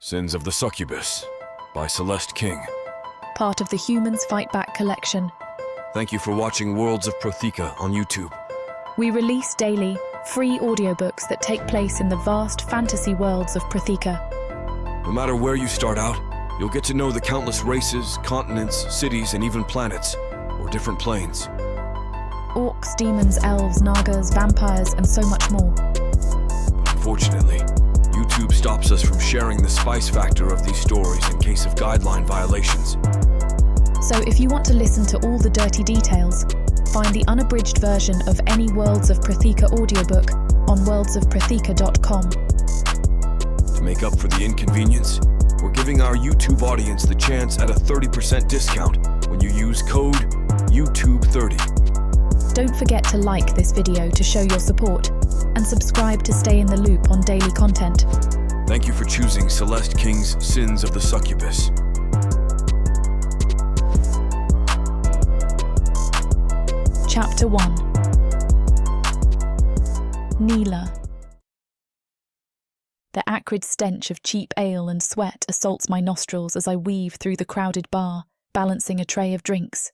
Sins of the Succubus by Celeste King. Part of the Humans Fight Back collection. Thank you for watching Worlds of Protheka on YouTube. We release daily, free audiobooks that take place in the vast fantasy worlds of Protheka. No matter where you start out, you'll get to know the countless races, continents, cities, and even planets, or different planes. Orcs, demons, elves, nagas, vampires, and so much more. But unfortunately, YouTube stops us from sharing the spice factor of these stories in case of guideline violations. So if you want to listen to all the dirty details, find the unabridged version of any Worlds of Protheka audiobook on worldsofprotheka.com. To make up for the inconvenience, we're giving our YouTube audience the chance at a 30% discount when you use code YouTube30. Don't forget to like this video to show your support, and subscribe to stay in the loop on daily content. Thank you for choosing Celeste King's Sins of the Succubus. Chapter 1. Thila. The acrid stench of cheap ale and sweat assaults my nostrils as I weave through the crowded bar, balancing a tray of drinks.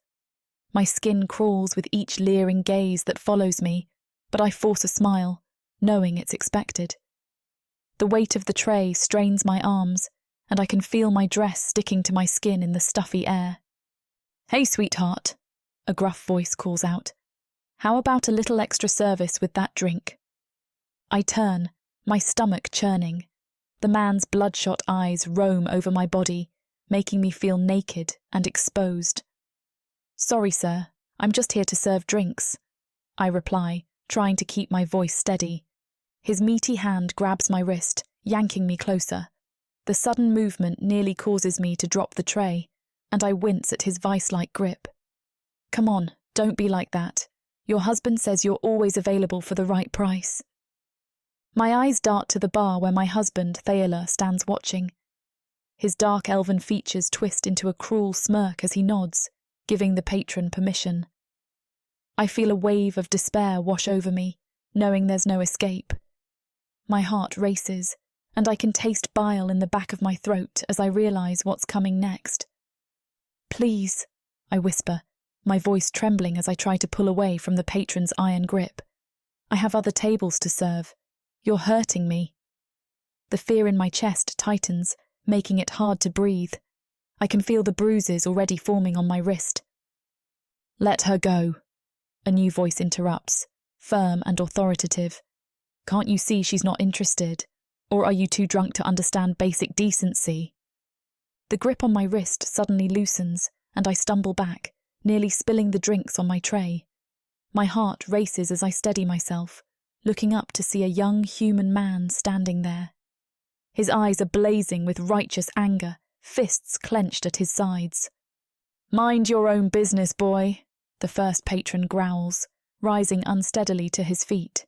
My skin crawls with each leering gaze that follows me, but I force a smile, knowing it's expected. The weight of the tray strains my arms, and I can feel my dress sticking to my skin in the stuffy air. "Hey, sweetheart," a gruff voice calls out. "How about a little extra service with that drink?" I turn, my stomach churning. The man's bloodshot eyes roam over my body, making me feel naked and exposed. "Sorry, sir, I'm just here to serve drinks," I reply, trying to keep my voice steady. His meaty hand grabs my wrist, yanking me closer. The sudden movement nearly causes me to drop the tray, and I wince at his vice-like grip. "Come on, don't be like that. Your husband says you're always available for the right price." My eyes dart to the bar where my husband, Thila, stands watching. His dark elven features twist into a cruel smirk as he nods, giving the patron permission. I feel a wave of despair wash over me, knowing there's no escape. My heart races, and I can taste bile in the back of my throat as I realise what's coming next. "Please," I whisper, my voice trembling as I try to pull away from the patron's iron grip. "I have other tables to serve. You're hurting me." The fear in my chest tightens, making it hard to breathe. I can feel the bruises already forming on my wrist. "Let her go," a new voice interrupts, firm and authoritative. "Can't you see she's not interested? Or are you too drunk to understand basic decency?" The grip on my wrist suddenly loosens, and I stumble back, nearly spilling the drinks on my tray. My heart races as I steady myself, looking up to see a young human man standing there. His eyes are blazing with righteous anger, fists clenched at his sides. "Mind your own business, boy," the first patron growls, rising unsteadily to his feet.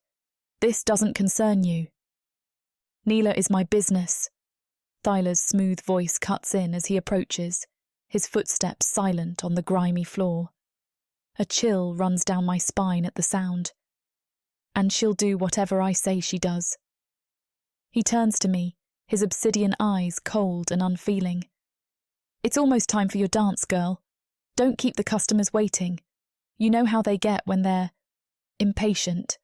"This doesn't concern you." "Thila is my business." Thyla's smooth voice cuts in as he approaches, his footsteps silent on the grimy floor. A chill runs down my spine at the sound. "And she'll do whatever I say she does." He turns to me, his obsidian eyes cold and unfeeling. "It's almost time for your dance, girl. Don't keep the customers waiting. You know how they get when they're impatient."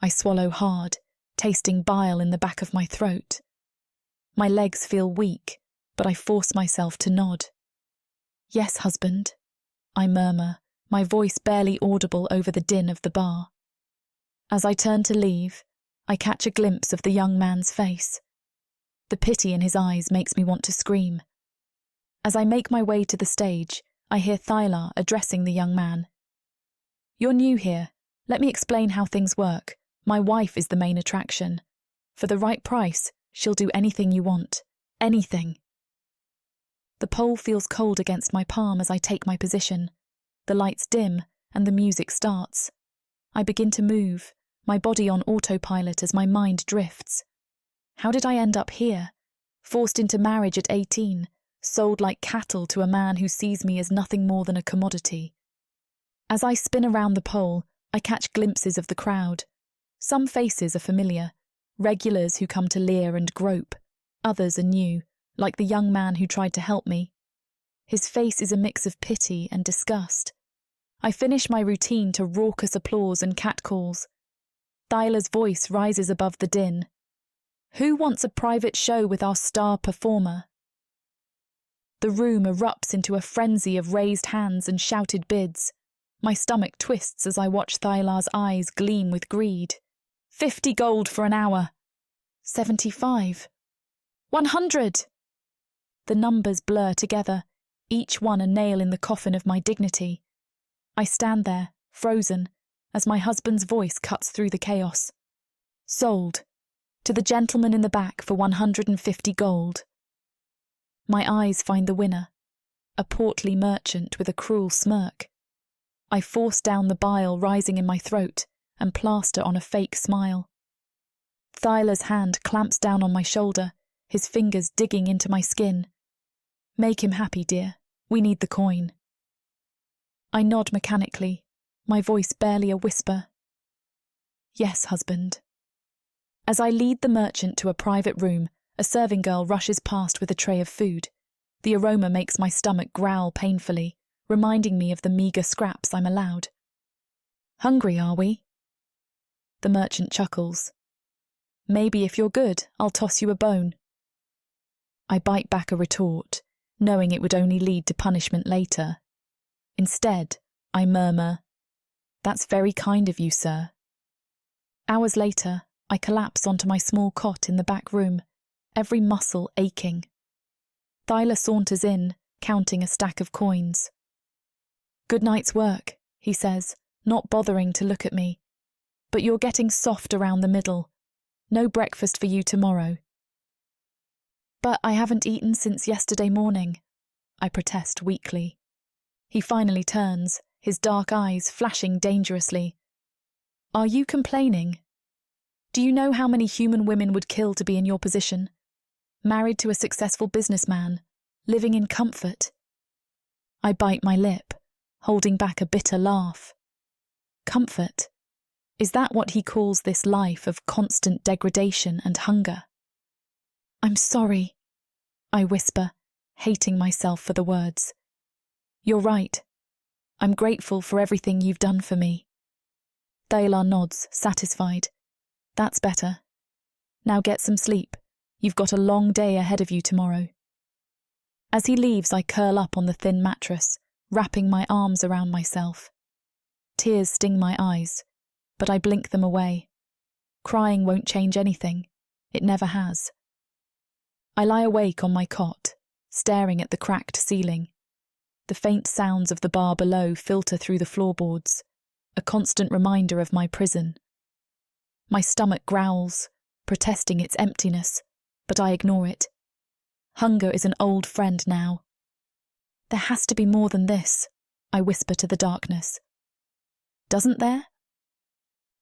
I swallow hard, tasting bile in the back of my throat. My legs feel weak, but I force myself to nod. "Yes, husband," I murmur, my voice barely audible over the din of the bar. As I turn to leave, I catch a glimpse of the young man's face. The pity in his eyes makes me want to scream. As I make my way to the stage, I hear Thila addressing the young man. "You're new here. Let me explain how things work. My wife is the main attraction. For the right price, she'll do anything you want. Anything." The pole feels cold against my palm as I take my position. The lights dim, and the music starts. I begin to move, my body on autopilot as my mind drifts. How did I end up here? Forced into marriage at 18, sold like cattle to a man who sees me as nothing more than a commodity. As I spin around the pole, I catch glimpses of the crowd. Some faces are familiar, regulars who come to leer and grope. Others are new, like the young man who tried to help me. His face is a mix of pity and disgust. I finish my routine to raucous applause and catcalls. Thila's voice rises above the din. Who wants a private show with our star performer? The room erupts into a frenzy of raised hands and shouted bids. My stomach twists as I watch Thila's eyes gleam with greed. 50 gold for an hour. 75. 100. The numbers blur together, each one a nail in the coffin of my dignity. I stand there, frozen, as my husband's voice cuts through the chaos. Sold. To the gentleman in the back for 150 gold. My eyes find the winner, a portly merchant with a cruel smirk. I force down the bile rising in my throat and plaster on a fake smile. Thila's hand clamps down on my shoulder, his fingers digging into my skin. Make him happy, dear. We need the coin. I nod mechanically, my voice barely a whisper. Yes, husband. As I lead the merchant to a private room, a serving girl rushes past with a tray of food. The aroma makes my stomach growl painfully, reminding me of the meagre scraps I'm allowed. Hungry, are we? The merchant chuckles. Maybe if you're good, I'll toss you a bone. I bite back a retort, knowing it would only lead to punishment later. Instead, I murmur, That's very kind of you, sir. Hours later, I collapse onto my small cot in the back room, every muscle aching. Thila saunters in, counting a stack of coins. Good night's work, he says, not bothering to look at me. But you're getting soft around the middle. No breakfast for you tomorrow. But I haven't eaten since yesterday morning, I protest weakly. He finally turns, his dark eyes flashing dangerously. Are you complaining? Do you know how many human women would kill to be in your position? Married to a successful businessman, living in comfort. I bite my lip, holding back a bitter laugh. Comfort? Is that what he calls this life of constant degradation and hunger? I'm sorry, I whisper, hating myself for the words. You're right. I'm grateful for everything you've done for me. Thila nods, satisfied. That's better. Now get some sleep. You've got a long day ahead of you tomorrow. As he leaves, I curl up on the thin mattress, wrapping my arms around myself. Tears sting my eyes, but I blink them away. Crying won't change anything. It never has. I lie awake on my cot, staring at the cracked ceiling. The faint sounds of the bar below filter through the floorboards, a constant reminder of my prison. My stomach growls, protesting its emptiness, but I ignore it. Hunger is an old friend now. There has to be more than this, I whisper to the darkness. Doesn't there?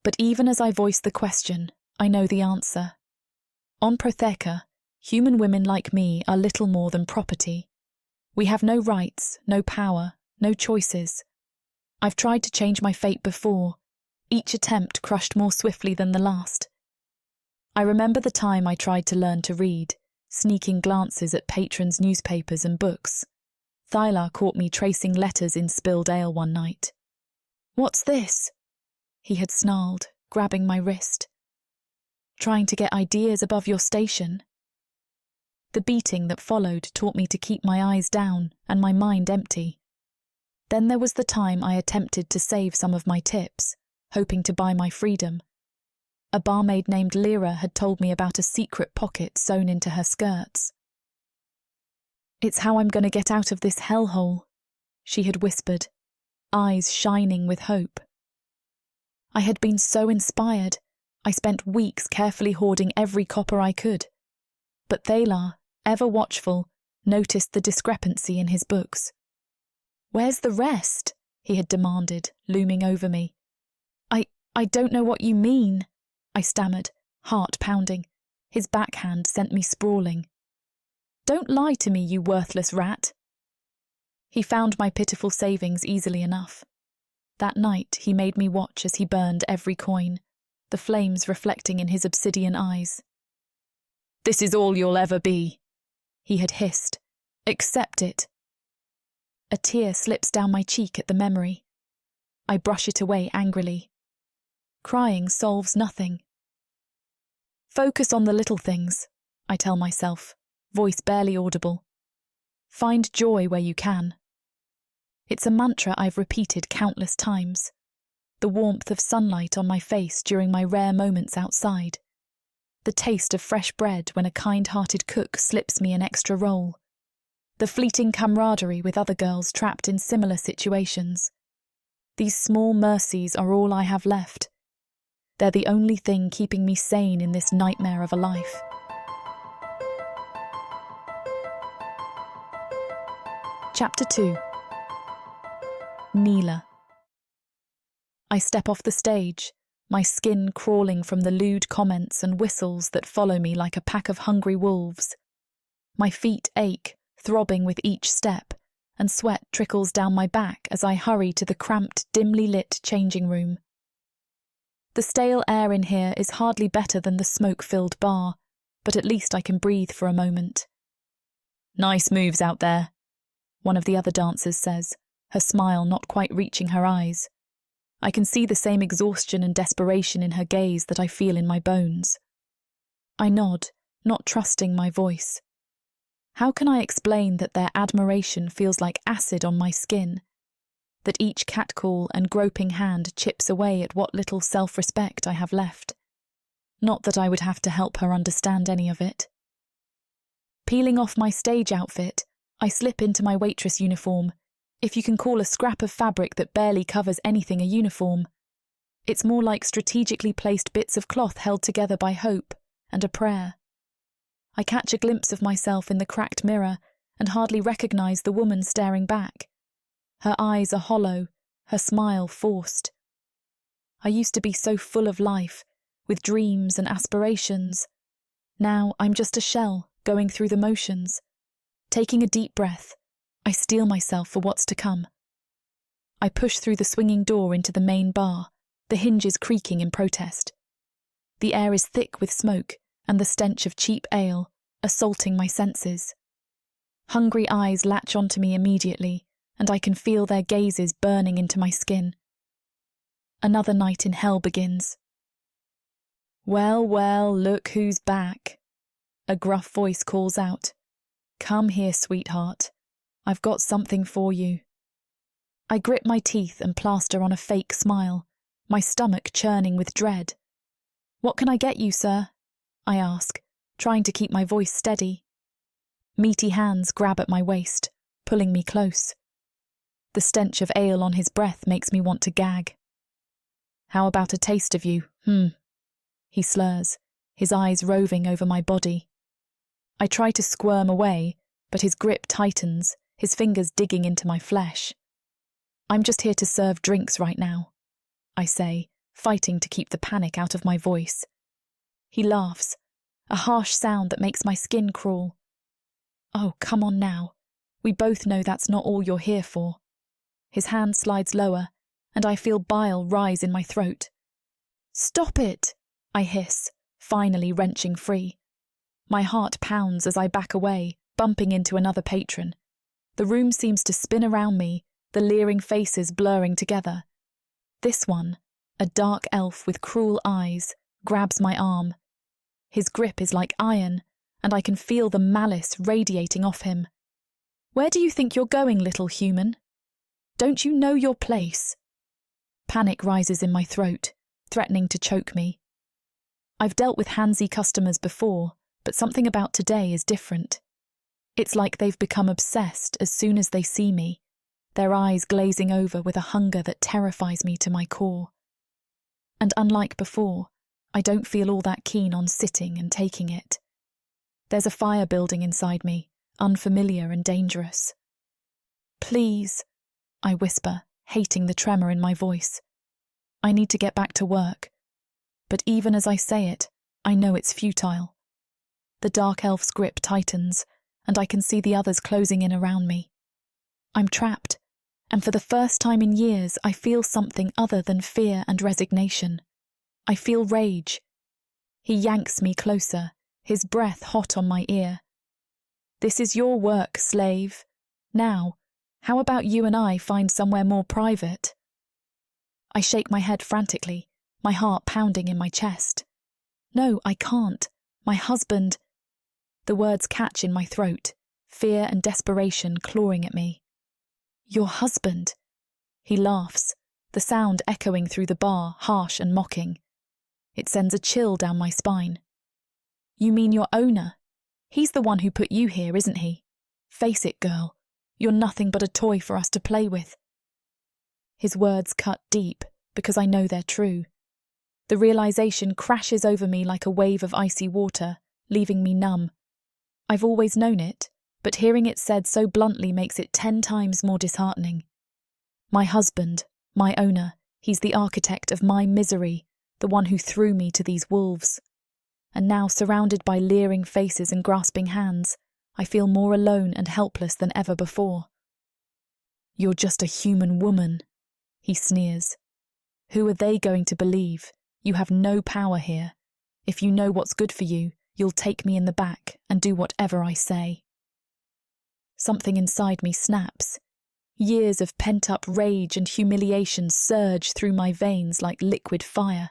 But even as I voice the question, I know the answer. On Protheka, human women like me are little more than property. We have no rights, no power, no choices. I've tried to change my fate before, each attempt crushed more swiftly than the last. I remember the time I tried to learn to read, sneaking glances at patrons' newspapers and books. Thila caught me tracing letters in spilled ale one night. What's this? He had snarled, grabbing my wrist. Trying to get ideas above your station. The beating that followed taught me to keep my eyes down and my mind empty. Then there was the time I attempted to save some of my tips, hoping to buy my freedom. A barmaid named Lyra had told me about a secret pocket sewn into her skirts. It's how I'm going to get out of this hellhole, she had whispered, eyes shining with hope. I had been so inspired, I spent weeks carefully hoarding every copper I could. But Thila, ever watchful, noticed the discrepancy in his books. Where's the rest? He had demanded, looming over me. I don't know what you mean, I stammered, heart pounding. His backhand sent me sprawling. Don't lie to me, you worthless rat. He found my pitiful savings easily enough. That night he made me watch as he burned every coin, the flames reflecting in his obsidian eyes. This is all you'll ever be, he had hissed. Accept it. A tear slips down my cheek at the memory. I brush it away angrily. Crying solves nothing. Focus on the little things, I tell myself, voice barely audible. Find joy where you can. It's a mantra I've repeated countless times. The warmth of sunlight on my face during my rare moments outside. The taste of fresh bread when a kind-hearted cook slips me an extra roll. The fleeting camaraderie with other girls trapped in similar situations. These small mercies are all I have left. They're the only thing keeping me sane in this nightmare of a life. Chapter 2. Neela. I step off the stage, my skin crawling from the lewd comments and whistles that follow me like a pack of hungry wolves. My feet ache, throbbing with each step, and sweat trickles down my back as I hurry to the cramped, dimly lit changing room. The stale air in here is hardly better than the smoke-filled bar, but at least I can breathe for a moment. Nice moves out there, one of the other dancers says, her smile not quite reaching her eyes. I can see the same exhaustion and desperation in her gaze that I feel in my bones. I nod, not trusting my voice. How can I explain that their admiration feels like acid on my skin? That each catcall and groping hand chips away at what little self-respect I have left? Not that I would have to help her understand any of it. Peeling off my stage outfit, I slip into my waitress uniform, if you can call a scrap of fabric that barely covers anything a uniform. It's more like strategically placed bits of cloth held together by hope and a prayer. I catch a glimpse of myself in the cracked mirror and hardly recognise the woman staring back. Her eyes are hollow, her smile forced. I used to be so full of life, with dreams and aspirations. Now I'm just a shell, going through the motions. Taking a deep breath, I steel myself for what's to come. I push through the swinging door into the main bar, the hinges creaking in protest. The air is thick with smoke and the stench of cheap ale, assaulting my senses. Hungry eyes latch onto me immediately, and I can feel their gazes burning into my skin. Another night in hell begins. Well, well, look who's back. A gruff voice calls out. Come here, sweetheart. I've got something for you. I grit my teeth and plaster on a fake smile, my stomach churning with dread. What can I get you, sir? I ask, trying to keep my voice steady. Meaty hands grab at my waist, pulling me close. The stench of ale on his breath makes me want to gag. How about a taste of you, He slurs, his eyes roving over my body. I try to squirm away, but his grip tightens, his fingers digging into my flesh. I'm just here to serve drinks right now, I say, fighting to keep the panic out of my voice. He laughs, a harsh sound that makes my skin crawl. Oh, come on now. We both know that's not all you're here for. His hand slides lower, and I feel bile rise in my throat. Stop it, I hiss, finally wrenching free. My heart pounds as I back away, bumping into another patron. The room seems to spin around me, the leering faces blurring together. This one, a dark elf with cruel eyes, grabs my arm. His grip is like iron, and I can feel the malice radiating off him. Where do you think you're going, little human? Don't you know your place? Panic rises in my throat, threatening to choke me. I've dealt with handsy customers before, but something about today is different. It's like they've become obsessed as soon as they see me, their eyes glazing over with a hunger that terrifies me to my core. And unlike before, I don't feel all that keen on sitting and taking it. There's a fire building inside me, unfamiliar and dangerous. Please, I whisper, hating the tremor in my voice. I need to get back to work. But even as I say it, I know it's futile. The dark elf's grip tightens, and I can see the others closing in around me. I'm trapped, and for the first time in years I feel something other than fear and resignation. I feel rage. He yanks me closer, his breath hot on my ear. "This is your work, slave. Now, how about you and I find somewhere more private?" I shake my head frantically, my heart pounding in my chest. "No, I can't. My husband—" The words catch in my throat, fear and desperation clawing at me. "Your husband?" He laughs, the sound echoing through the bar, harsh and mocking. It sends a chill down my spine. "You mean your owner? He's the one who put you here, isn't he? Face it, girl. You're nothing but a toy for us to play with." His words cut deep, because I know they're true. The realization crashes over me like a wave of icy water, leaving me numb. I've always known it, but hearing it said so bluntly makes it 10 times more disheartening. My husband, my owner, he's the architect of my misery, the one who threw me to these wolves. And now, surrounded by leering faces and grasping hands, I feel more alone and helpless than ever before. "You're just a human woman," he sneers. "Who are they going to believe? You have no power here. If you know what's good for you, you'll take me in the back and do whatever I say." Something inside me snaps. Years of pent-up rage and humiliation surge through my veins like liquid fire.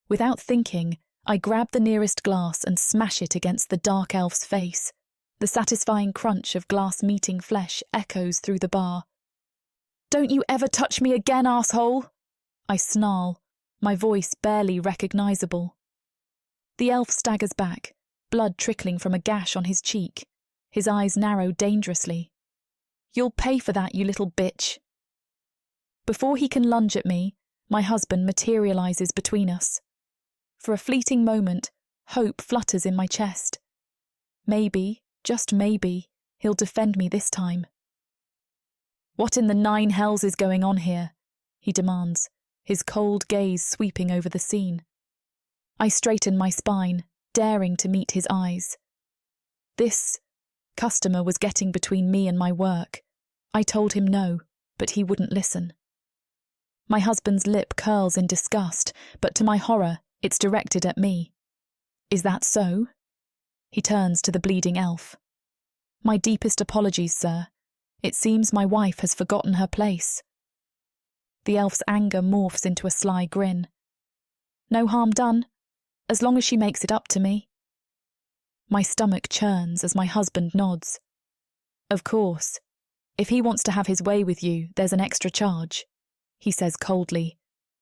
Without thinking, I grab the nearest glass and smash it against the dark elf's face. The satisfying crunch of glass meeting flesh echoes through the bar. "Don't you ever touch me again, arsehole!" I snarl, my voice barely recognizable. The elf staggers back, blood trickling from a gash on his cheek. His eyes narrow dangerously. "You'll pay for that, you little bitch." Before he can lunge at me, my husband materializes between us. For a fleeting moment, hope flutters in my chest. Maybe, just maybe, he'll defend me this time. "What in the 9 hells is going on here?" he demands, his cold gaze sweeping over the scene. I straighten my spine, daring to meet his eyes. This customer was getting between me and my work. I told him no, but he wouldn't listen. My husband's lip curls in disgust, but to my horror, it's directed at me. "Is that so?" He turns to the bleeding elf. "My deepest apologies, sir. It seems my wife has forgotten her place." The elf's anger morphs into a sly grin. "No harm done, as long as she makes it up to me." My stomach churns as my husband nods. "Of course. If he wants to have his way with you, there's an extra charge," he says coldly,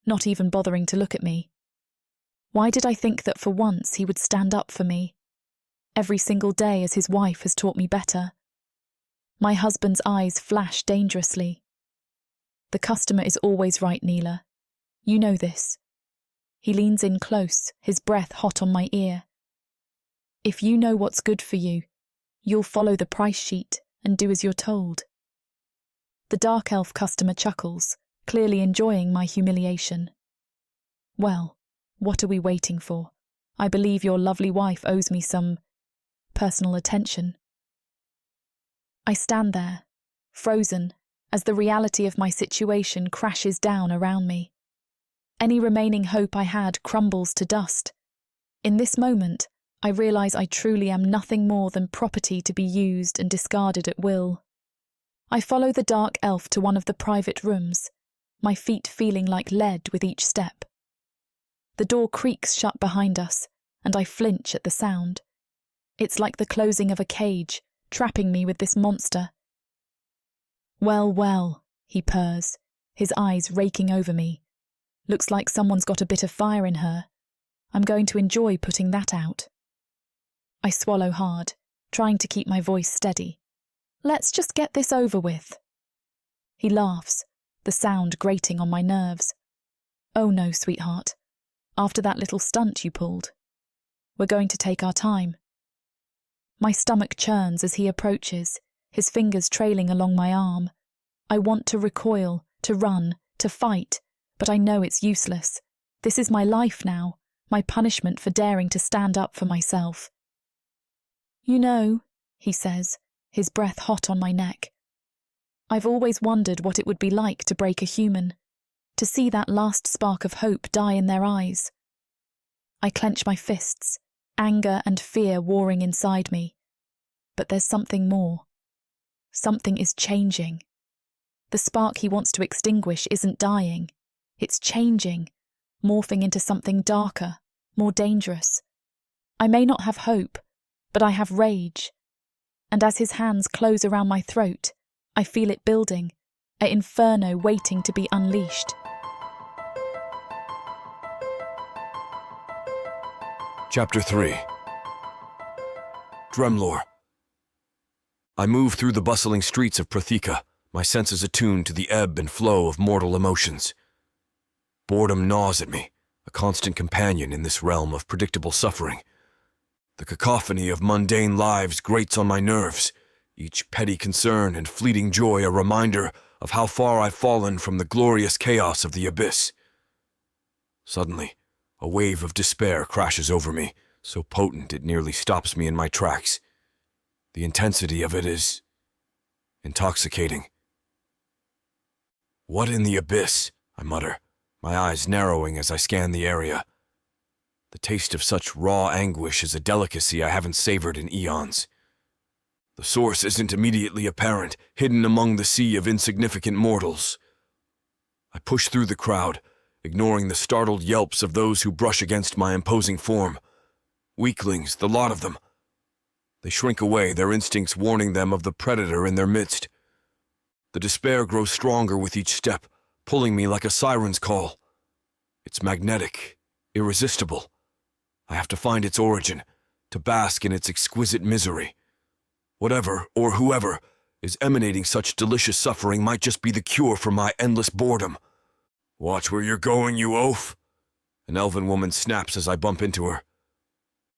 not even bothering to look at me. Why did I think that for once he would stand up for me? Every single day as his wife has taught me better. My husband's eyes flash dangerously. "The customer is always right, Neela. You know this." He leans in close, his breath hot on my ear. "If you know what's good for you, you'll follow the price sheet and do as you're told." The dark elf customer chuckles, clearly enjoying my humiliation. "Well, what are we waiting for? I believe your lovely wife owes me some personal attention." I stand there, frozen, as the reality of my situation crashes down around me. Any remaining hope I had crumbles to dust. In this moment, I realize I truly am nothing more than property to be used and discarded at will. I follow the dark elf to one of the private rooms, my feet feeling like lead with each step. The door creaks shut behind us, and I flinch at the sound. It's like the closing of a cage, trapping me with this monster. "Well, well," he purrs, his eyes raking over me. "Looks like someone's got a bit of fire in her. I'm going to enjoy putting that out." I swallow hard, trying to keep my voice steady. "Let's just get this over with." He laughs, the sound grating on my nerves. "Oh no, sweetheart. After that little stunt you pulled. We're going to take our time." My stomach churns as he approaches, his fingers trailing along my arm. I want to recoil, to run, to fight, but I know it's useless. This is my life now, my punishment for daring to stand up for myself. "You know," he says, his breath hot on my neck, "I've always wondered what it would be like to break a human, to see that last spark of hope die in their eyes." I clench my fists, anger and fear warring inside me. But there's something more. Something is changing. The spark he wants to extinguish isn't dying. It's changing, morphing into something darker, more dangerous. I may not have hope, but I have rage. And as his hands close around my throat, I feel it building, an inferno waiting to be unleashed. Chapter 3. Dremlor. I move through the bustling streets of Protheka, my senses attuned to the ebb and flow of mortal emotions. Boredom gnaws at me, a constant companion in this realm of predictable suffering. The cacophony of mundane lives grates on my nerves, each petty concern and fleeting joy a reminder of how far I've fallen from the glorious chaos of the abyss. Suddenly, a wave of despair crashes over me, so potent it nearly stops me in my tracks. The intensity of it is intoxicating. "What in the abyss?" I mutter, my eyes narrowing as I scan the area. The taste of such raw anguish is a delicacy I haven't savored in eons. The source isn't immediately apparent, hidden among the sea of insignificant mortals. I push through the crowd, ignoring the startled yelps of those who brush against my imposing form. Weaklings, the lot of them. They shrink away, their instincts warning them of the predator in their midst. The despair grows stronger with each step, pulling me like a siren's call. It's magnetic, irresistible. I have to find its origin, to bask in its exquisite misery. Whatever, or whoever, is emanating such delicious suffering might just be the cure for my endless boredom. "Watch where you're going, you oaf!" An elven woman snaps as I bump into her.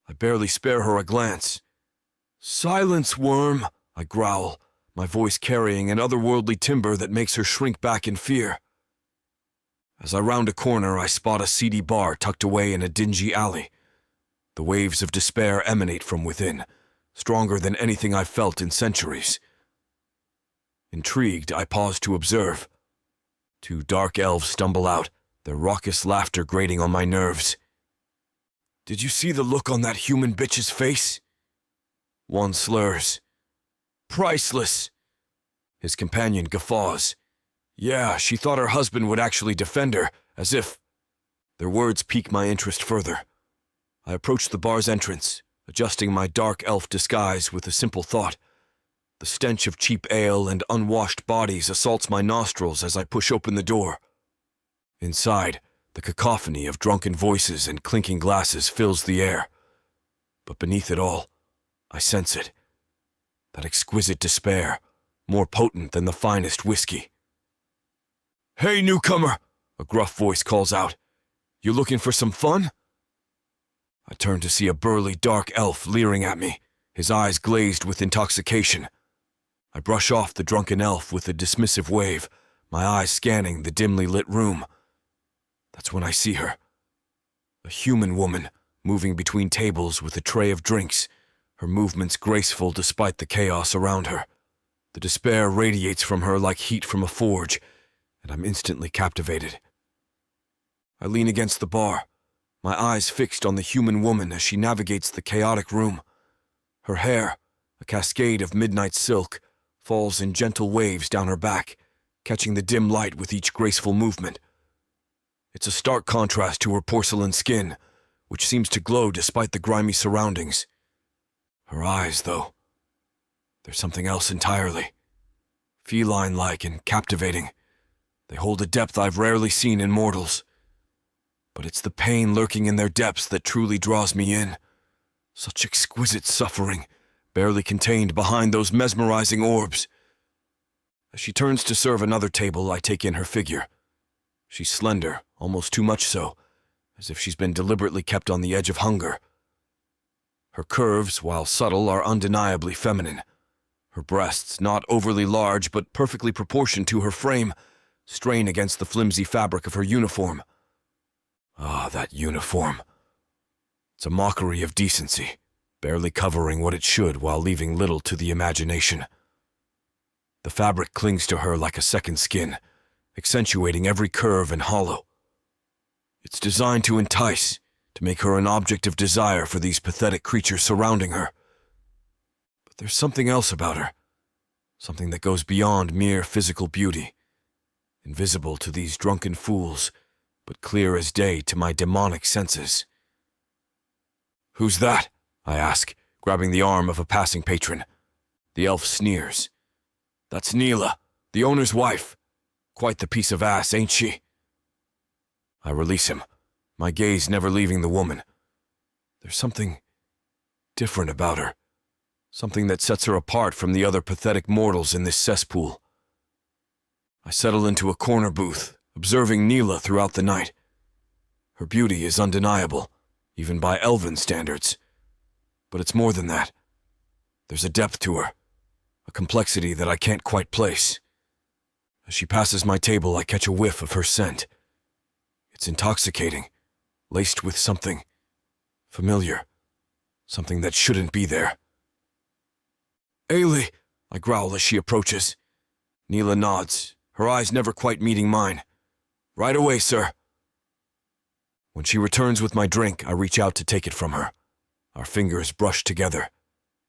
I barely spare her a glance. "Silence, worm!" I growl, my voice carrying an otherworldly timbre that makes her shrink back in fear. As I round a corner, I spot a seedy bar tucked away in a dingy alley. The waves of despair emanate from within, stronger than anything I've felt in centuries. Intrigued, I pause to observe. Two dark elves stumble out, their raucous laughter grating on my nerves. "Did you see the look on that human bitch's face?" One slurs. "Priceless!" His companion guffaws. "Yeah, she thought her husband would actually defend her, as if..." Their words pique my interest further. I approach the bar's entrance, adjusting my dark elf disguise with a simple thought. The stench of cheap ale and unwashed bodies assaults my nostrils as I push open the door. Inside, the cacophony of drunken voices and clinking glasses fills the air. But beneath it all, I sense it. That exquisite despair, more potent than the finest whiskey. "Hey, newcomer!" a gruff voice calls out. "You looking for some fun?" I turn to see a burly dark elf leering at me, his eyes glazed with intoxication. I brush off the drunken elf with a dismissive wave, my eyes scanning the dimly lit room. That's when I see her. A human woman, moving between tables with a tray of drinks, her movements graceful despite the chaos around her. The despair radiates from her like heat from a forge, and I'm instantly captivated. I lean against the bar, my eyes fixed on the human woman as she navigates the chaotic room. Her hair, a cascade of midnight silk, falls in gentle waves down her back, catching the dim light with each graceful movement. It's a stark contrast to her porcelain skin, which seems to glow despite the grimy surroundings. Her eyes, though, they're something else entirely. Feline-like and captivating. They hold a depth I've rarely seen in mortals. But it's the pain lurking in their depths that truly draws me in. Such exquisite suffering, barely contained behind those mesmerizing orbs. As she turns to serve another table, I take in her figure. She's slender, almost too much so, as if she's been deliberately kept on the edge of hunger. Her curves, while subtle, are undeniably feminine. Her breasts, not overly large but perfectly proportioned to her frame, strain against the flimsy fabric of her uniform. Ah, that uniform. It's a mockery of decency, barely covering what it should while leaving little to the imagination. The fabric clings to her like a second skin, accentuating every curve and hollow. It's designed to entice, to make her an object of desire for these pathetic creatures surrounding her. But there's something else about her, something that goes beyond mere physical beauty, invisible to these drunken fools, but clear as day to my demonic senses. "Who's that?" I ask, grabbing the arm of a passing patron. The elf sneers. "That's Neela, the owner's wife. Quite the piece of ass, ain't she?" I release him, my gaze never leaving the woman. There's something different about her, something that sets her apart from the other pathetic mortals in this cesspool. I settle into a corner booth, observing Neela throughout the night. Her beauty is undeniable, even by elven standards. But it's more than that. There's a depth to her, a complexity that I can't quite place. As she passes my table, I catch a whiff of her scent. It's intoxicating, laced with something familiar, something that shouldn't be there. "Ailey," I growl as she approaches. Neela nods, her eyes never quite meeting mine. "Right away, sir." When she returns with my drink, I reach out to take it from her. Our fingers brush together.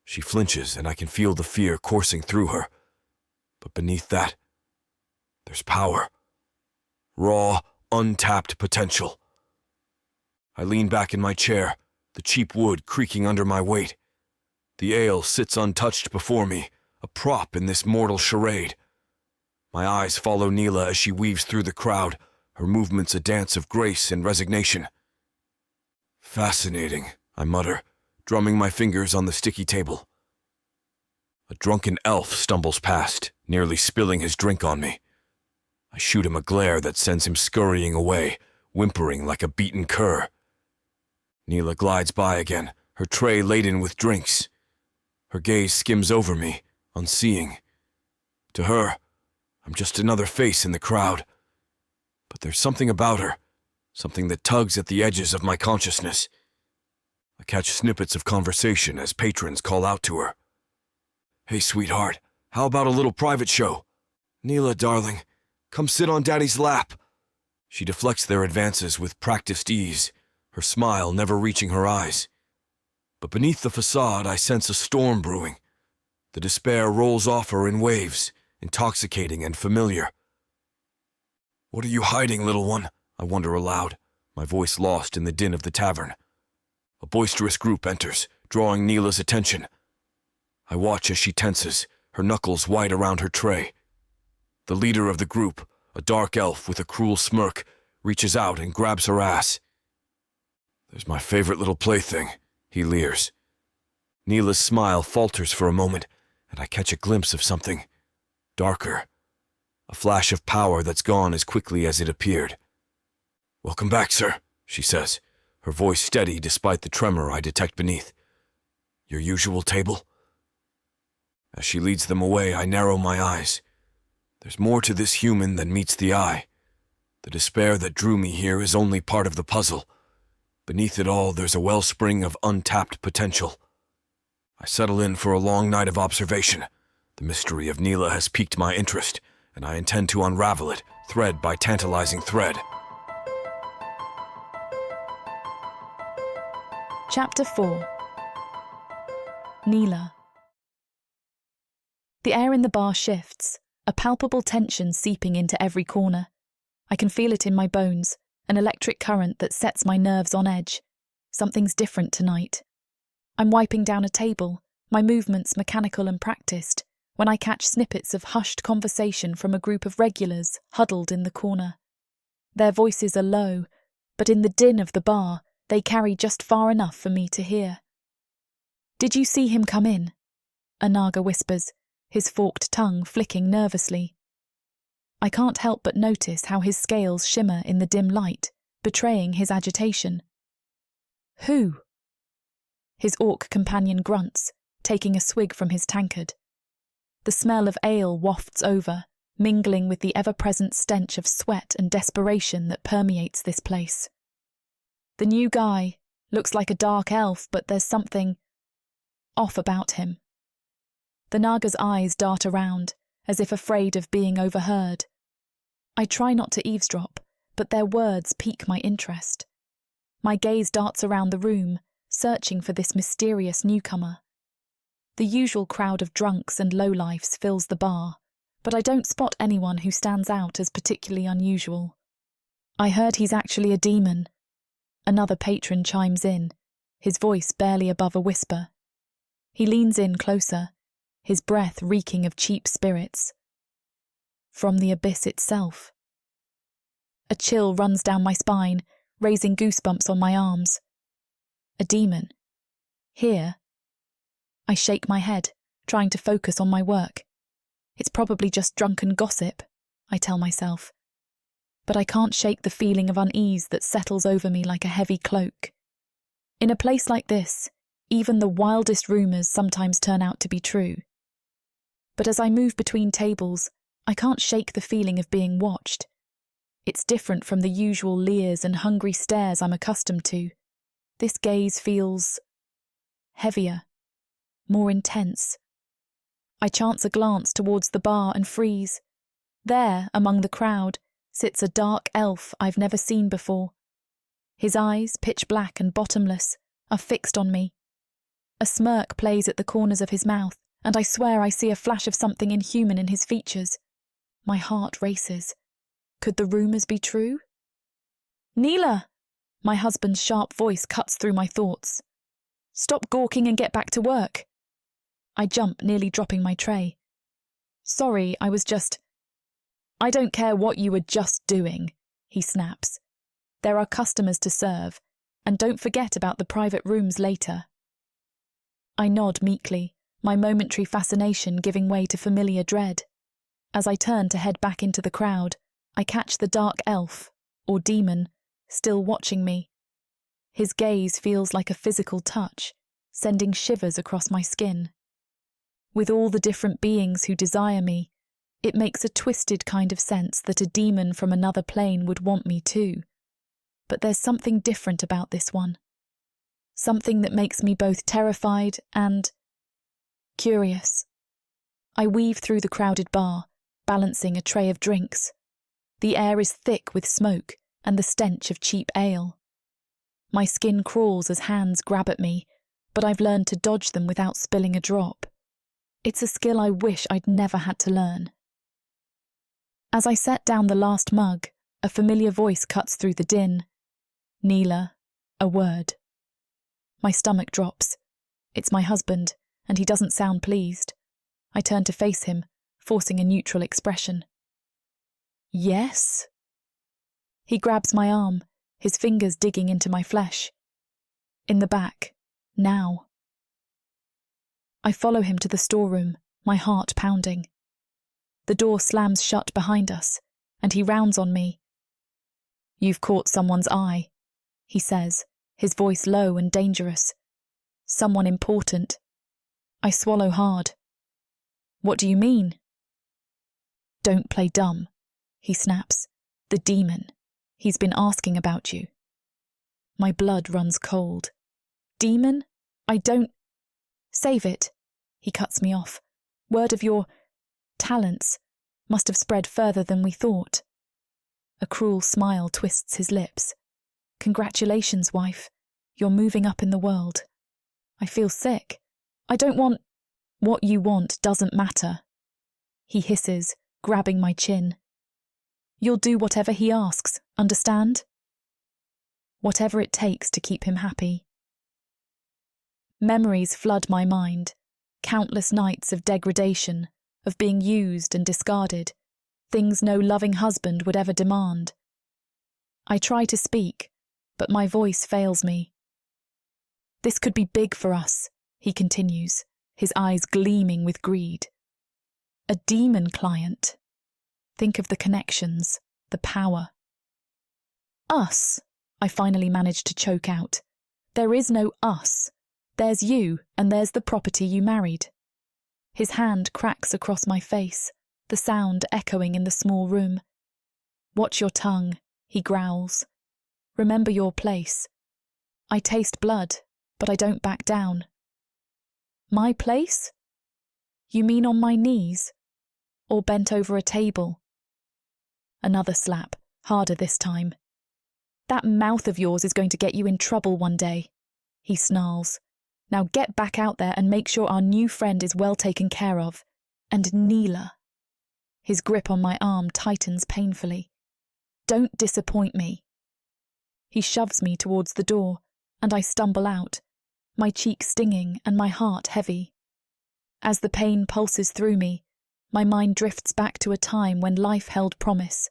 She flinches, and I can feel the fear coursing through her. But beneath that, there's power. Raw, untapped potential. I lean back in my chair, the cheap wood creaking under my weight. The ale sits untouched before me, a prop in this mortal charade. My eyes follow Neela as she weaves through the crowd, her movements a dance of grace and resignation. "Fascinating," I mutter, drumming my fingers on the sticky table. A drunken elf stumbles past, nearly spilling his drink on me. I shoot him a glare that sends him scurrying away, whimpering like a beaten cur. Neela glides by again, her tray laden with drinks. Her gaze skims over me, unseeing. To her, I'm just another face in the crowd. But there's something about her, something that tugs at the edges of my consciousness. I catch snippets of conversation as patrons call out to her. "Hey, sweetheart, how about a little private show? Neela, darling, come sit on Daddy's lap." She deflects their advances with practiced ease, her smile never reaching her eyes. But beneath the facade, I sense a storm brewing. The despair rolls off her in waves, intoxicating and familiar. "What are you hiding, little one?" I wonder aloud, my voice lost in the din of the tavern. A boisterous group enters, drawing Neela's attention. I watch as she tenses, her knuckles white around her tray. The leader of the group, a dark elf with a cruel smirk, reaches out and grabs her ass. "There's my favorite little plaything," he leers. Neela's smile falters for a moment, and I catch a glimpse of something darker. A flash of power that's gone as quickly as it appeared. "Welcome back, sir," she says, her voice steady despite the tremor I detect beneath. "Your usual table?" As she leads them away, I narrow my eyes. There's more to this human than meets the eye. The despair that drew me here is only part of the puzzle. Beneath it all, there's a wellspring of untapped potential. I settle in for a long night of observation. The mystery of Neela has piqued my interest, and I intend to unravel it, thread by tantalizing thread. Chapter 4. Neela. The air in the bar shifts, a palpable tension seeping into every corner. I can feel it in my bones, an electric current that sets my nerves on edge. Something's different tonight. I'm wiping down a table, my movements mechanical and practiced, when I catch snippets of hushed conversation from a group of regulars huddled in the corner. Their voices are low, but in the din of the bar, they carry just far enough for me to hear. "Did you see him come in?" a Naga whispers, his forked tongue flicking nervously. I can't help but notice how his scales shimmer in the dim light, betraying his agitation. "Who?" His orc companion grunts, taking a swig from his tankard. The smell of ale wafts over, mingling with the ever-present stench of sweat and desperation that permeates this place. "The new guy looks like a dark elf, but there's something off about him." The Naga's eyes dart around, as if afraid of being overheard. I try not to eavesdrop, but their words pique my interest. My gaze darts around the room, searching for this mysterious newcomer. The usual crowd of drunks and lowlifes fills the bar, but I don't spot anyone who stands out as particularly unusual. I heard he's actually a demon. Another patron chimes in, his voice barely above a whisper. He leans in closer, his breath reeking of cheap spirits. From the abyss itself. A chill runs down my spine, raising goosebumps on my arms. A demon. Here. I shake my head, trying to focus on my work. It's probably just drunken gossip, I tell myself. But I can't shake the feeling of unease that settles over me like a heavy cloak. In a place like this, even the wildest rumours sometimes turn out to be true. But as I move between tables, I can't shake the feeling of being watched. It's different from the usual leers and hungry stares I'm accustomed to. This gaze feels heavier, more intense. I chance a glance towards the bar and freeze. There, among the crowd, sits a dark elf I've never seen before. His eyes, pitch black and bottomless, are fixed on me. A smirk plays at the corners of his mouth, and I swear I see a flash of something inhuman in his features. My heart races. Could the rumours be true? Neela! My husband's sharp voice cuts through my thoughts. Stop gawking and get back to work. I jump, nearly dropping my tray. Sorry, I don't care what you were just doing, he snaps. There are customers to serve, and don't forget about the private rooms later. I nod meekly, my momentary fascination giving way to familiar dread. As I turn to head back into the crowd, I catch the dark elf, or demon, still watching me. His gaze feels like a physical touch, sending shivers across my skin. With all the different beings who desire me, it makes a twisted kind of sense that a demon from another plane would want me too. But there's something different about this one. Something that makes me both terrified and curious. I weave through the crowded bar, balancing a tray of drinks. The air is thick with smoke and the stench of cheap ale. My skin crawls as hands grab at me, but I've learned to dodge them without spilling a drop. It's a skill I wish I'd never had to learn. As I set down the last mug, a familiar voice cuts through the din. Neela, a word. My stomach drops. It's my husband, and he doesn't sound pleased. I turn to face him, forcing a neutral expression. Yes? He grabs my arm, his fingers digging into my flesh. In the back, now. I follow him to the storeroom, my heart pounding. The door slams shut behind us, and he rounds on me. You've caught someone's eye, he says, his voice low and dangerous. Someone important. I swallow hard. What do you mean? Don't play dumb, he snaps. The demon. He's been asking about you. My blood runs cold. Demon? I don't... Save it. He cuts me off. Word of your talents must have spread further than we thought. A cruel smile twists his lips. Congratulations, wife. You're moving up in the world. I feel sick. I don't want... What you want doesn't matter. He hisses, grabbing my chin. You'll do whatever he asks, understand? Whatever it takes to keep him happy. Memories flood my mind. Countless nights of degradation, of being used and discarded, things no loving husband would ever demand. I try to speak, but my voice fails me. This could be big for us, he continues, his eyes gleaming with greed. A demon client. Think of the connections, the power. Us, I finally managed to choke out. There is no us. There's you, and there's the property you married. His hand cracks across my face, the sound echoing in the small room. Watch your tongue, he growls. Remember your place. I taste blood, but I don't back down. My place? You mean on my knees? Or bent over a table? Another slap, harder this time. That mouth of yours is going to get you in trouble one day, he snarls. Now get back out there and make sure our new friend is well taken care of. And Neela. His grip on my arm tightens painfully. Don't disappoint me. He shoves me towards the door, and I stumble out, my cheek stinging and my heart heavy. As the pain pulses through me, my mind drifts back to a time when life held promise.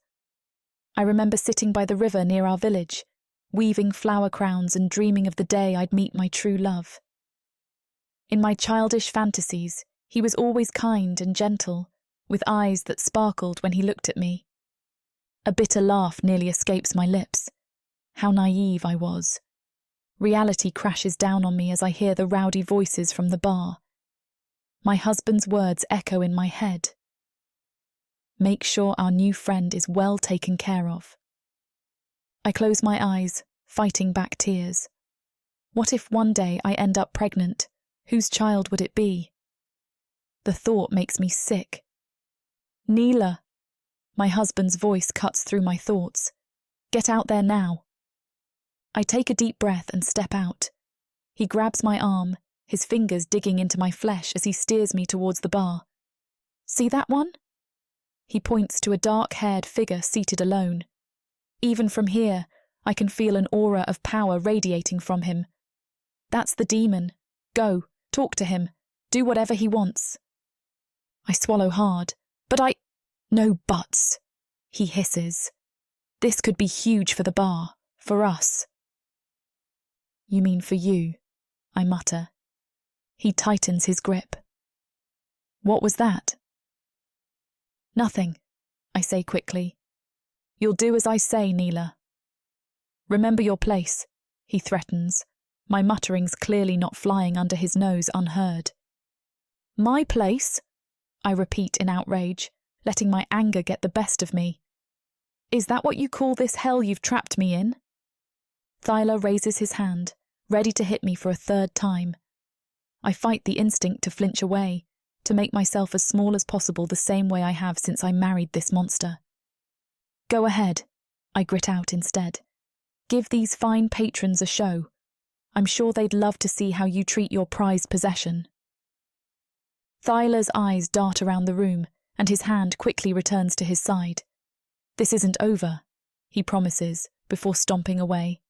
I remember sitting by the river near our village, weaving flower crowns and dreaming of the day I'd meet my true love. In my childish fantasies, he was always kind and gentle, with eyes that sparkled when he looked at me. A bitter laugh nearly escapes my lips. How naive I was. Reality crashes down on me as I hear the rowdy voices from the bar. My husband's words echo in my head. Make sure our new friend is well taken care of. I close my eyes, fighting back tears. What if one day I end up pregnant? Whose child would it be? The thought makes me sick. Neela! My husband's voice cuts through my thoughts. Get out there now. I take a deep breath and step out. He grabs my arm, his fingers digging into my flesh as he steers me towards the bar. See that one? He points to a dark-haired figure seated alone. Even from here, I can feel an aura of power radiating from him. That's the demon. Go, talk to him. Do whatever he wants. I swallow hard, but No buts, he hisses. This could be huge for the bar, for us. You mean for you, I mutter. He tightens his grip. What was that? Nothing, I say quickly. You'll do as I say, Neela. Remember your place, he threatens, my mutterings clearly not flying under his nose unheard. My place? I repeat in outrage, letting my anger get the best of me. Is that what you call this hell you've trapped me in? Thila raises his hand, ready to hit me for a third time. I fight the instinct to flinch away, to make myself as small as possible the same way I have since I married this monster. Go ahead, I grit out instead. Give these fine patrons a show. I'm sure they'd love to see how you treat your prized possession. Thyla's eyes dart around the room, and his hand quickly returns to his side. This isn't over, he promises, before stomping away.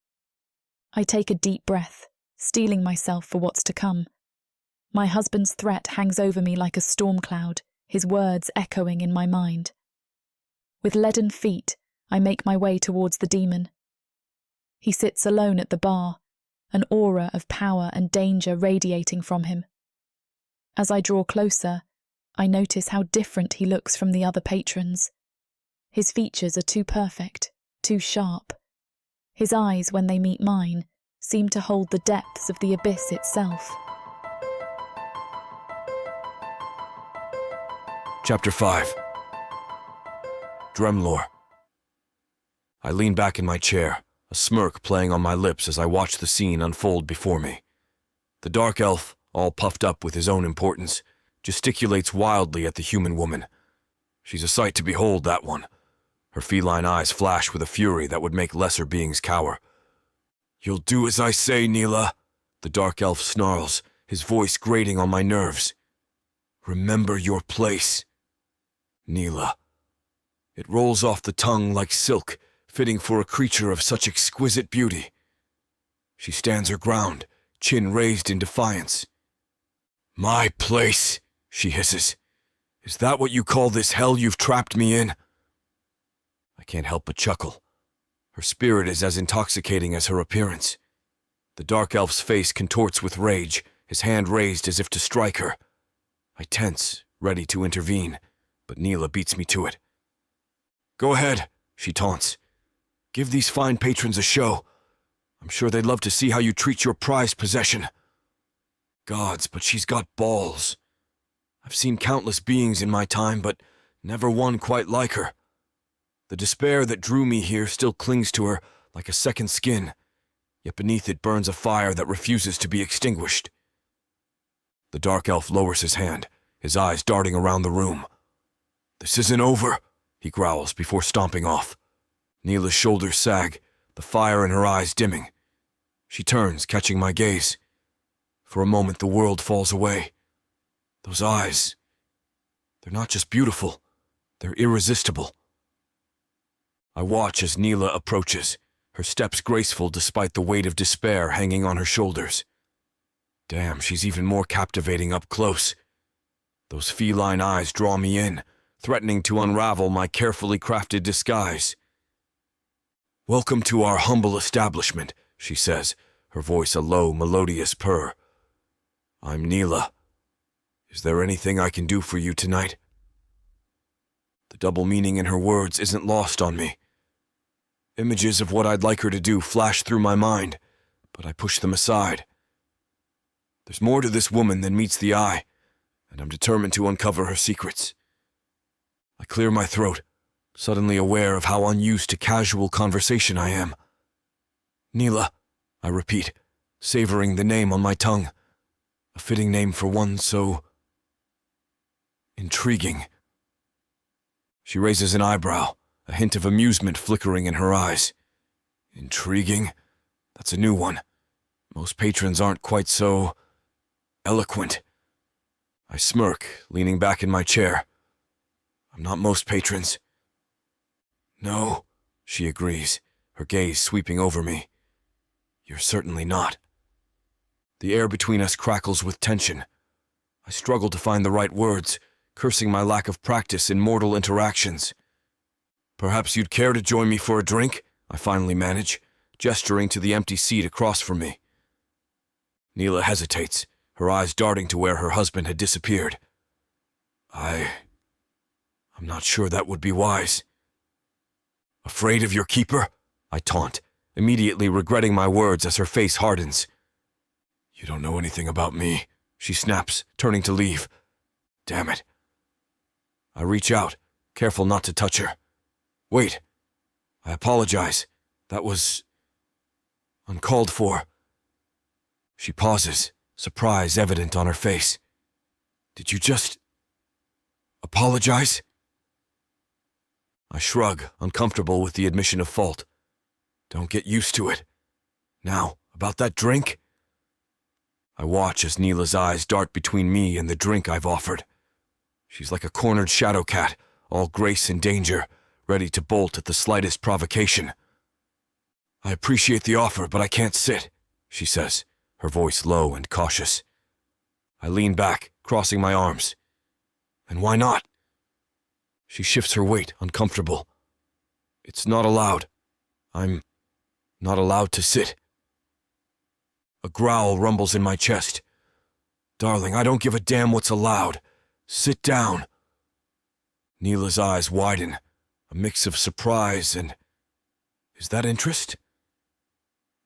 I take a deep breath, steeling myself for what's to come. My husband's threat hangs over me like a storm cloud, his words echoing in my mind. With leaden feet, I make my way towards the demon. He sits alone at the bar, an aura of power and danger radiating from him. As I draw closer, I notice how different he looks from the other patrons. His features are too perfect, too sharp. His eyes, when they meet mine, seem to hold the depths of the abyss itself. Chapter 5. Dremlor. I lean back in my chair, a smirk playing on my lips as I watch the scene unfold before me. The dark elf, all puffed up with his own importance, gesticulates wildly at the human woman. She's a sight to behold, that one. Her feline eyes flash with a fury that would make lesser beings cower. You'll do as I say, Neela, the dark elf snarls, his voice grating on my nerves. Remember your place. Neela. It rolls off the tongue like silk, fitting for a creature of such exquisite beauty. She stands her ground, chin raised in defiance. My place, she hisses. Is that what you call this hell you've trapped me in? I can't help but chuckle. Her spirit is as intoxicating as her appearance. The dark elf's face contorts with rage, his hand raised as if to strike her. I tense, ready to intervene, but Neela beats me to it. Go ahead, she taunts. Give these fine patrons a show. I'm sure they'd love to see how you treat your prized possession. Gods, but she's got balls. I've seen countless beings in my time, but never one quite like her. The despair that drew me here still clings to her like a second skin, yet beneath it burns a fire that refuses to be extinguished. The dark elf lowers his hand, his eyes darting around the room. This isn't over, he growls before stomping off. Neela's shoulders sag, the fire in her eyes dimming. She turns, catching my gaze. For a moment, the world falls away. Those eyes, they're not just beautiful, they're irresistible. I watch as Neela approaches, her steps graceful despite the weight of despair hanging on her shoulders. Damn, she's even more captivating up close. Those feline eyes draw me in, threatening to unravel my carefully crafted disguise. "Welcome to our humble establishment," she says, her voice a low, melodious purr. "I'm Neela. Is there anything I can do for you tonight?" The double meaning in her words isn't lost on me. Images of what I'd like her to do flash through my mind, but I push them aside. There's more to this woman than meets the eye, and I'm determined to uncover her secrets. I clear my throat, suddenly aware of how unused to casual conversation I am. "Neela," I repeat, savoring the name on my tongue. A fitting name for one so intriguing. She raises an eyebrow, a hint of amusement flickering in her eyes. Intriguing? That's a new one. Most patrons aren't quite so eloquent. I smirk, leaning back in my chair. I'm not most patrons. "No," she agrees, her gaze sweeping over me. "You're certainly not." The air between us crackles with tension. I struggle to find the right words, cursing my lack of practice in mortal interactions. "Perhaps you'd care to join me for a drink?" I finally manage, gesturing to the empty seat across from me. Neela hesitates, her eyes darting to where her husband had disappeared. I'm not sure that would be wise." "Afraid of your keeper?" I taunt, immediately regretting my words as her face hardens. "You don't know anything about me," she snaps, turning to leave. Damn it. I reach out, careful not to touch her. "Wait. I apologize. That was uncalled for." She pauses, surprise evident on her face. "Did you just apologize?" I shrug, uncomfortable with the admission of fault. "Don't get used to it. Now, about that drink?" I watch as Neela's eyes dart between me and the drink I've offered. She's like a cornered shadow cat, all grace and danger, ready to bolt at the slightest provocation. "I appreciate the offer, but I can't sit," she says, her voice low and cautious. I lean back, crossing my arms. "And why not?" She shifts her weight, uncomfortable. "It's not allowed. I'm not allowed to sit." A growl rumbles in my chest. "Darling, I don't give a damn what's allowed. Sit down." Neela's eyes widen, a mix of surprise and... is that interest?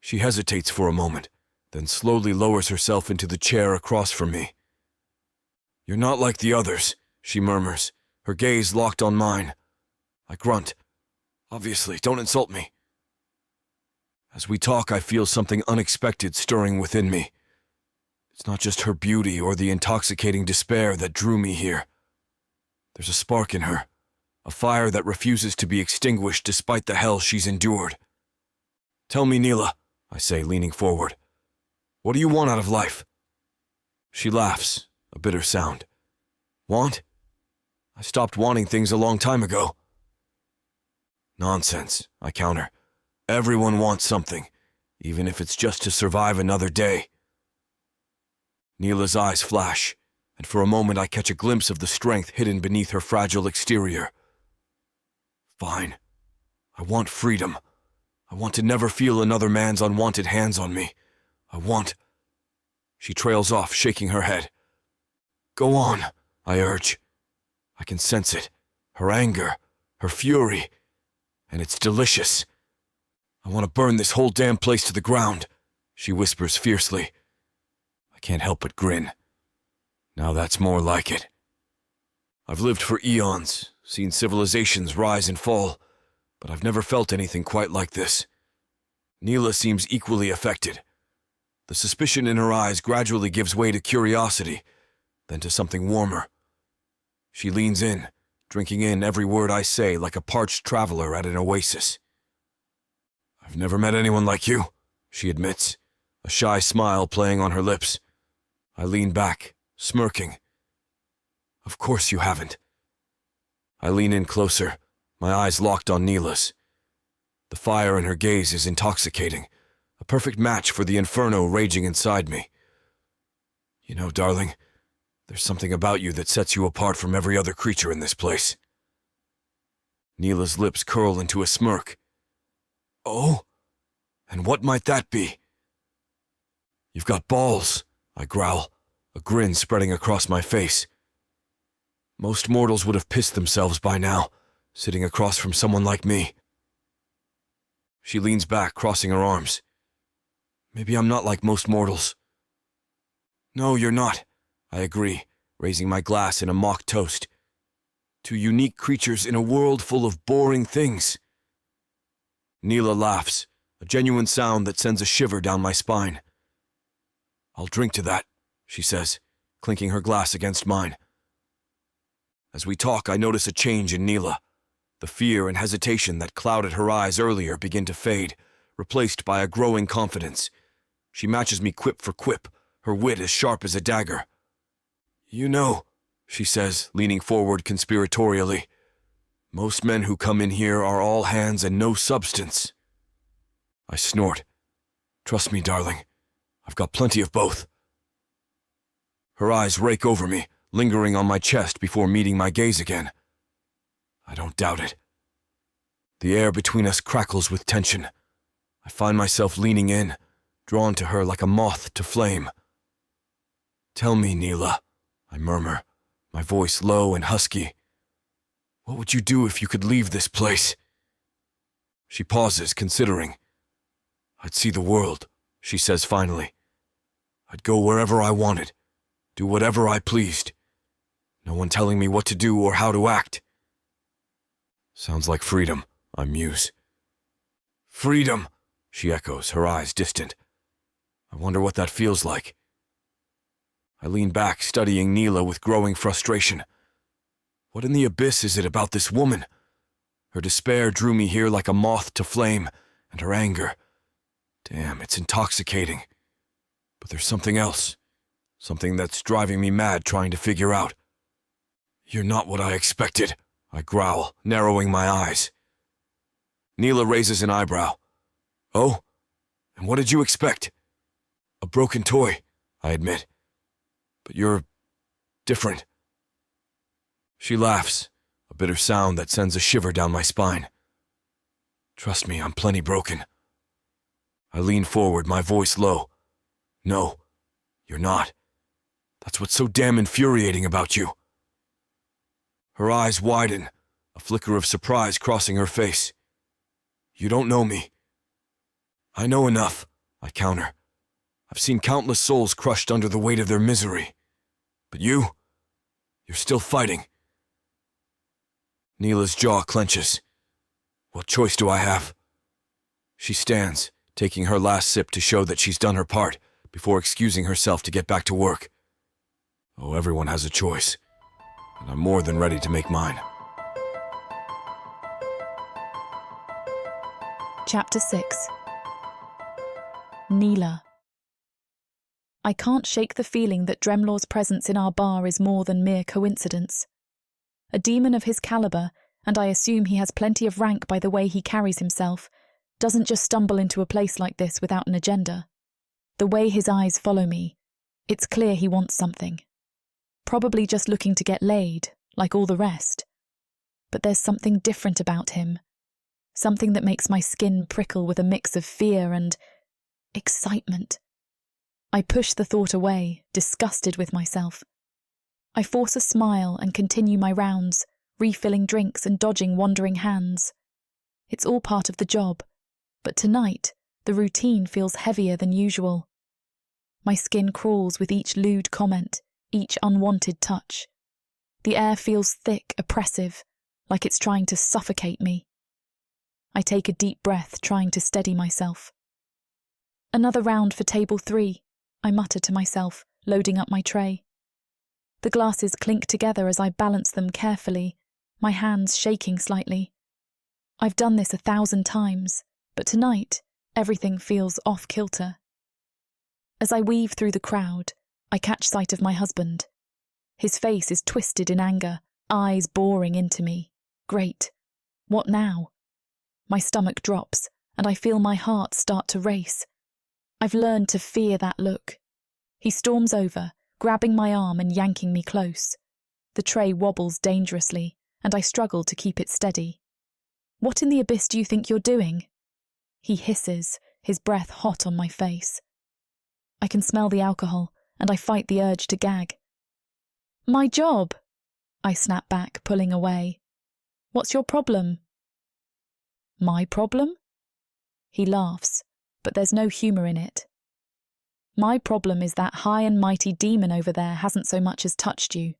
She hesitates for a moment, then slowly lowers herself into the chair across from me. "You're not like the others," she murmurs, her gaze locked on mine. I grunt. "Obviously, don't insult me." As we talk, I feel something unexpected stirring within me. It's not just her beauty or the intoxicating despair that drew me here. There's a spark in her, a fire that refuses to be extinguished despite the hell she's endured. "Tell me, Neela," I say, leaning forward. "What do you want out of life?" She laughs, a bitter sound. "Want? I stopped wanting things a long time ago." "Nonsense," I counter. "Everyone wants something, even if it's just to survive another day." Neela's eyes flash, and for a moment I catch a glimpse of the strength hidden beneath her fragile exterior. "Fine. I want freedom. I want to never feel another man's unwanted hands on me. I want..." She trails off, shaking her head. "Go on," I urge. I can sense it, her anger, her fury, and it's delicious. "I want to burn this whole damn place to the ground," she whispers fiercely. I can't help but grin. Now that's more like it. I've lived for eons, seen civilizations rise and fall, but I've never felt anything quite like this. Neela seems equally affected. The suspicion in her eyes gradually gives way to curiosity, then to something warmer. She leans in, drinking in every word I say like a parched traveler at an oasis. "I I've never met anyone like you, she admits, a shy smile playing on her lips. I lean back, smirking. Of course you haven't. I lean in closer, my eyes locked on Neela's. The fire in her gaze is intoxicating, a perfect match for the inferno raging inside me. You know, darling, there's something about you that sets you apart from every other creature in this place. Neela's lips curl into a smirk. Oh? And what might that be? You've got balls, I growl, a grin spreading across my face. Most mortals would have pissed themselves by now, sitting across from someone like me. She leans back, crossing her arms. Maybe I'm not like most mortals. No, you're not, I agree, raising my glass in a mock toast. Two unique creatures in a world full of boring things. Neela laughs, a genuine sound that sends a shiver down my spine. I'll drink to that, she says, clinking her glass against mine. As we talk, I notice a change in Neela. The fear and hesitation that clouded her eyes earlier begin to fade, replaced by a growing confidence. She matches me quip for quip, her wit as sharp as a dagger. You know, she says, leaning forward conspiratorially, most men who come in here are all hands and no substance. I snort. Trust me, darling. I've got plenty of both. Her eyes rake over me, lingering on my chest before meeting my gaze again. I don't doubt it. The air between us crackles with tension. I find myself leaning in, drawn to her like a moth to flame. Tell me, Neela, I murmur, my voice low and husky. What would you do if you could leave this place? She pauses, considering. I'd see the world, she says finally. I'd go wherever I wanted, do whatever I pleased. No one telling me what to do or how to act. Sounds like freedom, I muse. Freedom, she echoes, her eyes distant. I wonder what that feels like. I lean back, studying Neela with growing frustration. What in the abyss is it about this woman? Her despair drew me here like a moth to flame, and her anger. Damn, it's intoxicating. But there's something else. Something that's driving me mad trying to figure out. You're not what I expected, I growl, narrowing my eyes. Neela raises an eyebrow. Oh? And what did you expect? A broken toy, I admit. But you're different. She laughs, a bitter sound that sends a shiver down my spine. Trust me, I'm plenty broken. I lean forward, my voice low. No, you're not. That's what's so damn infuriating about you. Her eyes widen, a flicker of surprise crossing her face. You don't know me. I know enough, I counter. I've seen countless souls crushed under the weight of their misery. But you're still fighting. Neela's jaw clenches. What choice do I have? She stands, taking her last sip to show that she's done her part, before excusing herself to get back to work. Oh, everyone has a choice, and I'm more than ready to make mine. Chapter 6. Neela. I can't shake the feeling that Dremlor's presence in our bar is more than mere coincidence. A demon of his caliber, and I assume he has plenty of rank by the way he carries himself, doesn't just stumble into a place like this without an agenda. The way his eyes follow me, it's clear he wants something. Probably just looking to get laid, like all the rest. But there's something different about him. Something that makes my skin prickle with a mix of fear and excitement. I push the thought away, disgusted with myself. I force a smile and continue my rounds, refilling drinks and dodging wandering hands. It's all part of the job, but tonight the routine feels heavier than usual. My skin crawls with each lewd comment, each unwanted touch. The air feels thick, oppressive, like it's trying to suffocate me. I take a deep breath, trying to steady myself. Another round for table 3, I mutter to myself, loading up my tray. The glasses clink together as I balance them carefully, my hands shaking slightly. I've done this 1,000 times, but tonight, everything feels off-kilter. As I weave through the crowd, I catch sight of my husband. His face is twisted in anger, eyes boring into me. Great. What now? My stomach drops, and I feel my heart start to race. I've learned to fear that look. He storms over, grabbing my arm and yanking me close. The tray wobbles dangerously, and I struggle to keep it steady. What in the abyss do you think you're doing? He hisses, his breath hot on my face. I can smell the alcohol, and I fight the urge to gag. My job, I snap back, pulling away. What's your problem? My problem? He laughs, but there's no humour in it. My problem is that high and mighty demon over there hasn't so much as touched you.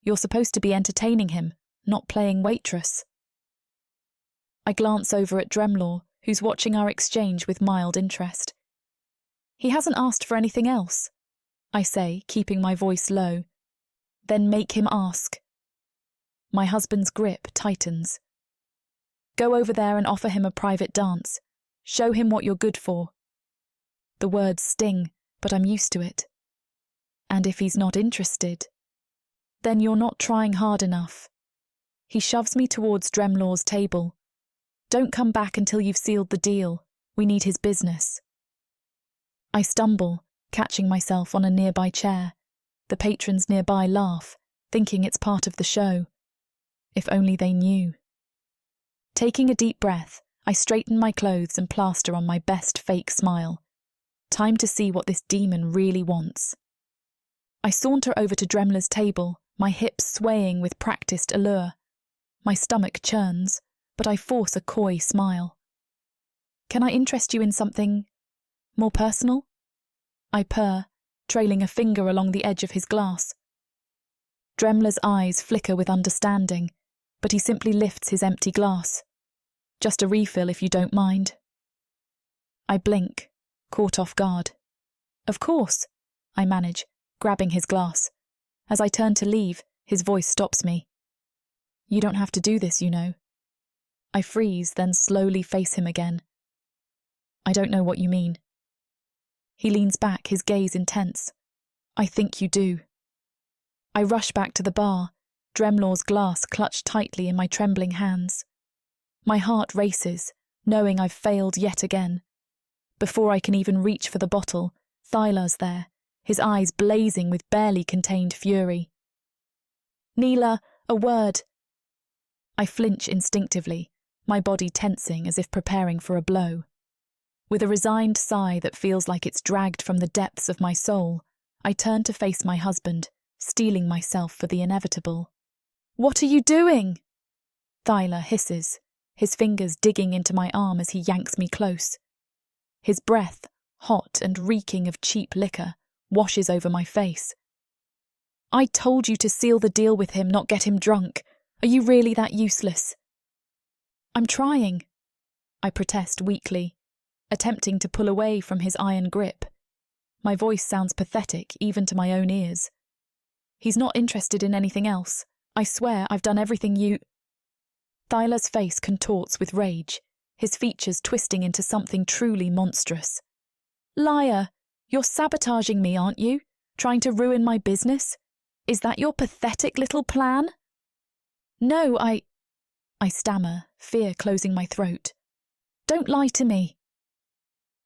You're supposed to be entertaining him, not playing waitress. I glance over at Dremlor, who's watching our exchange with mild interest. He hasn't asked for anything else, I say, keeping my voice low. Then make him ask. My husband's grip tightens. Go over there and offer him a private dance. Show him what you're good for. The words sting, but I'm used to it. And if he's not interested, then you're not trying hard enough. He shoves me towards Dremlor's table. Don't come back until you've sealed the deal. We need his business. I stumble, catching myself on a nearby chair. The patrons nearby laugh, thinking it's part of the show. If only they knew. Taking a deep breath, I straighten my clothes and plaster on my best fake smile. Time to see what this demon really wants. I saunter over to Dremlor's table, my hips swaying with practiced allure. My stomach churns, but I force a coy smile. Can I interest you in something more personal? I purr, trailing a finger along the edge of his glass. Dremlor's eyes flicker with understanding, but he simply lifts his empty glass. Just a refill if you don't mind. I blink, caught off guard. Of course, I manage, grabbing his glass. As I turn to leave, his voice stops me. You don't have to do this, you know. I freeze, then slowly face him again. I don't know what you mean. He leans back, his gaze intense. I think you do. I rush back to the bar, Dremlor's glass clutched tightly in my trembling hands. My heart races, knowing I've failed yet again. Before I can even reach for the bottle, Thila's there, his eyes blazing with barely contained fury. Neela, a word. I flinch instinctively, my body tensing as if preparing for a blow. With a resigned sigh that feels like it's dragged from the depths of my soul, I turn to face my husband, steeling myself for the inevitable. What are you doing? Thila hisses, his fingers digging into my arm as he yanks me close. His breath, hot and reeking of cheap liquor, washes over my face. I told you to seal the deal with him, not get him drunk. Are you really that useless? I'm trying, I protest weakly, attempting to pull away from his iron grip. My voice sounds pathetic even to my own ears. He's not interested in anything else. I swear I've done everything you... Thila's face contorts with rage, his features twisting into something truly monstrous. Liar! You're sabotaging me, aren't you? Trying to ruin my business? Is that your pathetic little plan? No, I stammer, fear closing my throat. Don't lie to me.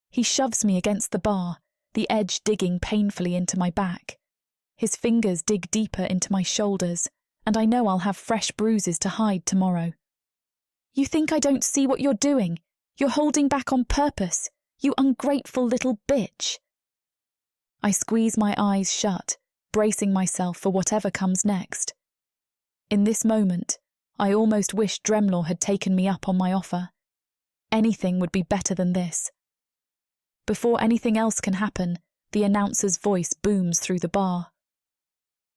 He shoves me against the bar, the edge digging painfully into my back. His fingers dig deeper into my shoulders, and I know I'll have fresh bruises to hide tomorrow. You think I don't see what you're doing? You're holding back on purpose, you ungrateful little bitch. I squeeze my eyes shut, bracing myself for whatever comes next. In this moment, I almost wish Dremlor had taken me up on my offer. Anything would be better than this. Before anything else can happen, the announcer's voice booms through the bar.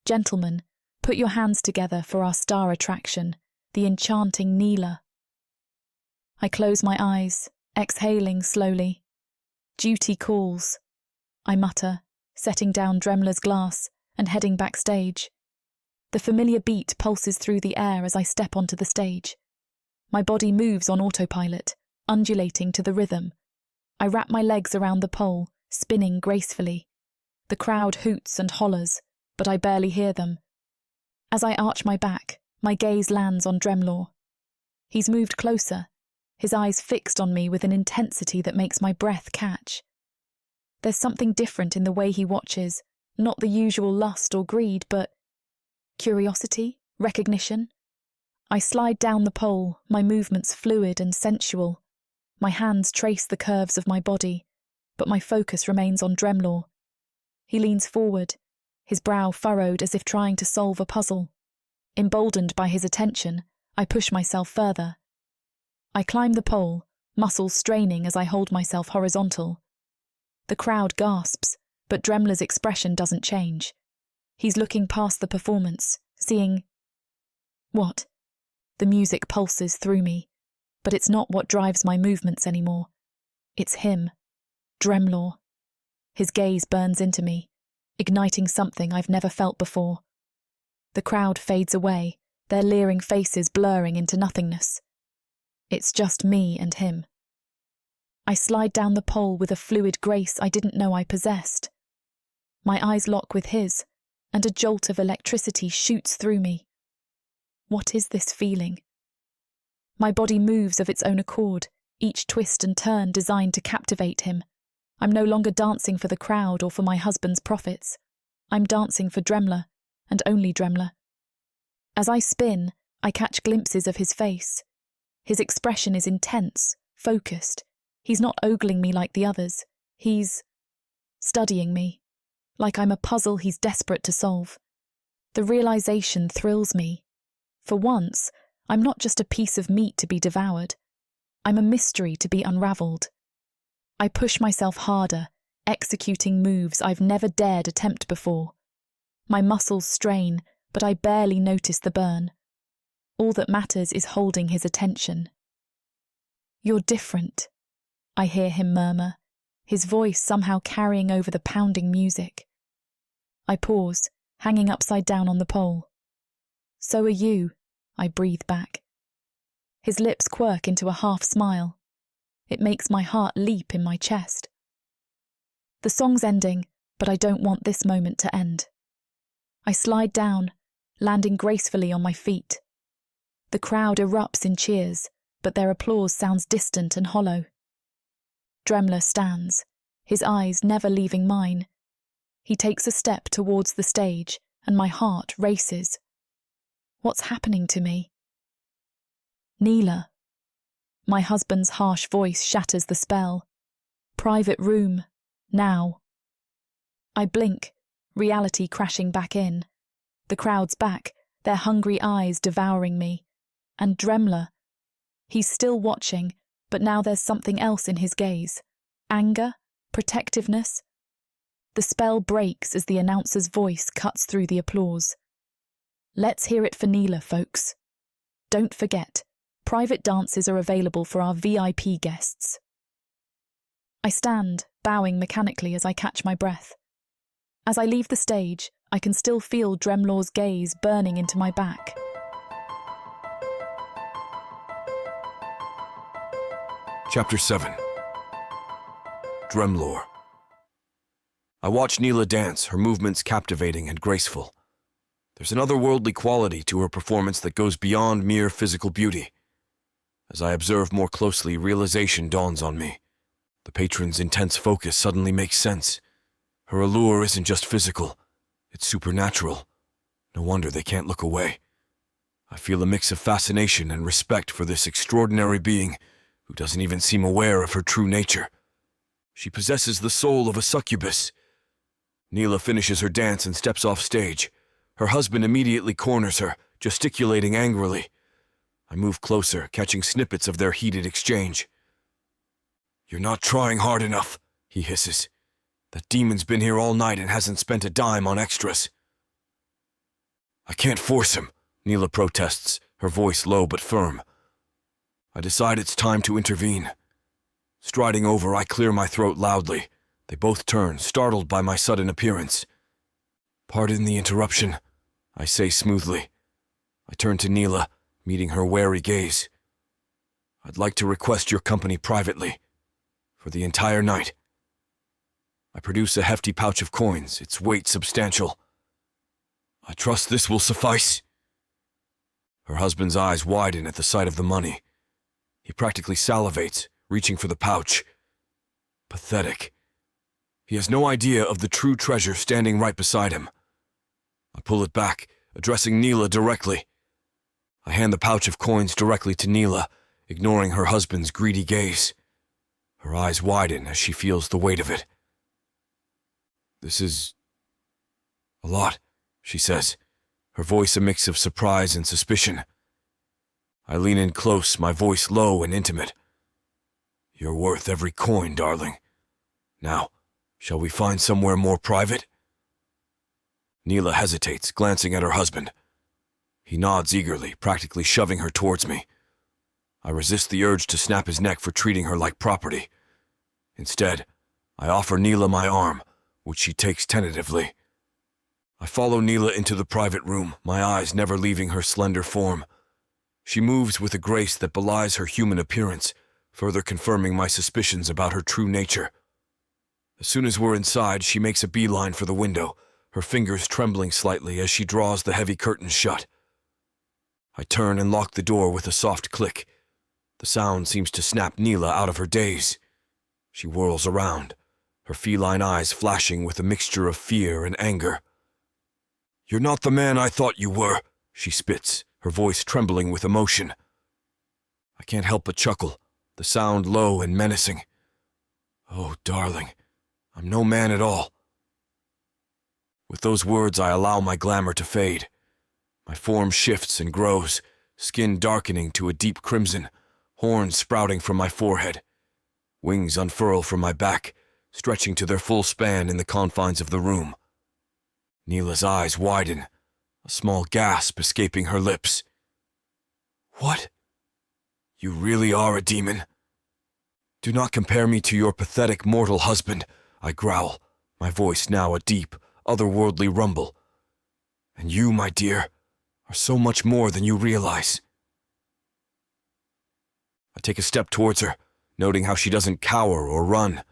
Gentlemen, put your hands together for our star attraction, the enchanting Neela. I close my eyes, exhaling slowly. Duty calls, I mutter, setting down Dremlor's glass and heading backstage. The familiar beat pulses through the air as I step onto the stage. My body moves on autopilot, undulating to the rhythm. I wrap my legs around the pole, spinning gracefully. The crowd hoots and hollers, but I barely hear them. As I arch my back, my gaze lands on Dremlor. He's moved closer, his eyes fixed on me with an intensity that makes my breath catch. There's something different in the way he watches, not the usual lust or greed, but curiosity, recognition. I slide down the pole, my movements fluid and sensual. My hands trace the curves of my body, but my focus remains on Dremlor. He leans forward, his brow furrowed as if trying to solve a puzzle. Emboldened by his attention, I push myself further. I climb the pole, muscles straining as I hold myself horizontal. The crowd gasps, but Dremlor's expression doesn't change. He's looking past the performance, seeing... What? The music pulses through me, but it's not what drives my movements anymore. It's him, Dremlor. His gaze burns into me, igniting something I've never felt before. The crowd fades away, their leering faces blurring into nothingness. It's just me and him. I slide down the pole with a fluid grace I didn't know I possessed. My eyes lock with his, and a jolt of electricity shoots through me. What is this feeling? My body moves of its own accord, each twist and turn designed to captivate him. I'm no longer dancing for the crowd or for my husband's profits. I'm dancing for Dremlor, and only Dremlor. As I spin, I catch glimpses of his face. His expression is intense, focused. He's not ogling me like the others. He's studying me, like I'm a puzzle he's desperate to solve. The realization thrills me. For once, I'm not just a piece of meat to be devoured. I'm a mystery to be unravelled. I push myself harder, executing moves I've never dared attempt before. My muscles strain, but I barely notice the burn. All that matters is holding his attention. "You're different," I hear him murmur, his voice somehow carrying over the pounding music. I pause, hanging upside down on the pole. "So are you," I breathe back. His lips quirk into a half smile. It makes my heart leap in my chest. The song's ending, but I don't want this moment to end. I slide down, landing gracefully on my feet. The crowd erupts in cheers, but their applause sounds distant and hollow. Dremlor stands, his eyes never leaving mine. He takes a step towards the stage, and my heart races. What's happening to me? "Neela." My husband's harsh voice shatters the spell. "Private room, now." I blink, reality crashing back in. The crowd's back, their hungry eyes devouring me. And Dremlor. He's still watching, but now there's something else in his gaze. Anger? Protectiveness? The spell breaks as the announcer's voice cuts through the applause. "Let's hear it for Neela, folks. Don't forget, private dances are available for our VIP guests." I stand, bowing mechanically as I catch my breath. As I leave the stage, I can still feel Dremlor's gaze burning into my back. Chapter 7. Dremlor. I watch Neela dance, her movements captivating and graceful. There's an otherworldly quality to her performance that goes beyond mere physical beauty. As I observe more closely, realization dawns on me. The patron's intense focus suddenly makes sense. Her allure isn't just physical, it's supernatural. No wonder they can't look away. I feel a mix of fascination and respect for this extraordinary being who doesn't even seem aware of her true nature. She possesses the soul of a succubus. Neela finishes her dance and steps off stage. Her husband immediately corners her, gesticulating angrily. I move closer, catching snippets of their heated exchange. "You're not trying hard enough," he hisses. "That demon's been here all night and hasn't spent a dime on extras." "I can't force him," Neela protests, her voice low but firm. I decide it's time to intervene. Striding over, I clear my throat loudly. They both turn, startled by my sudden appearance. "Pardon the interruption," I say smoothly. I turn to Neela, meeting her wary gaze. I'd like to request your company privately, for the entire night. I produce a hefty pouch of coins, its weight substantial. I trust this will suffice. Her husband's eyes widen at the sight of the money. He practically salivates, reaching for the pouch. Pathetic. He has no idea of the true treasure standing right beside him. I pull it back, addressing Neela directly. I hand the pouch of coins directly to Neela, ignoring her husband's greedy gaze. Her eyes widen as she feels the weight of it. This is a lot, she says, her voice a mix of surprise and suspicion. I lean in close, my voice low and intimate. You're worth every coin, darling. Now, shall we find somewhere more private? Neela hesitates, glancing at her husband. He nods eagerly, practically shoving her towards me. I resist the urge to snap his neck for treating her like property. Instead, I offer Neela my arm, which she takes tentatively. I follow Neela into the private room, my eyes never leaving her slender form. She moves with a grace that belies her human appearance, further confirming my suspicions about her true nature. As soon as we're inside, she makes a beeline for the window, her fingers trembling slightly as she draws the heavy curtains shut. I turn and lock the door with a soft click. The sound seems to snap Neela out of her daze. She whirls around, her feline eyes flashing with a mixture of fear and anger. You're not the man I thought you were, she spits, her voice trembling with emotion. I can't help but chuckle, the sound low and menacing. Oh, darling, I'm no man at all. With those words, I allow my glamour to fade. My form shifts and grows, skin darkening to a deep crimson, horns sprouting from my forehead. Wings unfurl from my back, stretching to their full span in the confines of the room. Neela's eyes widen, a small gasp escaping her lips. What? You really are a demon? Do not compare me to your pathetic mortal husband, I growl, my voice now a deep, otherworldly rumble. And you, my dear, are so much more than you realize. I take a step towards her, noting how she doesn't cower or run.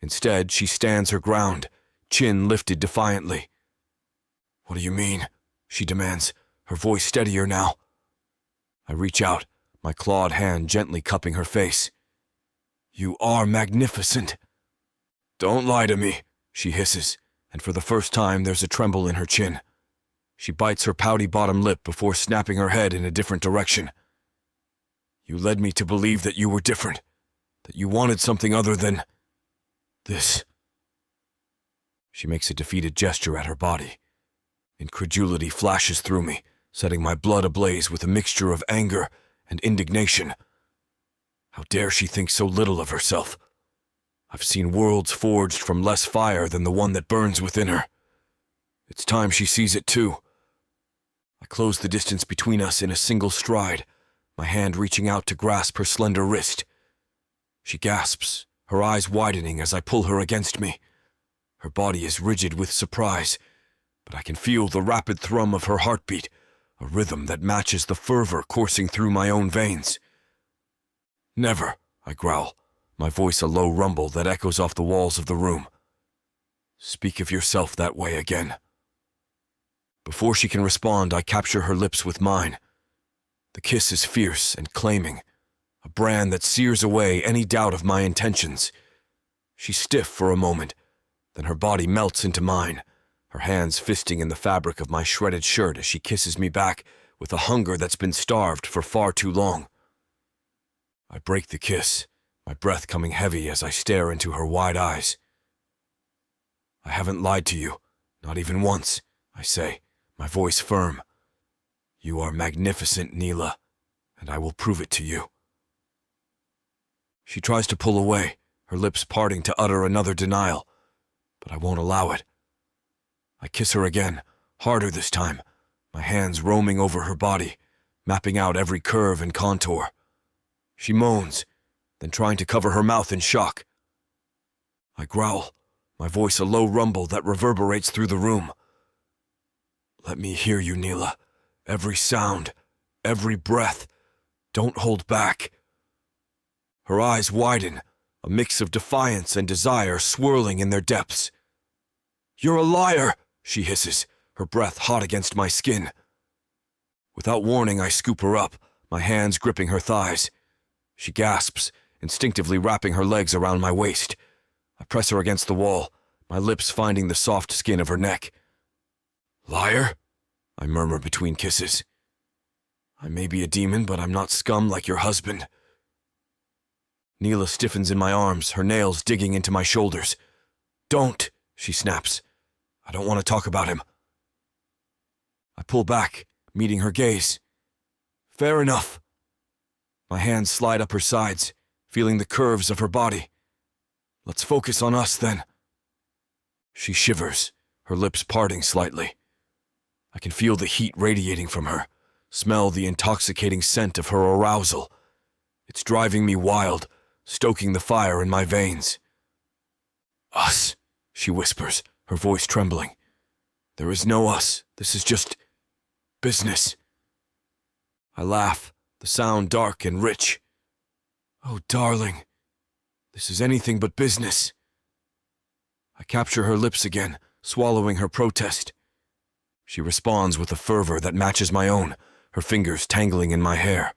Instead, she stands her ground, chin lifted defiantly. What do you mean? She demands, her voice steadier now. I reach out, my clawed hand gently cupping her face. You are magnificent. Don't lie to me, she hisses, and for the first time there's a tremble in her chin. She bites her pouty bottom lip before snapping her head in a different direction. You led me to believe that you were different, that you wanted something other than this. She makes a defeated gesture at her body. Incredulity flashes through me, setting my blood ablaze with a mixture of anger and indignation. How dare she think so little of herself? I've seen worlds forged from less fire than the one that burns within her. It's time she sees it too. I close the distance between us in a single stride, my hand reaching out to grasp her slender wrist. She gasps, her eyes widening as I pull her against me. Her body is rigid with surprise, but I can feel the rapid thrum of her heartbeat, a rhythm that matches the fervor coursing through my own veins. Never, I growl, my voice a low rumble that echoes off the walls of the room. Speak of yourself that way again. Before she can respond, I capture her lips with mine. The kiss is fierce and claiming, a brand that sears away any doubt of my intentions. She's stiff for a moment, then her body melts into mine, her hands fisting in the fabric of my shredded shirt as she kisses me back with a hunger that's been starved for far too long. I break the kiss, my breath coming heavy as I stare into her wide eyes. I haven't lied to you, not even once, I say, my voice firm. You are magnificent, Neela, and I will prove it to you. She tries to pull away, her lips parting to utter another denial, but I won't allow it. I kiss her again, harder this time, my hands roaming over her body, mapping out every curve and contour. She moans, then trying to cover her mouth in shock. I growl, my voice a low rumble that reverberates through the room. Let me hear you, Neela. Every sound, every breath. Don't hold back. Her eyes widen, a mix of defiance and desire swirling in their depths. "You're a liar," she hisses, her breath hot against my skin. Without warning, I scoop her up, my hands gripping her thighs. She gasps, instinctively wrapping her legs around my waist. I press her against the wall, my lips finding the soft skin of her neck. "Liar?" I murmur between kisses. "I may be a demon, but I'm not scum like your husband." Neela stiffens in my arms, her nails digging into my shoulders. "Don't," she snaps. "I don't want to talk about him." I pull back, meeting her gaze. "Fair enough." My hands slide up her sides, feeling the curves of her body. "Let's focus on us, then." She shivers, her lips parting slightly. I can feel the heat radiating from her, smell the intoxicating scent of her arousal. It's driving me wild, stoking the fire in my veins. "Us," she whispers, her voice trembling. "There is no us. This is just business." I laugh, the sound dark and rich. "Oh, darling, this is anything but business." I capture her lips again, swallowing her protest. She responds with a fervor that matches my own, her fingers tangling in my hair.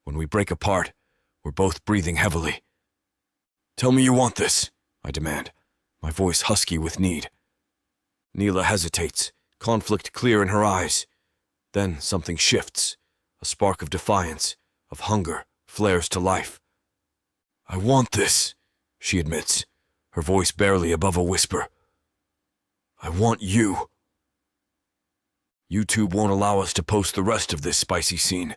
When we break apart, we're both breathing heavily. "Tell me you want this," I demand, my voice husky with need. Neela hesitates, conflict clear in her eyes. Then something shifts. A spark of defiance, of hunger, flares to life. "I want this," she admits, her voice barely above a whisper. "I want you." YouTube won't allow us to post the rest of this spicy scene,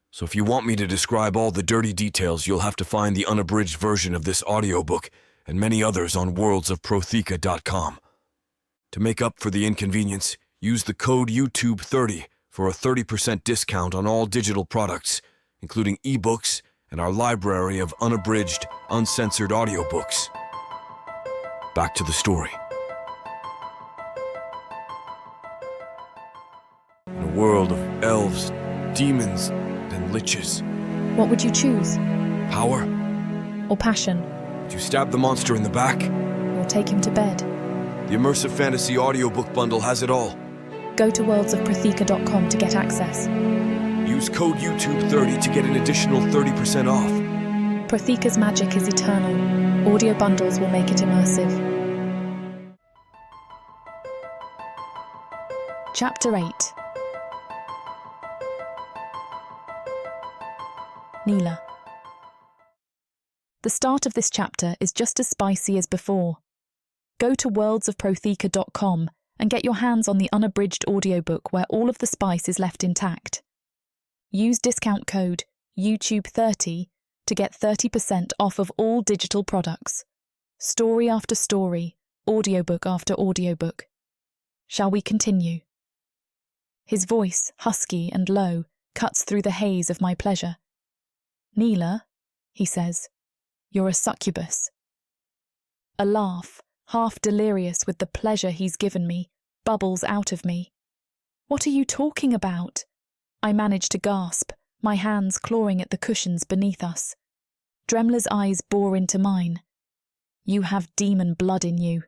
so if you want me to describe all the dirty details, you'll have to find the unabridged version of this audiobook and many others on worldsofprotheka.com. To make up for the inconvenience, use the code YouTube30 for a 30% discount on all digital products, including ebooks and our library of unabridged, uncensored audiobooks. Back to the story. In a world of elves, demons, and liches. What would you choose? Power? Or passion? Would you stab the monster in the back? Or take him to bed? The immersive fantasy audiobook bundle has it all. Go to worldsofprotheka.com to get access. Use code YouTube30 to get an additional 30% off. Protheka's magic is eternal. Audio bundles will make it immersive. Chapter 8. Neela. The start of this chapter is just as spicy as before. Go to worldsofprotheka.com and get your hands on the unabridged audiobook where all of the spice is left intact. Use discount code YouTube30 to get 30% off of all digital products. Story after story, audiobook after audiobook. Shall we continue? His voice, husky and low, cuts through the haze of my pleasure. "Neela," he says, "you're a succubus." A laugh, half delirious with the pleasure he's given me, bubbles out of me. "What are you talking about?" I manage to gasp, my hands clawing at the cushions beneath us. Dremlor's eyes bore into mine. "You have demon blood in you,"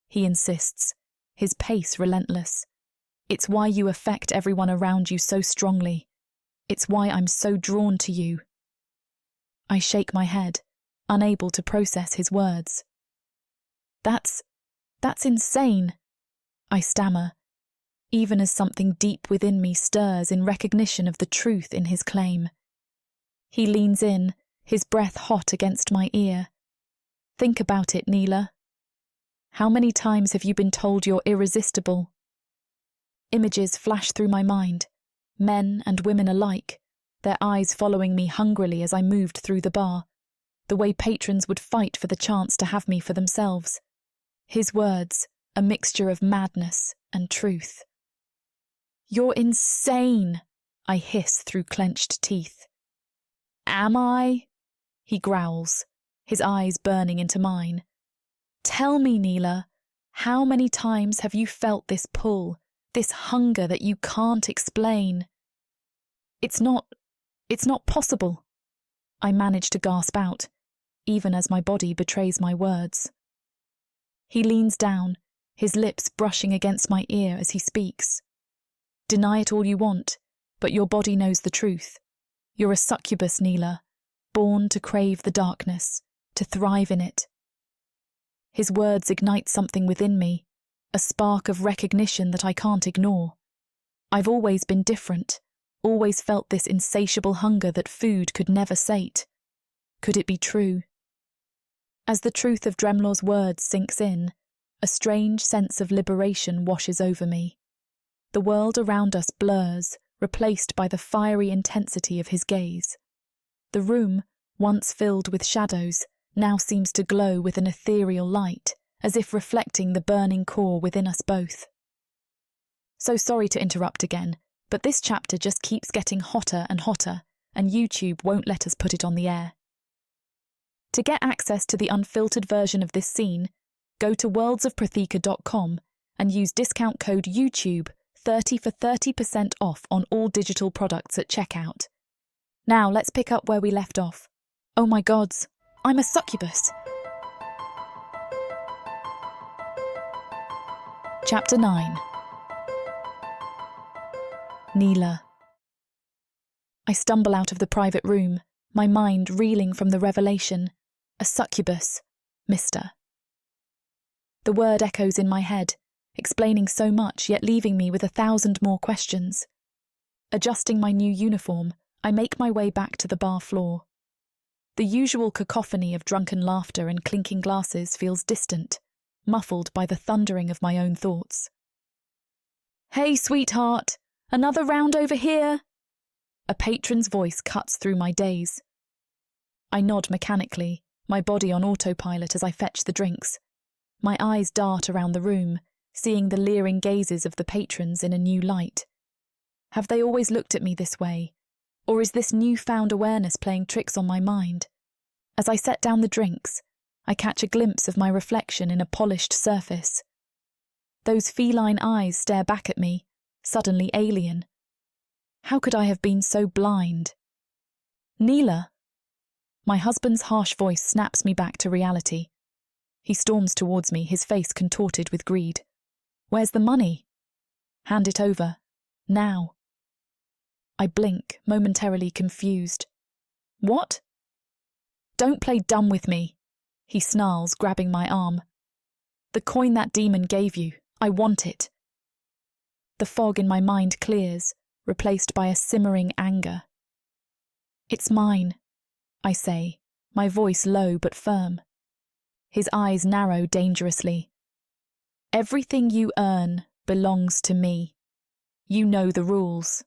he insists, his pace relentless. "It's why you affect everyone around you so strongly. It's why I'm so drawn to you." I shake my head, unable to process his words. That's insane," I stammer, even as something deep within me stirs in recognition of the truth in his claim. He leans in, his breath hot against my ear. "Think about it, Neela. How many times have you been told you're irresistible?" Images flash through my mind, men and women alike, their eyes following me hungrily as I moved through the bar, the way patrons would fight for the chance to have me for themselves. His words, a mixture of madness and truth. "You're insane," I hiss through clenched teeth. "Am I?" he growls, his eyes burning into mine. "Tell me, Neela, how many times have you felt this pull, this hunger that you can't explain?" It's not possible," I manage to gasp out, even as my body betrays my words. He leans down, his lips brushing against my ear as he speaks. Deny it all you want, but your body knows the truth. You're a succubus, Neela, born to crave the darkness, to thrive in it. His words ignite something within me, a spark of recognition that I can't ignore. I've always been different, always felt this insatiable hunger that food could never sate. Could it be true? As the truth of Dremlor's words sinks in, a strange sense of liberation washes over me. The world around us blurs, replaced by the fiery intensity of his gaze. The room, once filled with shadows, now seems to glow with an ethereal light, as if reflecting the burning core within us both. So sorry to interrupt again, but this chapter just keeps getting hotter and hotter, and YouTube won't let us put it on the air. To get access to the unfiltered version of this scene, go to worldsofprotheka.com and use discount code YouTube 30 for 30% off on all digital products at checkout. Now let's pick up where we left off. Oh my gods, I'm a succubus! Chapter 9. Neela. I stumble out of the private room, my mind reeling from the revelation. A succubus, Mr. The word echoes in my head, explaining so much yet leaving me with 1,000 more questions. Adjusting my new uniform, I make my way back to the bar floor. The usual cacophony of drunken laughter and clinking glasses feels distant, muffled by the thundering of my own thoughts. "Hey, sweetheart! Another round over here!" A patron's voice cuts through my daze. I nod mechanically, my body on autopilot as I fetch the drinks. My eyes dart around the room, seeing the leering gazes of the patrons in a new light. Have they always looked at me this way? Or is this newfound awareness playing tricks on my mind? As I set down the drinks, I catch a glimpse of my reflection in a polished surface. Those feline eyes stare back at me, suddenly alien. How could I have been so blind? Neela! My husband's harsh voice snaps me back to reality. He storms towards me, his face contorted with greed. "Where's the money?" "Hand it over. Now." I blink, momentarily confused. "What?" "Don't play dumb with me," he snarls, grabbing my arm. "The coin that demon gave you. I want it." The fog in my mind clears, replaced by a simmering anger. "It's mine," I say, my voice low but firm. His eyes narrow dangerously. "Everything you earn belongs to me. You know the rules."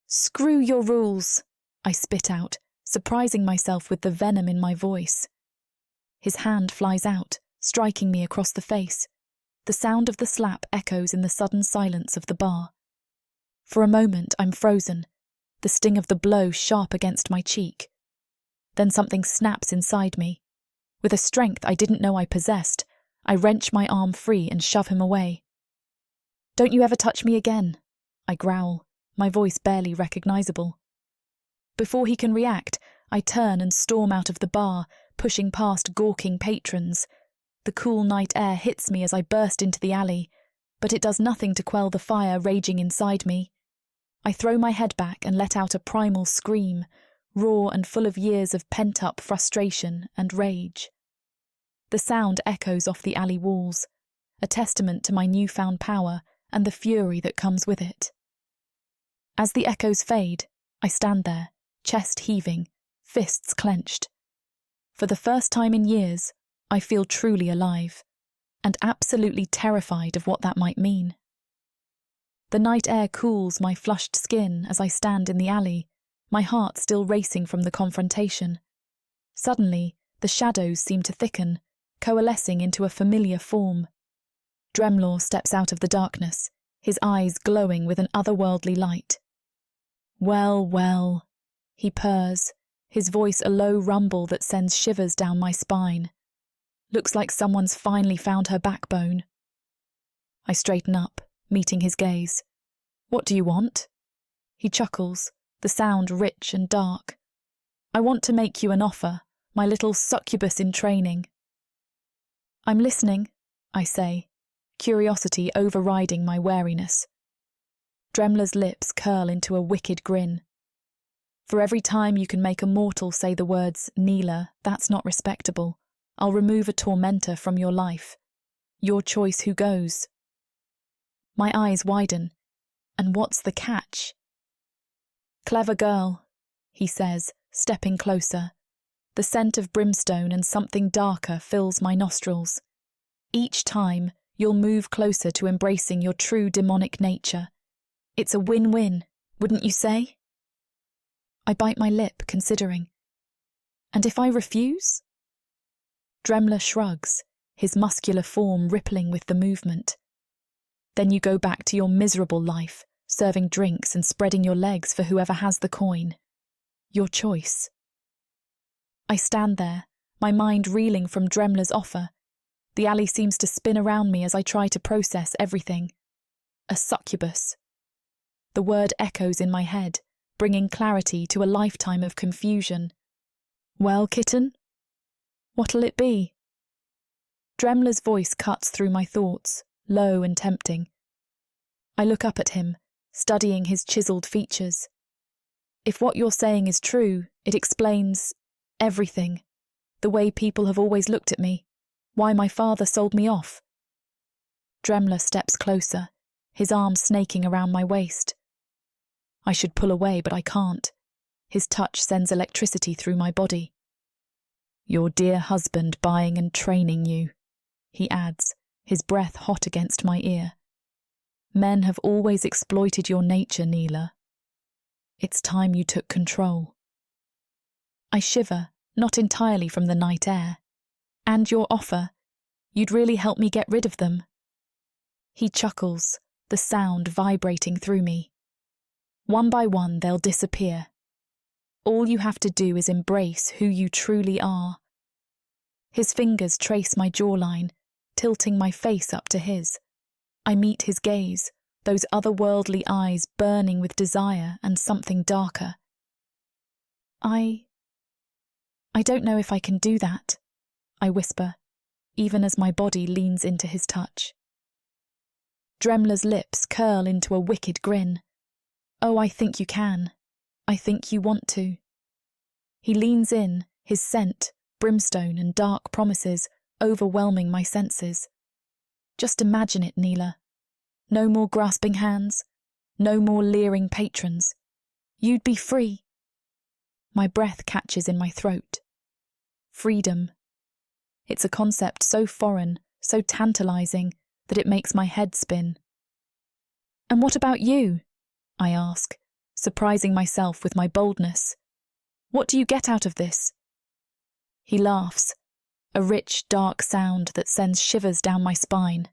"Screw your rules," I spit out, surprising myself with the venom in my voice. His hand flies out, striking me across the face. The sound of the slap echoes in the sudden silence of the bar. For a moment, I'm frozen, the sting of the blow sharp against my cheek. Then something snaps inside me. With a strength I didn't know I possessed, I wrench my arm free and shove him away. "Don't you ever touch me again," I growl, my voice barely recognizable. Before he can react, I turn and storm out of the bar, pushing past gawking patrons. The cool night air hits me as I burst into the alley, but it does nothing to quell the fire raging inside me. I throw my head back and let out a primal scream, raw and full of years of pent-up frustration and rage. The sound echoes off the alley walls, a testament to my newfound power and the fury that comes with it. As the echoes fade, I stand there, chest heaving, fists clenched. For the first time in years, I feel truly alive, and absolutely terrified of what that might mean. The night air cools my flushed skin as I stand in the alley, my heart still racing from the confrontation. Suddenly, the shadows seem to thicken, coalescing into a familiar form. Dremlor steps out of the darkness, his eyes glowing with an otherworldly light. "Well, well," he purrs, his voice a low rumble that sends shivers down my spine. "Looks like someone's finally found her backbone." I straighten up, meeting his gaze. "What do you want?" He chuckles, the sound rich and dark. I want to make you an offer, my little succubus in training. I'm listening, I say, curiosity overriding my wariness. Dremlor's lips curl into a wicked grin. For every time you can make a mortal say the words, Neela, that's not respectable, I'll remove a tormentor from your life. Your choice who goes. My eyes widen. And what's the catch? Clever girl, he says, stepping closer. The scent of brimstone and something darker fills my nostrils. Each time, you'll move closer to embracing your true demonic nature. It's a win-win, wouldn't you say? I bite my lip, considering. And if I refuse? Dremlor shrugs, his muscular form rippling with the movement. Then you go back to your miserable life, serving drinks and spreading your legs for whoever has the coin. Your choice. I stand there, my mind reeling from Dremlor's offer. The alley seems to spin around me as I try to process everything. A succubus. The word echoes in my head, bringing clarity to a lifetime of confusion. Well, kitten? What'll it be? Dremlor's voice cuts through my thoughts, low and tempting. I look up at him, studying his chiselled features. If what you're saying is true, it explains everything. The way people have always looked at me. Why my father sold me off. Dremlor steps closer, his arm snaking around my waist. I should pull away, but I can't. His touch sends electricity through my body. Your dear husband buying and training you, he adds, his breath hot against my ear. Men have always exploited your nature, Neela. It's time you took control. I shiver, not entirely from the night air. And your offer, you'd really help me get rid of them. He chuckles, the sound vibrating through me. One by one they'll disappear. All you have to do is embrace who you truly are. His fingers trace my jawline, tilting my face up to his. I meet his gaze, those otherworldly eyes burning with desire and something darker. I don't know if I can do that, I whisper, even as my body leans into his touch. Dremlor's lips curl into a wicked grin. Oh, I think you can. I think you want to. He leans in, his scent, brimstone and dark promises, overwhelming my senses. Just imagine it, Neela. No more grasping hands, no more leering patrons. You'd be free. My breath catches in my throat. Freedom. It's a concept so foreign, so tantalizing, that it makes my head spin. And what about you? I ask, surprising myself with my boldness. What do you get out of this? He laughs, a rich, dark sound that sends shivers down my spine.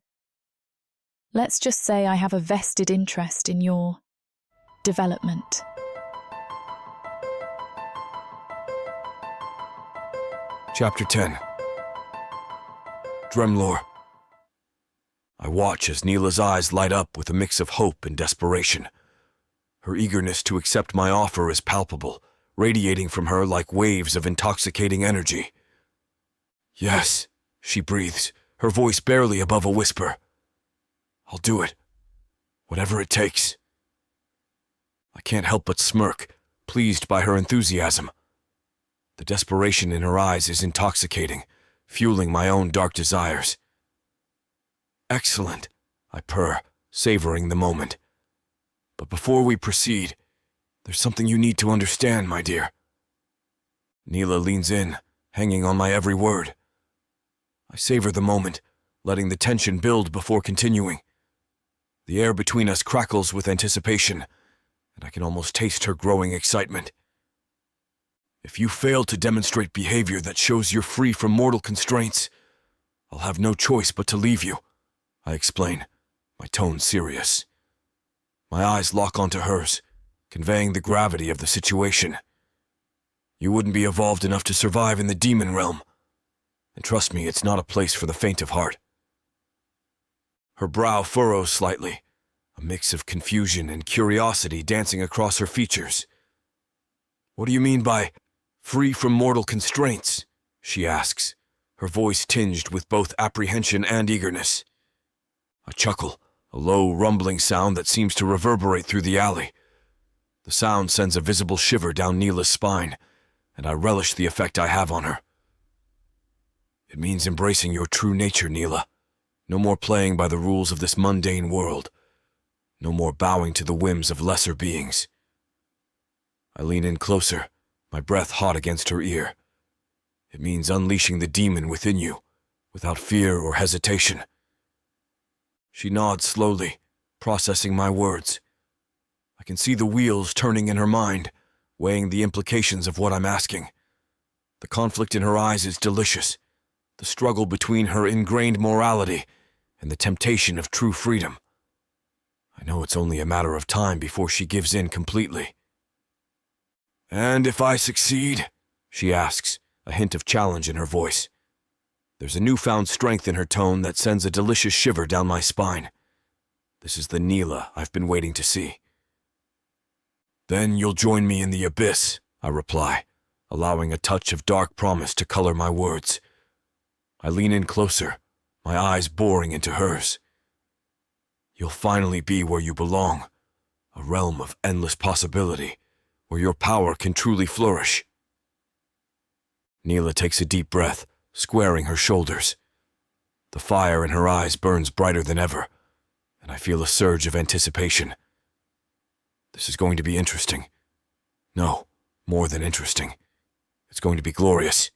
Let's just say I have a vested interest in your development. Chapter 10. Dremlor. I watch as Neela's eyes light up with a mix of hope and desperation. Her eagerness to accept my offer is palpable, radiating from her like waves of intoxicating energy. Yes, she breathes, her voice barely above a whisper. I'll do it. Whatever it takes. I can't help but smirk, pleased by her enthusiasm. The desperation in her eyes is intoxicating, fueling my own dark desires. Excellent, I purr, savoring the moment. But before we proceed, there's something you need to understand, my dear. Neela leans in, hanging on my every word. I savor the moment, letting the tension build before continuing. The air between us crackles with anticipation, and I can almost taste her growing excitement. If you fail to demonstrate behavior that shows you're free from mortal constraints, I'll have no choice but to leave you, I explain, my tone serious. My eyes lock onto hers, conveying the gravity of the situation. You wouldn't be evolved enough to survive in the demon realm. And trust me, it's not a place for the faint of heart. Her brow furrows slightly, a mix of confusion and curiosity dancing across her features. What do you mean by Free from mortal constraints, she asks, her voice tinged with both apprehension and eagerness. I chuckle, a low, rumbling sound that seems to reverberate through the alley. The sound sends a visible shiver down Neela's spine, and I relish the effect I have on her. It means embracing your true nature, Neela. No more playing by the rules of this mundane world. No more bowing to the whims of lesser beings. I lean in closer, my breath hot against her ear. It means unleashing the demon within you, without fear or hesitation. She nods slowly, processing my words. I can see the wheels turning in her mind, weighing the implications of what I'm asking. The conflict in her eyes is delicious, the struggle between her ingrained morality and the temptation of true freedom. I know it's only a matter of time before she gives in completely. "And if I succeed?" she asks, a hint of challenge in her voice. There's a newfound strength in her tone that sends a delicious shiver down my spine. This is the Neela I've been waiting to see. "Then you'll join me in the abyss," I reply, allowing a touch of dark promise to color my words. I lean in closer, my eyes boring into hers. "You'll finally be where you belong, a realm of endless possibility, where your power can truly flourish." Neela takes a deep breath, squaring her shoulders. The fire in her eyes burns brighter than ever, and I feel a surge of anticipation. This is going to be interesting. No, more than interesting. It's going to be glorious.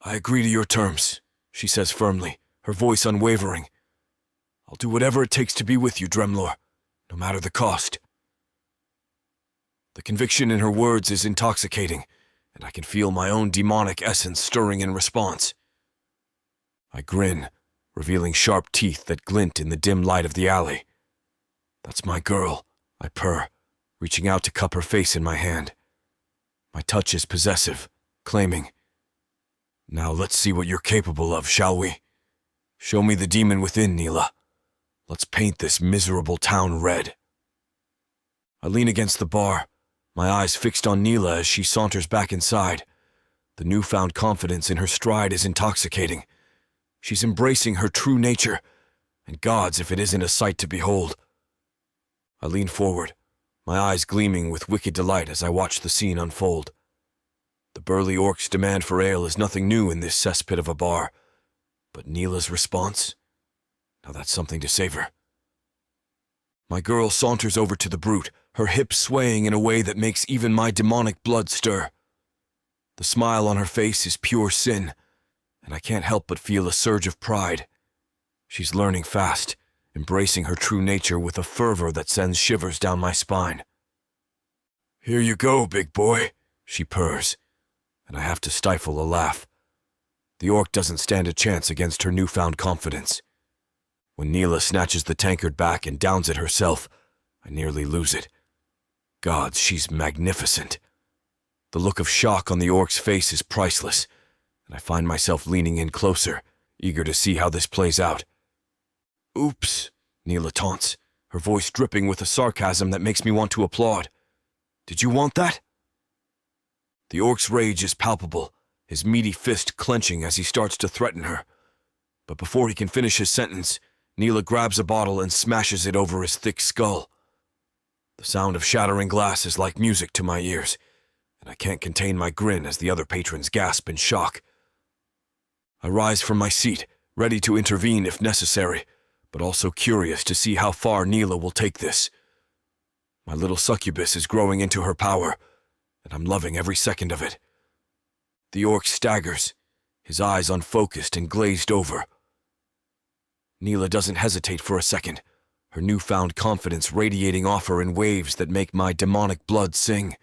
"I agree to your terms," she says firmly, her voice unwavering. "I'll do whatever it takes to be with you, Dremlor, no matter the cost." The conviction in her words is intoxicating, and I can feel my own demonic essence stirring in response. I grin, revealing sharp teeth that glint in the dim light of the alley. "That's my girl," I purr, reaching out to cup her face in my hand. My touch is possessive, claiming, "Now let's see what you're capable of, shall we? Show me the demon within, Neela. Let's paint this miserable town red." I lean against the bar, my eyes fixed on Neela as she saunters back inside. The newfound confidence in her stride is intoxicating. She's embracing her true nature, and gods if it isn't a sight to behold. I lean forward, my eyes gleaming with wicked delight as I watch the scene unfold. The burly orc's demand for ale is nothing new in this cesspit of a bar, but Neela's response? Now that's something to savor. My girl saunters over to the brute, her hips swaying in a way that makes even my demonic blood stir. The smile on her face is pure sin, and I can't help but feel a surge of pride. She's learning fast, embracing her true nature with a fervor that sends shivers down my spine. "Here you go, big boy," she purrs, and I have to stifle a laugh. The orc doesn't stand a chance against her newfound confidence. When Neela snatches the tankard back and downs it herself, I nearly lose it. Gods, she's magnificent. The look of shock on the orc's face is priceless, and I find myself leaning in closer, eager to see how this plays out. "Oops," Neela taunts, her voice dripping with a sarcasm that makes me want to applaud. "Did you want that?" The orc's rage is palpable, his meaty fist clenching as he starts to threaten her. But before he can finish his sentence, Neela grabs a bottle and smashes it over his thick skull. The sound of shattering glass is like music to my ears, and I can't contain my grin as the other patrons gasp in shock. I rise from my seat, ready to intervene if necessary, but also curious to see how far Neela will take this. My little succubus is growing into her power, and I'm loving every second of it. The orc staggers, his eyes unfocused and glazed over. Neela doesn't hesitate for a second, her newfound confidence radiating off her in waves that make my demonic blood sing.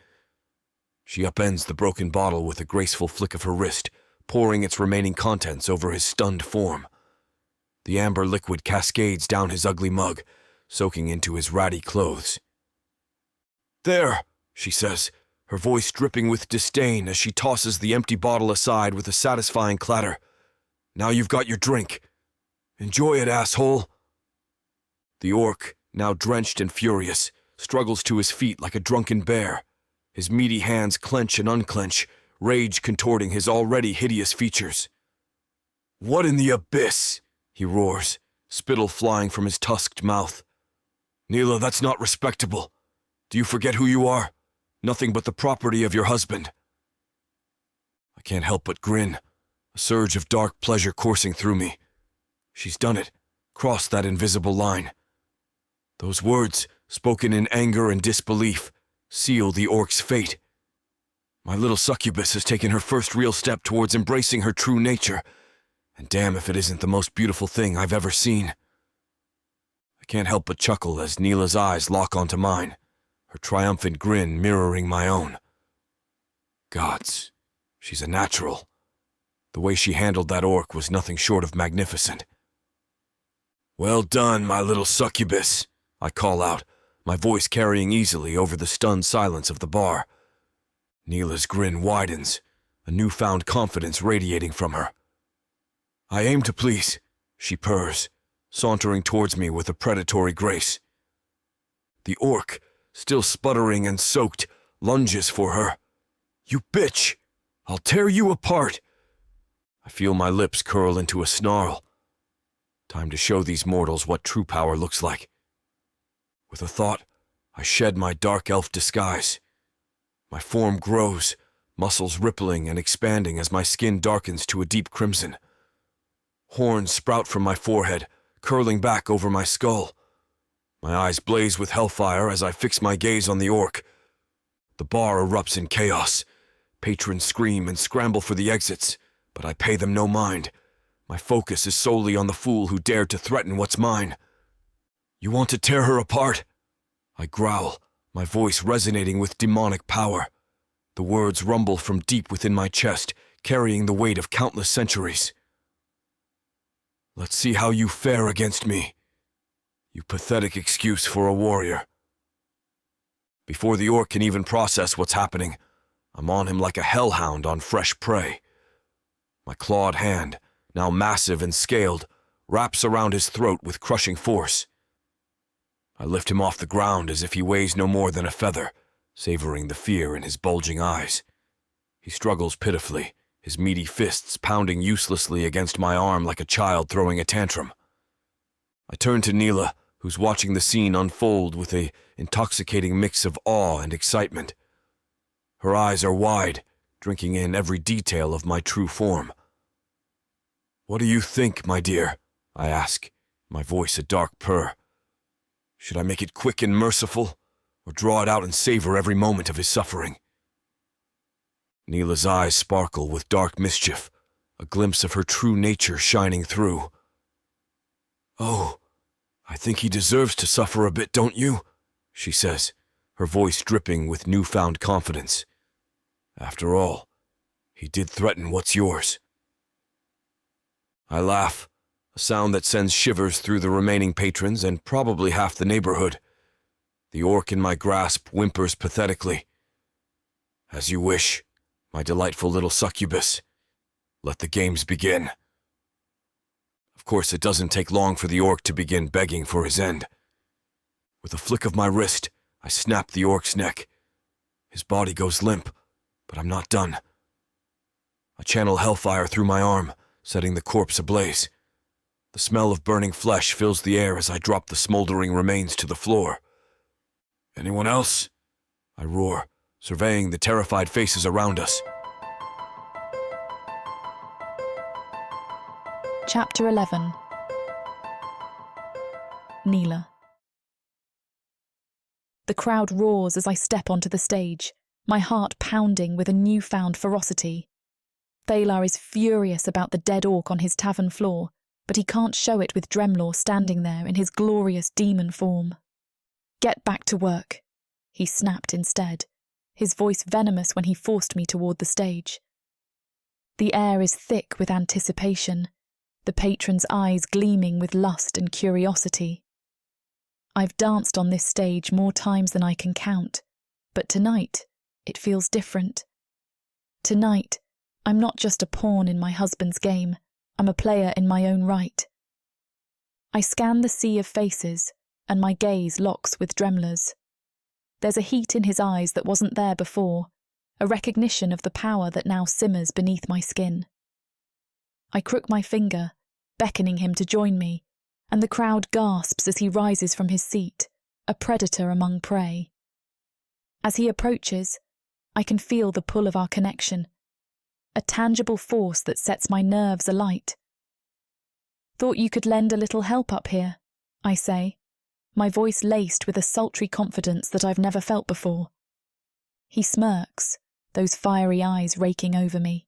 She upends the broken bottle with a graceful flick of her wrist, pouring its remaining contents over his stunned form. The amber liquid cascades down his ugly mug, soaking into his ratty clothes. "There," she says, her voice dripping with disdain as she tosses the empty bottle aside with a satisfying clatter. "Now you've got your drink. Enjoy it, asshole." The orc, now drenched and furious, struggles to his feet like a drunken bear. His meaty hands clench and unclench, rage contorting his already hideous features. "What in the abyss?" he roars, spittle flying from his tusked mouth. "Neela, that's not respectable. Do you forget who you are? Nothing but the property of your husband." I can't help but grin, a surge of dark pleasure coursing through me. She's done it, crossed that invisible line. Those words, spoken in anger and disbelief, seal the orc's fate. My little succubus has taken her first real step towards embracing her true nature, and damn if it isn't the most beautiful thing I've ever seen. I can't help but chuckle as Neela's eyes lock onto mine, her triumphant grin mirroring my own. Gods, she's a natural. The way she handled that orc was nothing short of magnificent. "Well done, my little succubus," I call out, my voice carrying easily over the stunned silence of the bar. Neela's grin widens, a newfound confidence radiating from her. "I aim to please," she purrs, sauntering towards me with a predatory grace. The orc, still sputtering and soaked, lunges for her. "You bitch! I'll tear you apart!" I feel my lips curl into a snarl. Time to show these mortals what true power looks like. With a thought, I shed my dark elf disguise. My form grows, muscles rippling and expanding as my skin darkens to a deep crimson. Horns sprout from my forehead, curling back over my skull. My eyes blaze with hellfire as I fix my gaze on the orc. The bar erupts in chaos. Patrons scream and scramble for the exits, but I pay them no mind. My focus is solely on the fool who dared to threaten what's mine. "You want to tear her apart?" I growl, my voice resonating with demonic power. The words rumble from deep within my chest, carrying the weight of countless centuries. "Let's see how you fare against me. You pathetic excuse for a warrior." Before the orc can even process what's happening, I'm on him like a hellhound on fresh prey. My clawed hand, now massive and scaled, wraps around his throat with crushing force. I lift him off the ground as if he weighs no more than a feather, savoring the fear in his bulging eyes. He struggles pitifully, his meaty fists pounding uselessly against my arm like a child throwing a tantrum. I turn to Neela, who's watching the scene unfold with an intoxicating mix of awe and excitement. Her eyes are wide, drinking in every detail of my true form. "What do you think, my dear?" I ask, my voice a dark purr. "Should I make it quick and merciful, or draw it out and savor every moment of his suffering?" Neela's eyes sparkle with dark mischief, a glimpse of her true nature shining through. "Oh, I think he deserves to suffer a bit, don't you?" she says, her voice dripping with newfound confidence. "After all, he did threaten what's yours." I laugh, a sound that sends shivers through the remaining patrons and probably half the neighborhood. The orc in my grasp whimpers pathetically. "As you wish, my delightful little succubus. Let the games begin." Of course, it doesn't take long for the orc to begin begging for his end. With a flick of my wrist, I snap the orc's neck. His body goes limp, but I'm not done. I channel hellfire through my arm, setting the corpse ablaze. The smell of burning flesh fills the air as I drop the smoldering remains to the floor. "Anyone else?" I roar, surveying the terrified faces around us. Chapter 11. Neela. The crowd roars as I step onto the stage, my heart pounding with a newfound ferocity. Thila is furious about the dead orc on his tavern floor, but he can't show it with Dremlor standing there in his glorious demon form. "Get back to work," he snapped instead, his voice venomous when he forced me toward the stage. The air is thick with anticipation, the patrons' eyes gleaming with lust and curiosity. I've danced on this stage more times than I can count, but tonight it feels different. Tonight, I'm not just a pawn in my husband's game, I'm a player in my own right. I scan the sea of faces, and my gaze locks with Dremlor's. There's a heat in his eyes that wasn't there before, a recognition of the power that now simmers beneath my skin. I crook my finger, beckoning him to join me, and the crowd gasps as he rises from his seat, a predator among prey. As he approaches, I can feel the pull of our connection, a tangible force that sets my nerves alight. "Thought you could lend a little help up here," I say, my voice laced with a sultry confidence that I've never felt before. He smirks, those fiery eyes raking over me.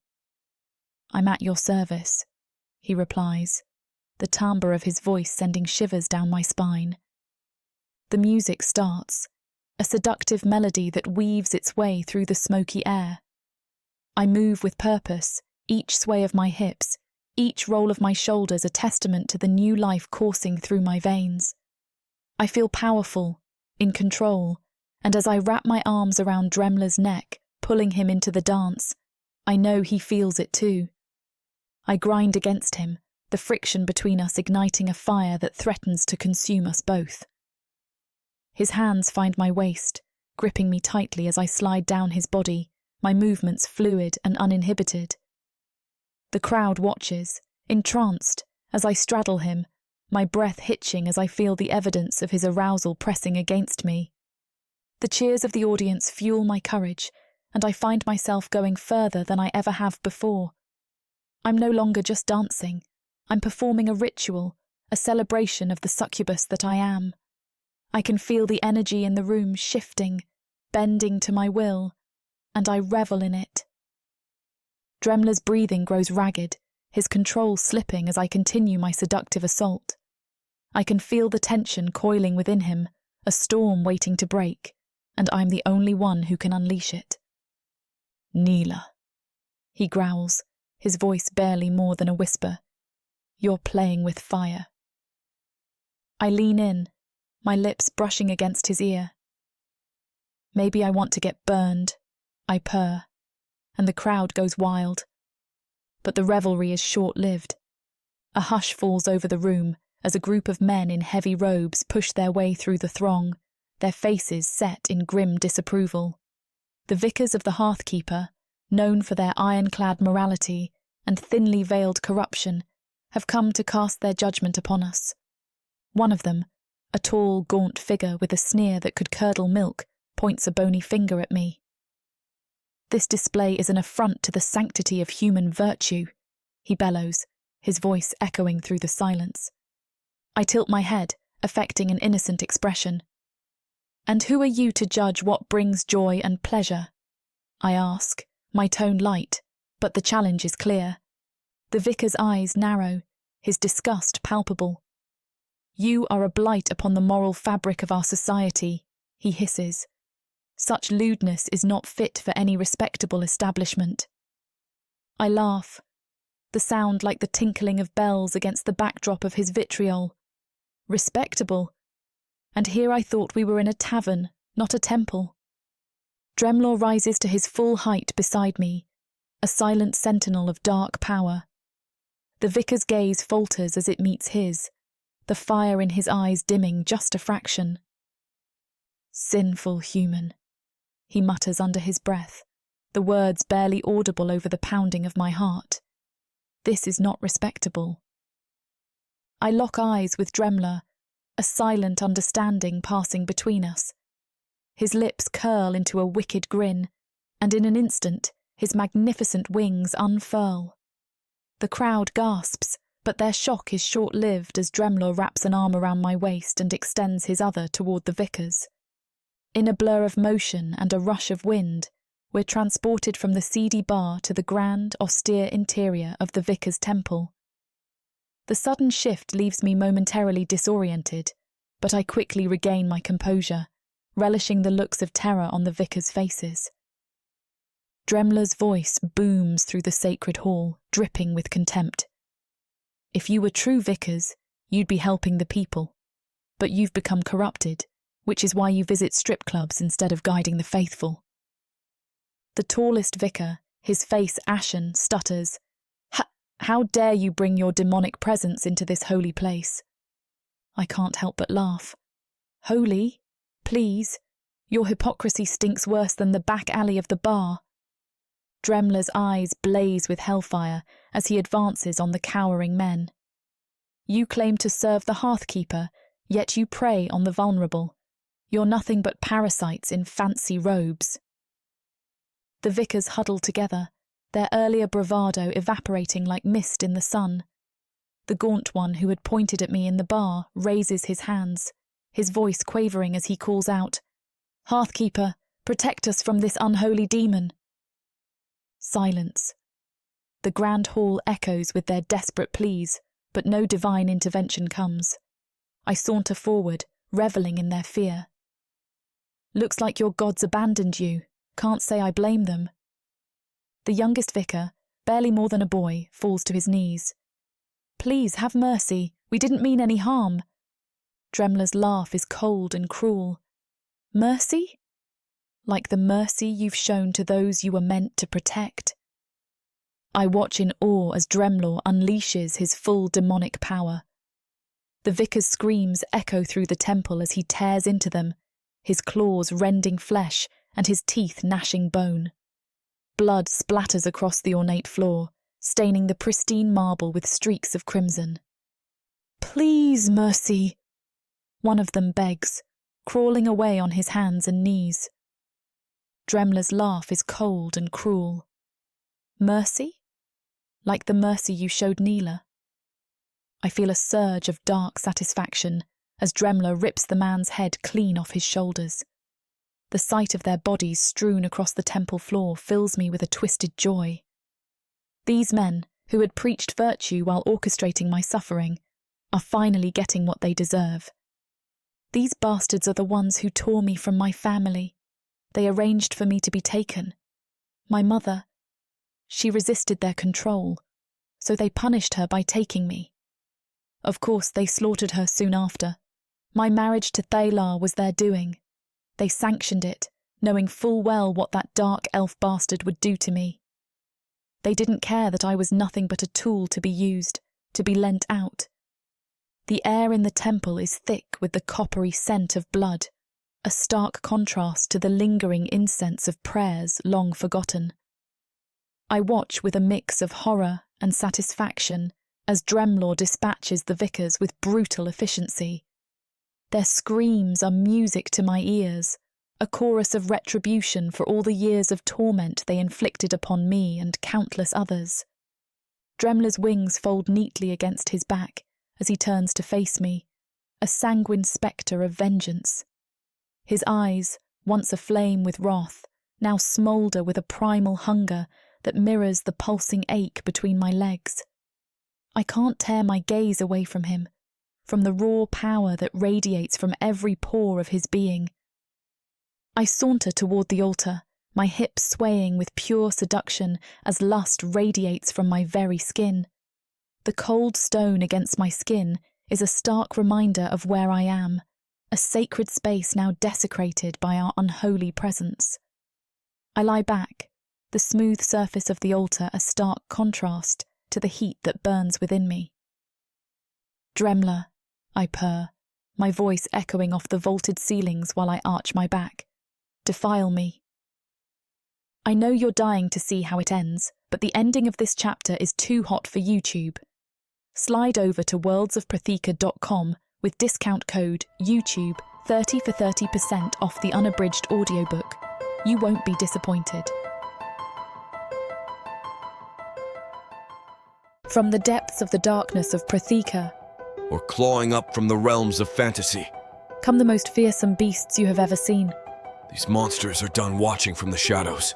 "I'm at your service," he replies, the timbre of his voice sending shivers down my spine. The music starts, a seductive melody that weaves its way through the smoky air. I move with purpose, each sway of my hips, each roll of my shoulders a testament to the new life coursing through my veins. I feel powerful, in control, and as I wrap my arms around Dremlor's neck, pulling him into the dance, I know he feels it too. I grind against him, the friction between us igniting a fire that threatens to consume us both. His hands find my waist, gripping me tightly as I slide down his body, my movements fluid and uninhibited. The crowd watches, entranced, as I straddle him, my breath hitching as I feel the evidence of his arousal pressing against me. The cheers of the audience fuel my courage, and I find myself going further than I ever have before. I'm no longer just dancing. I'm performing a ritual, a celebration of the succubus that I am. I can feel the energy in the room shifting, bending to my will, and I revel in it. Dremlor's breathing grows ragged, his control slipping as I continue my seductive assault. I can feel the tension coiling within him, a storm waiting to break, and I'm the only one who can unleash it. "Neela," he growls, his voice barely more than a whisper. "You're playing with fire." I lean in, my lips brushing against his ear. "Maybe I want to get burned," I purr, and the crowd goes wild. But the revelry is short-lived. A hush falls over the room as a group of men in heavy robes push their way through the throng, their faces set in grim disapproval. The vicars of the Hearthkeeper, known for their ironclad morality and thinly veiled corruption, have come to cast their judgment upon us. One of them, a tall, gaunt figure with a sneer that could curdle milk, points a bony finger at me. "This display is an affront to the sanctity of human virtue," he bellows, his voice echoing through the silence. I tilt my head, affecting an innocent expression. "And who are you to judge what brings joy and pleasure?" I ask, my tone light, but the challenge is clear. The vicar's eyes narrow, his disgust palpable. "You are a blight upon the moral fabric of our society," he hisses. "Such lewdness is not fit for any respectable establishment." I laugh, the sound like the tinkling of bells against the backdrop of his vitriol. Respectable? And here I thought we were in a tavern, not a temple. Dremlor rises to his full height beside me, a silent sentinel of dark power. The vicar's gaze falters as it meets his, the fire in his eyes dimming just a fraction. "Sinful human," he mutters under his breath, the words barely audible over the pounding of my heart. "This is not respectable." I lock eyes with Dremlor, a silent understanding passing between us. His lips curl into a wicked grin, and in an instant, his magnificent wings unfurl. The crowd gasps, but their shock is short-lived as Dremlor wraps an arm around my waist and extends his other toward the vicar's. In a blur of motion and a rush of wind, we're transported from the seedy bar to the grand, austere interior of the vicar's temple. The sudden shift leaves me momentarily disoriented, but I quickly regain my composure, relishing the looks of terror on the vicar's faces. Dremlor's voice booms through the sacred hall, dripping with contempt. "If you were true vicars, you'd be helping the people. But you've become corrupted, which is why you visit strip clubs instead of guiding the faithful." The tallest vicar, his face ashen, stutters, How dare you bring your demonic presence into this holy place?" I can't help but laugh. "Holy? Please. Your hypocrisy stinks worse than the back alley of the bar. Dremlor's eyes blaze with hellfire as he advances on the cowering men. You claim to serve the Hearthkeeper, yet you prey on the vulnerable. You're nothing but parasites in fancy robes. The vicars huddle together, their earlier bravado evaporating like mist in the sun. The gaunt one who had pointed at me in the bar raises his hands, his voice quavering as he calls out, "Hearthkeeper, protect us from this unholy demon." Silence. The grand hall echoes with their desperate pleas, but no divine intervention comes. I saunter forward, revelling in their fear. "Looks like your gods abandoned you. Can't say I blame them." The youngest vicar, barely more than a boy, falls to his knees. "Please, have mercy. We didn't mean any harm." Dremlor's laugh is cold and cruel. "Mercy? Like the mercy you've shown to those you were meant to protect." I watch in awe as Dremlor unleashes his full demonic power. The vicar's screams echo through the temple as he tears into them, his claws rending flesh and his teeth gnashing bone. Blood splatters across the ornate floor, staining the pristine marble with streaks of crimson. "Please, mercy," one of them begs, crawling away on his hands and knees. Dremlor's laugh is cold and cruel. "Mercy? Like the mercy you showed Neela?" I feel a surge of dark satisfaction as Dremlor rips the man's head clean off his shoulders. The sight of their bodies strewn across the temple floor fills me with a twisted joy. These men, who had preached virtue while orchestrating my suffering, are finally getting what they deserve. These bastards are the ones who tore me from my family. They arranged for me to be taken. My mother, she resisted their control, so they punished her by taking me. Of course, they slaughtered her soon after. My marriage to Thila was their doing. They sanctioned it, knowing full well what that dark elf bastard would do to me. They didn't care that I was nothing but a tool to be used, to be lent out. The air in the temple is thick with the coppery scent of blood, a stark contrast to the lingering incense of prayers long forgotten. I watch with a mix of horror and satisfaction as Dremlor dispatches the vicars with brutal efficiency. Their screams are music to my ears, a chorus of retribution for all the years of torment they inflicted upon me and countless others. Dremlor's wings fold neatly against his back as he turns to face me, a sanguine spectre of vengeance. His eyes, once aflame with wrath, now smoulder with a primal hunger that mirrors the pulsing ache between my legs. I can't tear my gaze away from him, from the raw power that radiates from every pore of his being. I saunter toward the altar, my hips swaying with pure seduction as lust radiates from my very skin. The cold stone against my skin is a stark reminder of where I am, a sacred space now desecrated by our unholy presence. I lie back, the smooth surface of the altar a stark contrast to the heat that burns within me. "Dremlor," I purr, my voice echoing off the vaulted ceilings while I arch my back. "Defile me." I know you're dying to see how it ends, but the ending of this chapter is too hot for YouTube. Slide over to worldsofprotheka.com with discount code YouTube 30 for 30% off the unabridged audiobook. You won't be disappointed. From the depths of the darkness of Protheka, or clawing up from the realms of fantasy, come the most fearsome beasts you have ever seen. these monsters are done watching from the shadows.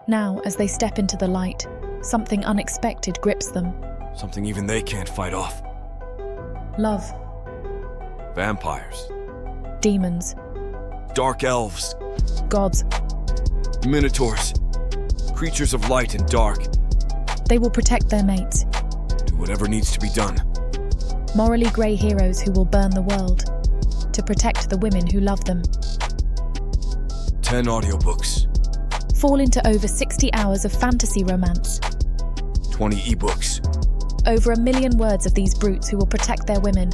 Now, as they step into the light, something unexpected grips them. Something even they can't fight off. Love. Vampires. Demons. Dark elves. Gods. Minotaurs. Creatures of light and dark. They will protect their mates. Do whatever needs to be done. Morally grey heroes who will burn the world to protect the women who love them. 10 audiobooks. Fall into over 60 hours of fantasy romance. 20 ebooks. Over 1 million words of these brutes who will protect their women.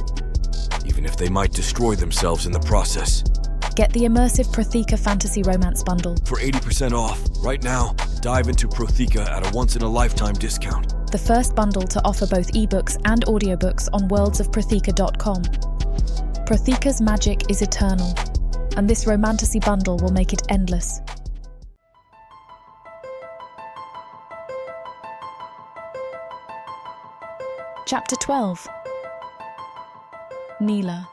Even if they might destroy themselves in the process. Get the immersive Protheka fantasy romance bundle. For 80% off. Right now, dive into Protheka at a once-in-a-lifetime discount. The first bundle to offer both ebooks and audiobooks on worldsofprotheka.com. Protheka's magic is eternal, and this romantasy bundle will make it endless. Chapter 12. Neela.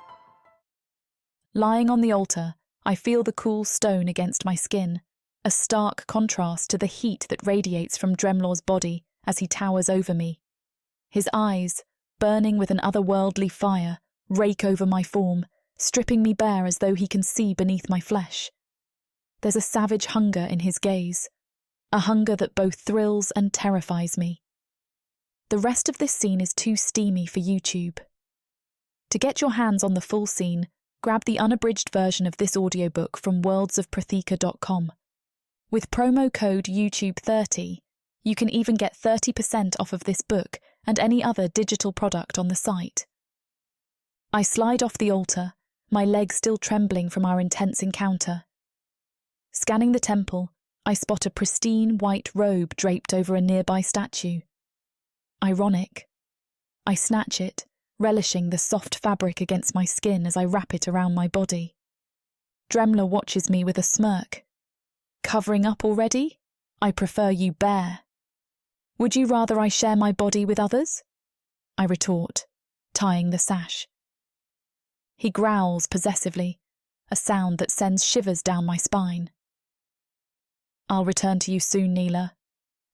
Lying on the altar, I feel the cool stone against my skin, a stark contrast to the heat that radiates from Dremlor's body as he towers over me. His eyes, burning with an otherworldly fire, rake over my form, stripping me bare as though he can see beneath my flesh. There's a savage hunger in his gaze, a hunger that both thrills and terrifies me. The rest of this scene is too steamy for YouTube. To get your hands on the full scene, grab the unabridged version of this audiobook from worldsofprotheka.com. With promo code YouTube30, you can even get 30% off of this book and any other digital product on the site. I slide off the altar, my legs still trembling from our intense encounter. Scanning the temple, I spot a pristine white robe draped over a nearby statue. Ironic. I snatch it, relishing the soft fabric against my skin as I wrap it around my body. Dremlor watches me with a smirk. Covering up already? I prefer you bare. Would you rather I share my body with others? I retort, tying the sash. He growls possessively, a sound that sends shivers down my spine. I'll return to you soon, Neela.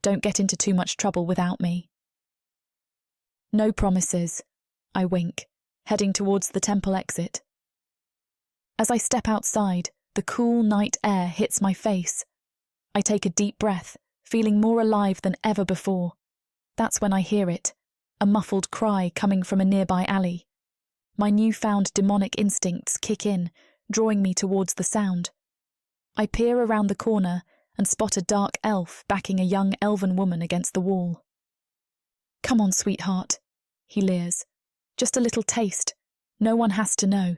Don't get into too much trouble without me. No promises, I wink, heading towards the temple exit. As I step outside, the cool night air hits my face. I take a deep breath, feeling more alive than ever before. That's when I hear it, a muffled cry coming from a nearby alley. My newfound demonic instincts kick in, drawing me towards the sound. I peer around the corner and spot a dark elf backing a young elven woman against the wall. Come on, sweetheart, he leers. Just a little taste. No one has to know.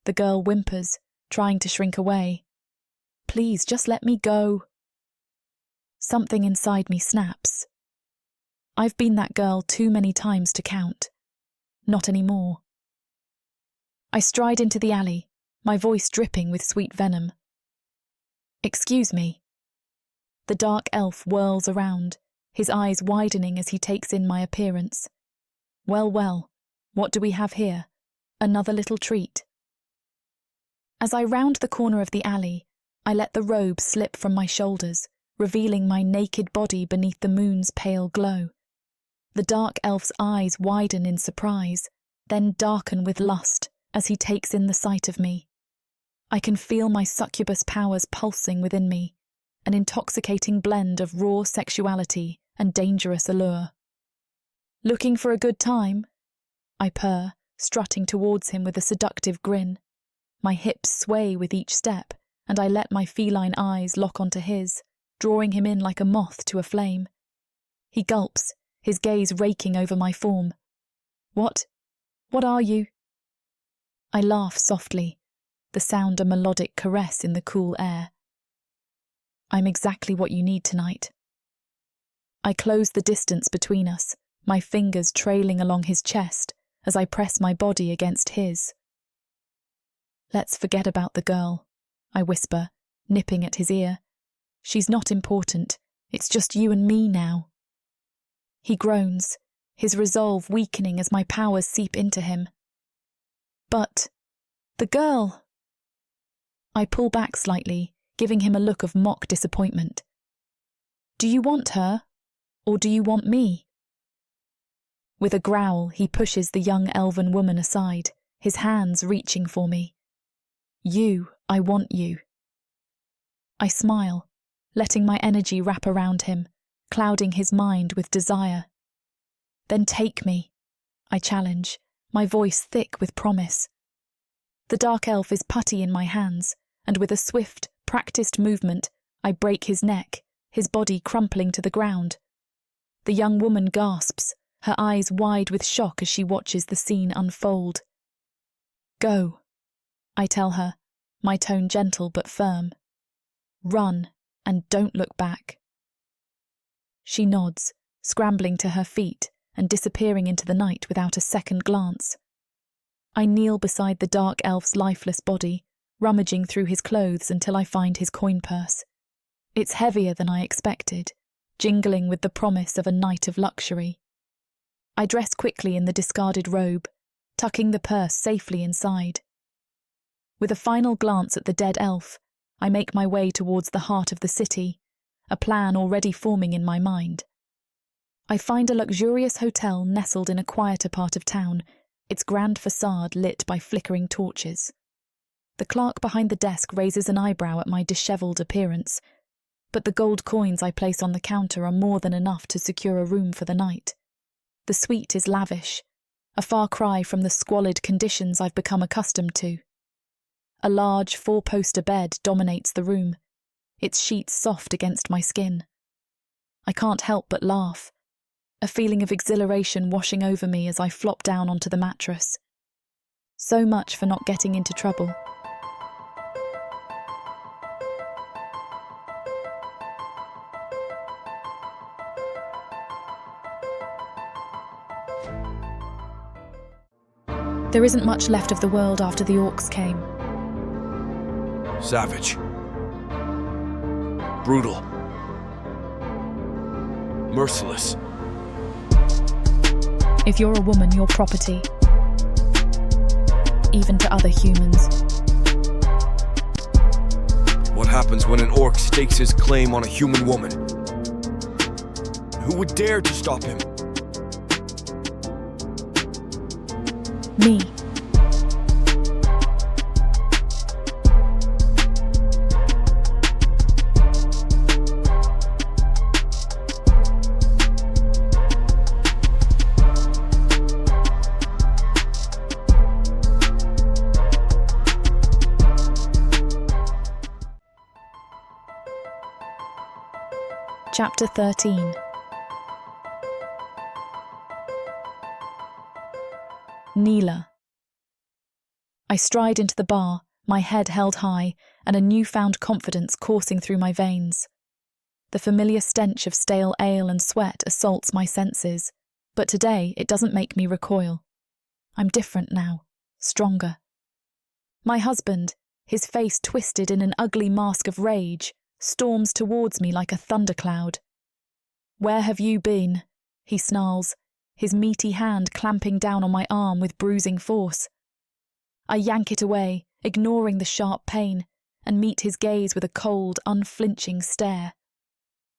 The girl whimpers, trying to shrink away. Please, just let me go. Something inside me snaps. I've been that girl too many times to count. Not anymore. I stride into the alley, my voice dripping with sweet venom. Excuse me. The dark elf whirls around, his eyes widening as he takes in my appearance. Well, what do we have here? Another little treat. As I round the corner of the alley, I let the robe slip from my shoulders, revealing my naked body beneath the moon's pale glow. The dark elf's eyes widen in surprise, then darken with lust as he takes in the sight of me. I can feel my succubus powers pulsing within me, an intoxicating blend of raw sexuality and dangerous allure. Looking for a good time? I purr, strutting towards him with a seductive grin. My hips sway with each step, and I let my feline eyes lock onto his, drawing him in like a moth to a flame. He gulps, his gaze raking over my form. What are you? I laugh softly, the sound a melodic caress in the cool air. I'm exactly what you need tonight. I close the distance between us, my fingers trailing along his chest as I press my body against his. Let's forget about the girl, I whisper, nipping at his ear. She's not important, it's just you and me now. He groans, his resolve weakening as my powers seep into him. But the girl! I pull back slightly, giving him a look of mock disappointment. Do you want her, or do you want me? With a growl, he pushes the young elven woman aside, his hands reaching for me. I want you. I smile, letting my energy wrap around him, clouding his mind with desire. Then take me, I challenge, my voice thick with promise. The dark elf is putty in my hands, and with a swift, practiced movement, I break his neck, his body crumpling to the ground. The young woman gasps, her eyes wide with shock as she watches the scene unfold. Go, I tell her, my tone gentle but firm. Run, and don't look back. She nods, scrambling to her feet and disappearing into the night without a second glance. I kneel beside the dark elf's lifeless body, rummaging through his clothes until I find his coin purse. It's heavier than I expected, jingling with the promise of a night of luxury. I dress quickly in the discarded robe, tucking the purse safely inside. With a final glance at the dead elf, I make my way towards the heart of the city, a plan already forming in my mind. I find a luxurious hotel nestled in a quieter part of town, its grand facade lit by flickering torches. The clerk behind the desk raises an eyebrow at my dishevelled appearance, but the gold coins I place on the counter are more than enough to secure a room for the night. The suite is lavish, a far cry from the squalid conditions I've become accustomed to. A large four-poster bed dominates the room, its sheets soft against my skin. I can't help but laugh, a feeling of exhilaration washing over me as I flop down onto the mattress. So much for not getting into trouble. There isn't much left of the world after the orcs came. Savage. Brutal. Merciless. If you're a woman, you're property. Even to other humans. What happens when an orc stakes his claim on a human woman? Who would dare to stop him? Me. Chapter 13. Neela. I stride into the bar, my head held high, and a newfound confidence coursing through my veins. The familiar stench of stale ale and sweat assaults my senses, but today it doesn't make me recoil. I'm different now, stronger. My husband, his face twisted in an ugly mask of rage, storms towards me like a thundercloud. "Where have you been?" he snarls, his meaty hand clamping down on my arm with bruising force. I yank it away, ignoring the sharp pain, and meet his gaze with a cold, unflinching stare.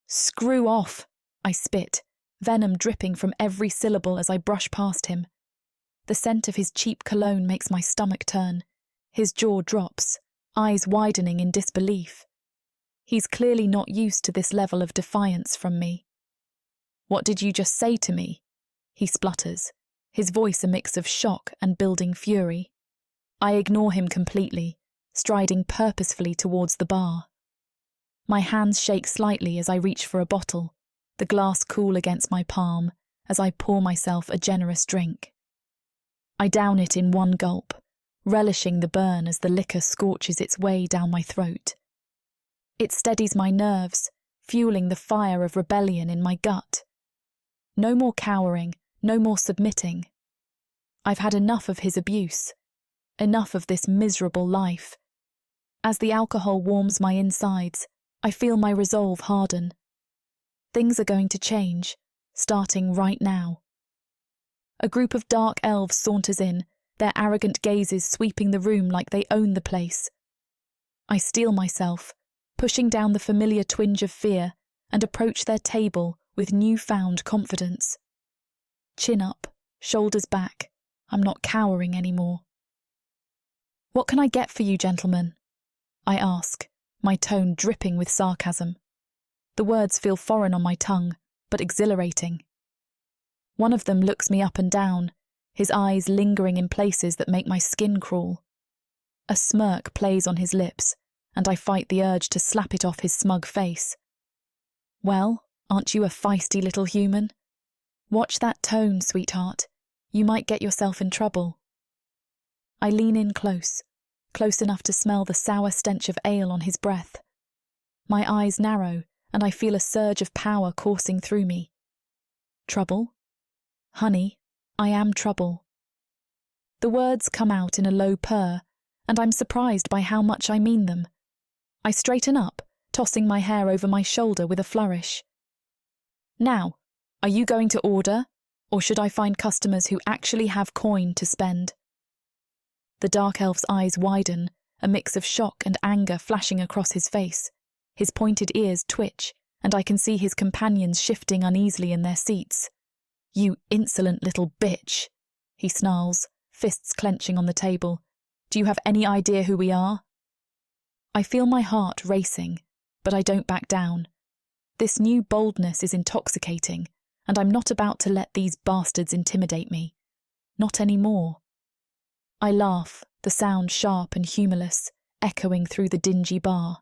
"Screw off," I spit, venom dripping from every syllable as I brush past him. The scent of his cheap cologne makes my stomach turn. His jaw drops, eyes widening in disbelief. He's clearly not used to this level of defiance from me. "What did you just say to me?" he splutters, his voice a mix of shock and building fury. I ignore him completely, striding purposefully towards the bar. My hands shake slightly as I reach for a bottle, the glass cool against my palm as I pour myself a generous drink. I down it in one gulp, relishing the burn as the liquor scorches its way down my throat. It steadies my nerves, fueling the fire of rebellion in my gut. No more cowering, no more submitting. I've had enough of his abuse, enough of this miserable life. As the alcohol warms my insides, I feel my resolve harden. Things are going to change, starting right now. A group of dark elves saunters in, their arrogant gazes sweeping the room like they own the place. I steel myself, pushing down the familiar twinge of fear, and approach their table with newfound confidence. Chin up, shoulders back, I'm not cowering anymore. "What can I get for you, gentlemen?" I ask, my tone dripping with sarcasm. The words feel foreign on my tongue, but exhilarating. One of them looks me up and down, his eyes lingering in places that make my skin crawl. A smirk plays on his lips, and I fight the urge to slap it off his smug face. "Well, aren't you a feisty little human? Watch that tone, sweetheart. You might get yourself in trouble." I lean in close, close enough to smell the sour stench of ale on his breath. My eyes narrow, and I feel a surge of power coursing through me. Trouble? Honey, I am trouble. The words come out in a low purr, and I'm surprised by how much I mean them. I straighten up, tossing my hair over my shoulder with a flourish. Now, are you going to order, or should I find customers who actually have coin to spend? The dark elf's eyes widen, a mix of shock and anger flashing across his face. His pointed ears twitch, and I can see his companions shifting uneasily in their seats. "You insolent little bitch," he snarls, fists clenching on the table. "Do you have any idea who we are?" I feel my heart racing, but I don't back down. This new boldness is intoxicating, and I'm not about to let these bastards intimidate me. Not anymore. I laugh, the sound sharp and humorless, echoing through the dingy bar.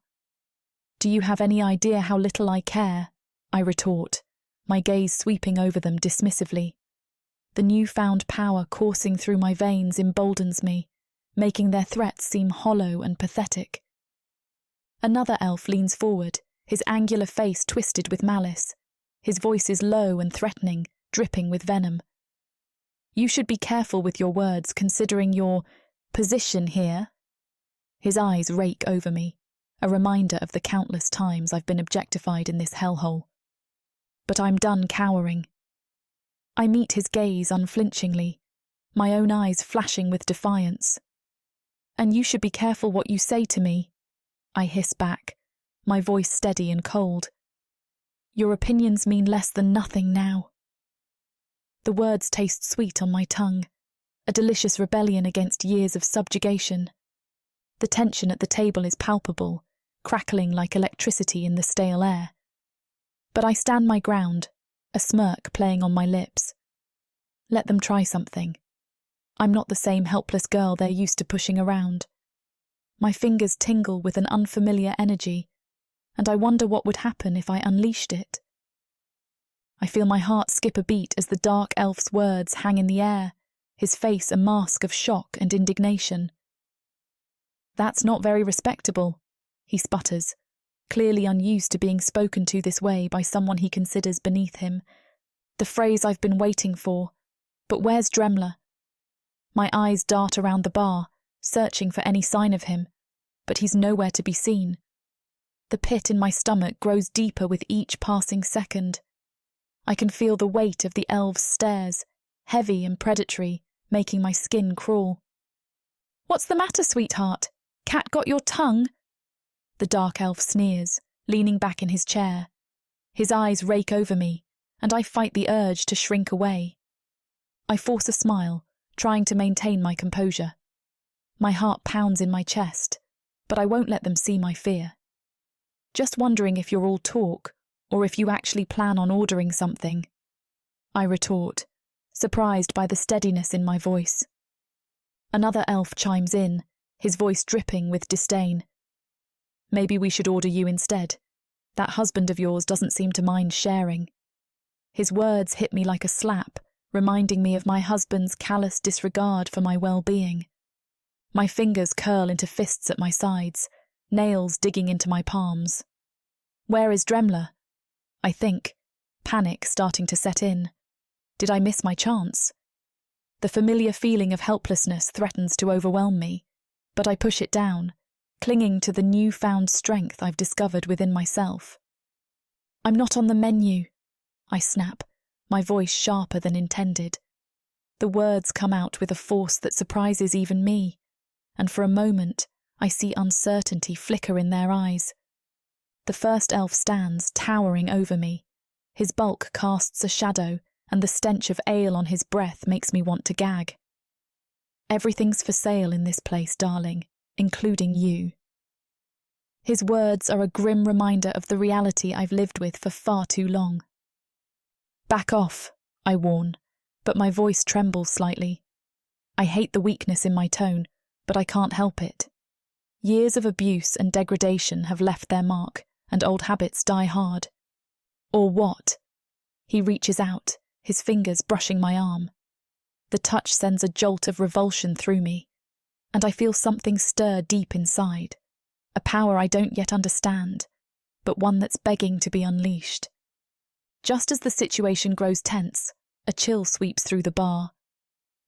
"Do you have any idea how little I care?" I retort, my gaze sweeping over them dismissively. The newfound power coursing through my veins emboldens me, making their threats seem hollow and pathetic. Another elf leans forward, his angular face twisted with malice. His voice is low and threatening, dripping with venom. "You should be careful with your words, considering your position here." His eyes rake over me, a reminder of the countless times I've been objectified in this hellhole. But I'm done cowering. I meet his gaze unflinchingly, my own eyes flashing with defiance. "And you should be careful what you say to me," I hiss back, my voice steady and cold. "Your opinions mean less than nothing now." The words taste sweet on my tongue, a delicious rebellion against years of subjugation. The tension at the table is palpable, crackling like electricity in the stale air. But I stand my ground, a smirk playing on my lips. Let them try something. I'm not the same helpless girl they're used to pushing around. My fingers tingle with an unfamiliar energy, and I wonder what would happen if I unleashed it. I feel my heart skip a beat as the dark elf's words hang in the air, his face a mask of shock and indignation. "That's not very respectable," he sputters, clearly unused to being spoken to this way by someone he considers beneath him. The phrase I've been waiting for. But where's Dremlor? My eyes dart around the bar, searching for any sign of him, but he's nowhere to be seen. The pit in my stomach grows deeper with each passing second. I can feel the weight of the elves' stares, heavy and predatory, making my skin crawl. "What's the matter, sweetheart? Cat got your tongue?" The dark elf sneers, leaning back in his chair. His eyes rake over me, and I fight the urge to shrink away. I force a smile, trying to maintain my composure. My heart pounds in my chest, but I won't let them see my fear. "Just wondering if you're all talk, or if you actually plan on ordering something," I retort, surprised by the steadiness in my voice. Another elf chimes in, his voice dripping with disdain. "Maybe we should order you instead. That husband of yours doesn't seem to mind sharing." His words hit me like a slap, reminding me of my husband's callous disregard for my well-being. My fingers curl into fists at my sides, nails digging into my palms. Where is Dremlor? I think, panic starting to set in. Did I miss my chance? The familiar feeling of helplessness threatens to overwhelm me, but I push it down, clinging to the newfound strength I've discovered within myself. "I'm not on the menu," I snap, my voice sharper than intended. The words come out with a force that surprises even me, and for a moment I see uncertainty flicker in their eyes. The first elf stands, towering over me. His bulk casts a shadow, and the stench of ale on his breath makes me want to gag. "Everything's for sale in this place, darling, including you." His words are a grim reminder of the reality I've lived with for far too long. "Back off," I warn, but my voice trembles slightly. I hate the weakness in my tone, but I can't help it. Years of abuse and degradation have left their mark, and old habits die hard. "Or what?" He reaches out, his fingers brushing my arm. The touch sends a jolt of revulsion through me. and I feel something stir deep inside, a power I don't yet understand, but one that's begging to be unleashed. Just as the situation grows tense, a chill sweeps through the bar.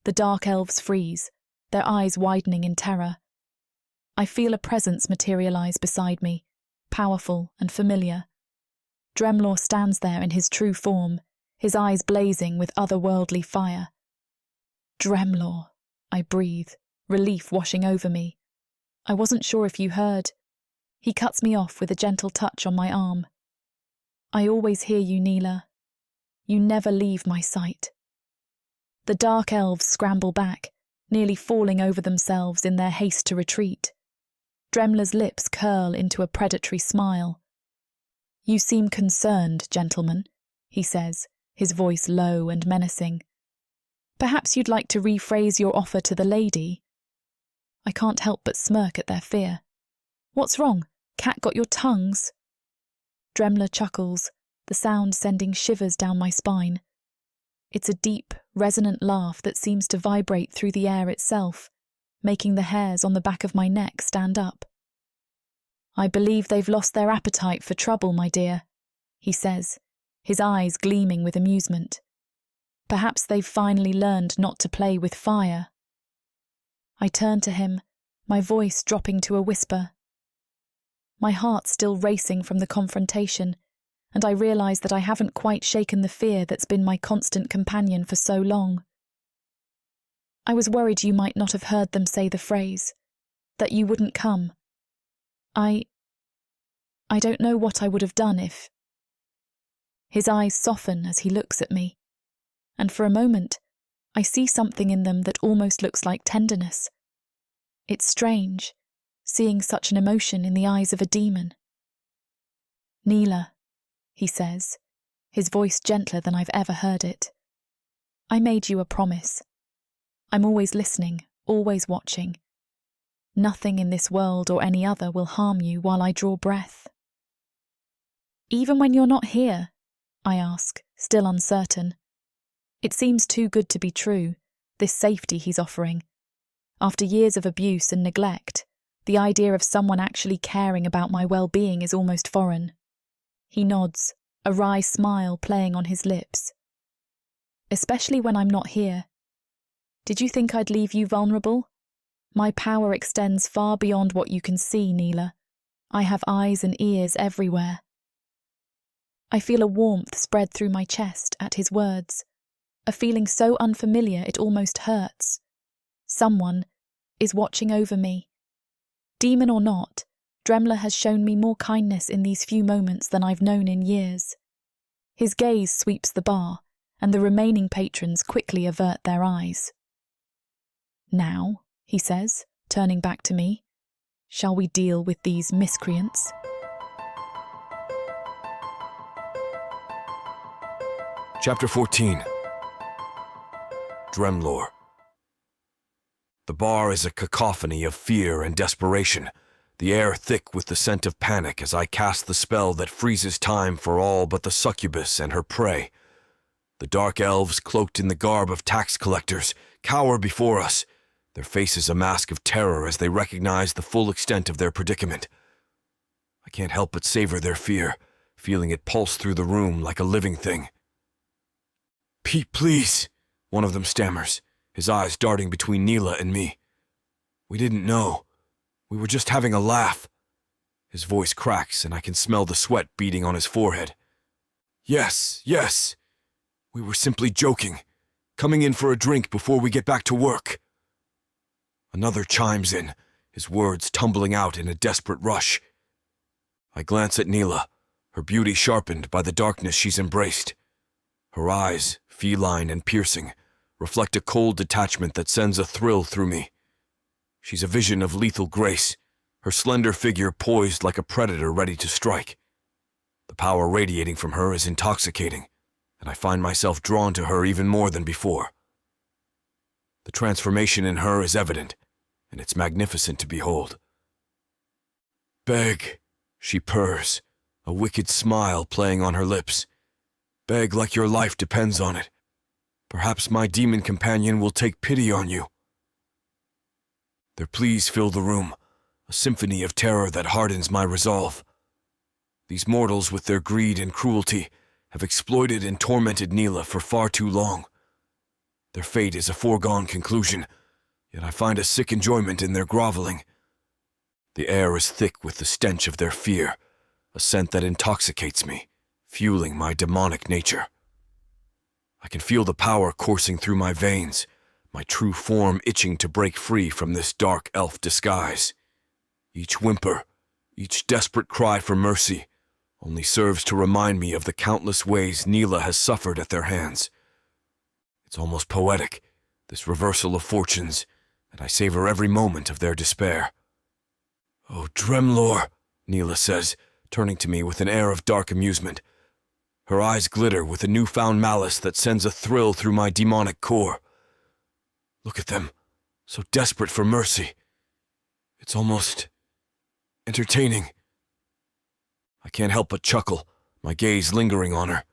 The dark elves freeze, their eyes widening in terror. I feel a presence materialize beside me, powerful and familiar. Dremlor stands there in his true form, his eyes blazing with otherworldly fire. Dremlor, I breathe, relief washing over me. I wasn't sure if you heard. He cuts me off with a gentle touch on my arm. I always hear you, Neela. You never leave my sight. The dark elves scramble back, nearly falling over themselves in their haste to retreat. Dremlor's lips curl into a predatory smile. You seem concerned, gentlemen, he says, his voice low and menacing. Perhaps you'd like to rephrase your offer to the lady? I can't help but smirk at their fear. What's wrong? Cat got your tongues? Dremlor chuckles, the sound sending shivers down my spine. It's a deep, resonant laugh that seems to vibrate through the air itself, making the hairs on the back of my neck stand up. I believe they've lost their appetite for trouble, my dear, he says, his eyes gleaming with amusement. Perhaps they've finally learned not to play with fire. I turn to him, my voice dropping to a whisper. My heart's still racing from the confrontation, and I realise that I haven't quite shaken the fear that's been my constant companion for so long. I was worried you might not have heard them say the phrase, that you wouldn't come. I don't know what I would have done if... His eyes soften as he looks at me, and for a moment, I see something in them that almost looks like tenderness. It's strange, seeing such an emotion in the eyes of a demon. Neela, he says, his voice gentler than I've ever heard it. I made you a promise. I'm always listening, always watching. Nothing in this world or any other will harm you while I draw breath. Even when you're not here? I ask, still uncertain. It seems too good to be true, this safety he's offering. After years of abuse and neglect, the idea of someone actually caring about my well-being is almost foreign. He nods, a wry smile playing on his lips. Especially when I'm not here. Did you think I'd leave you vulnerable? My power extends far beyond what you can see, Neela. I have eyes and ears everywhere. I feel a warmth spread through my chest at his words, a feeling so unfamiliar it almost hurts. Someone is watching over me. Demon or not, Dremlor has shown me more kindness in these few moments than I've known in years. His gaze sweeps the bar, and the remaining patrons quickly avert their eyes. Now, he says, turning back to me, shall we deal with these miscreants? Chapter 14. Dremlor. The bar is a cacophony of fear and desperation, the air thick with the scent of panic as I cast the spell that freezes time for all but the succubus and her prey. The dark elves, cloaked in the garb of tax collectors, cower before us, their faces a mask of terror as they recognize the full extent of their predicament. I can't help but savor their fear, feeling it pulse through the room like a living thing. "Pete, please," one of them stammers, his eyes darting between Neela and me. "We didn't know. We were just having a laugh." His voice cracks and I can smell the sweat beading on his forehead. Yes. We were simply joking, coming in for a drink before we get back to work." Another chimes in, his words tumbling out in a desperate rush. I glance at Neela, her beauty sharpened by the darkness she's embraced. Her eyes, feline and piercing, reflect a cold detachment that sends a thrill through me. She's a vision of lethal grace, her slender figure poised like a predator ready to strike. The power radiating from her is intoxicating, and I find myself drawn to her even more than before. The transformation in her is evident, and it's magnificent to behold. "Beg," she purrs, a wicked smile playing on her lips. "Beg like your life depends on it. Perhaps my demon companion will take pity on you." Their pleas fill the room, a symphony of terror that hardens my resolve. These mortals, with their greed and cruelty, have exploited and tormented Thila for far too long. Their fate is a foregone conclusion, yet I find a sick enjoyment in their groveling. The air is thick with the stench of their fear, a scent that intoxicates me, fueling my demonic nature. I can feel the power coursing through my veins, my true form itching to break free from this dark elf disguise. Each whimper, each desperate cry for mercy, only serves to remind me of the countless ways Thila has suffered at their hands. It's almost poetic, this reversal of fortunes, and I savor every moment of their despair. "Oh, Dremlor," Thila says, turning to me with an air of dark amusement. Her eyes glitter with a newfound malice that sends a thrill through my demonic core. Look at them, so desperate for mercy. It's almost entertaining. I can't help but chuckle, my gaze lingering on her.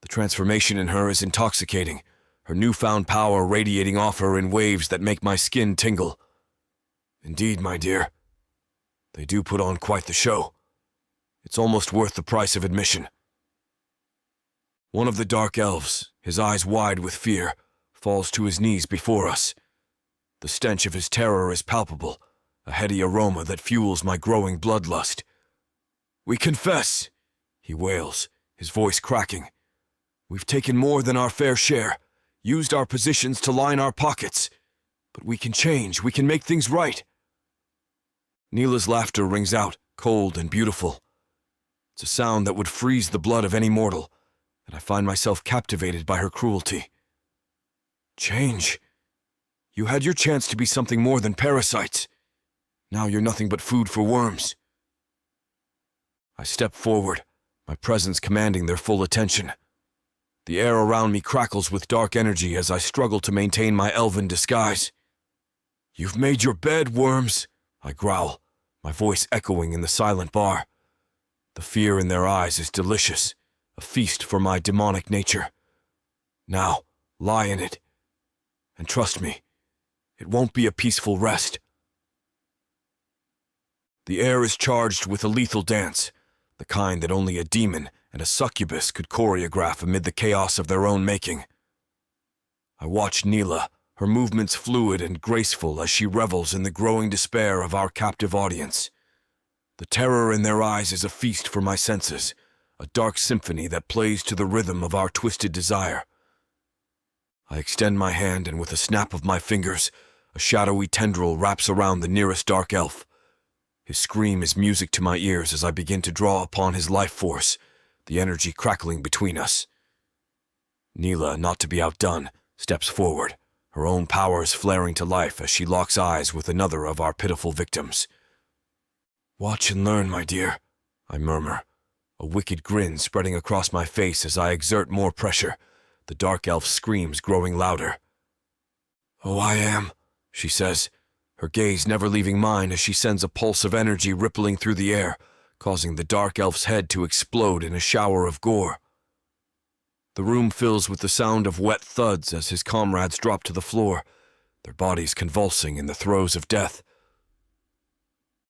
The transformation in her is intoxicating, her newfound power radiating off her in waves that make my skin tingle. Indeed, my dear, they do put on quite the show. It's almost worth the price of admission. One of the dark elves, his eyes wide with fear, falls to his knees before us. The stench of his terror is palpable, a heady aroma that fuels my growing bloodlust. "We confess," he wails, his voice cracking. "We've taken more than our fair share, used our positions to line our pockets. But we can change, we can make things right." Thila's laughter rings out, cold and beautiful. It's a sound that would freeze the blood of any mortal, and I find myself captivated by her cruelty. "Change? You had your chance to be something more than parasites. Now you're nothing but food for worms." I step forward, my presence commanding their full attention. The air around me crackles with dark energy as I struggle to maintain my elven disguise. "You've made your bed, worms," I growl, my voice echoing in the silent bar. The fear in their eyes is delicious, a feast for my demonic nature. Now, lie in it. And trust me, it won't be a peaceful rest. The air is charged with a lethal dance, the kind that only a demon and a succubus could choreograph amid the chaos of their own making. I watch Thila, her movements fluid and graceful as she revels in the growing despair of our captive audience. The terror in their eyes is a feast for my senses, a dark symphony that plays to the rhythm of our twisted desire. I extend my hand, and with a snap of my fingers, a shadowy tendril wraps around the nearest dark elf. His scream is music to my ears as I begin to draw upon his life force, the energy crackling between us. Thila, not to be outdone, steps forward, her own powers flaring to life as she locks eyes with another of our pitiful victims. "Watch and learn, my dear," I murmur, a wicked grin spreading across my face as I exert more pressure, the dark elf's screams growing louder. "Oh, I am," she says, her gaze never leaving mine as she sends a pulse of energy rippling through the air, causing the dark elf's head to explode in a shower of gore. The room fills with the sound of wet thuds as his comrades drop to the floor, their bodies convulsing in the throes of death.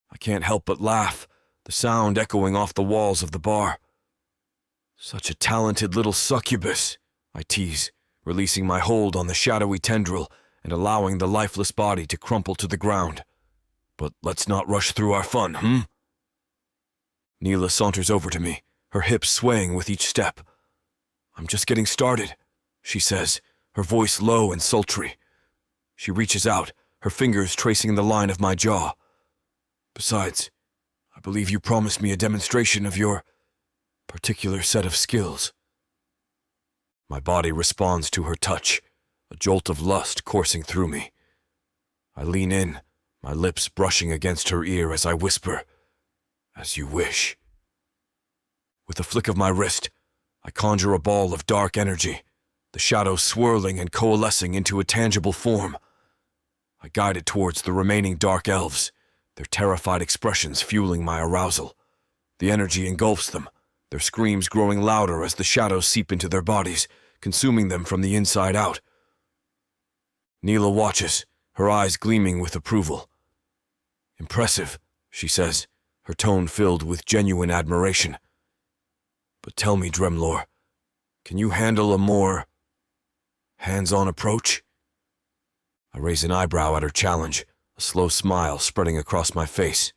I can't help but laugh, the sound echoing off the walls of the bar. "Such a talented little succubus," I tease, releasing my hold on the shadowy tendril and allowing the lifeless body to crumple to the ground. "But let's not rush through our fun, Thila saunters over to me, her hips swaying with each step. "I'm just getting started," she says, her voice low and sultry. She reaches out, her fingers tracing the line of my jaw. "Besides, I believe you promised me a demonstration of your particular set of skills." My body responds to her touch, a jolt of lust coursing through me. I lean in, my lips brushing against her ear as I whisper, "As you wish." With a flick of my wrist, I conjure a ball of dark energy, the shadows swirling and coalescing into a tangible form. I guide it towards the remaining dark elves, their terrified expressions fueling my arousal. The energy engulfs them, their screams growing louder as the shadows seep into their bodies, consuming them from the inside out. Thila watches, her eyes gleaming with approval. "Impressive," she says, her tone filled with genuine admiration. "But tell me, Dremlor, can you handle a more hands-on approach?" I raise an eyebrow at her challenge, a slow smile spreading across my face.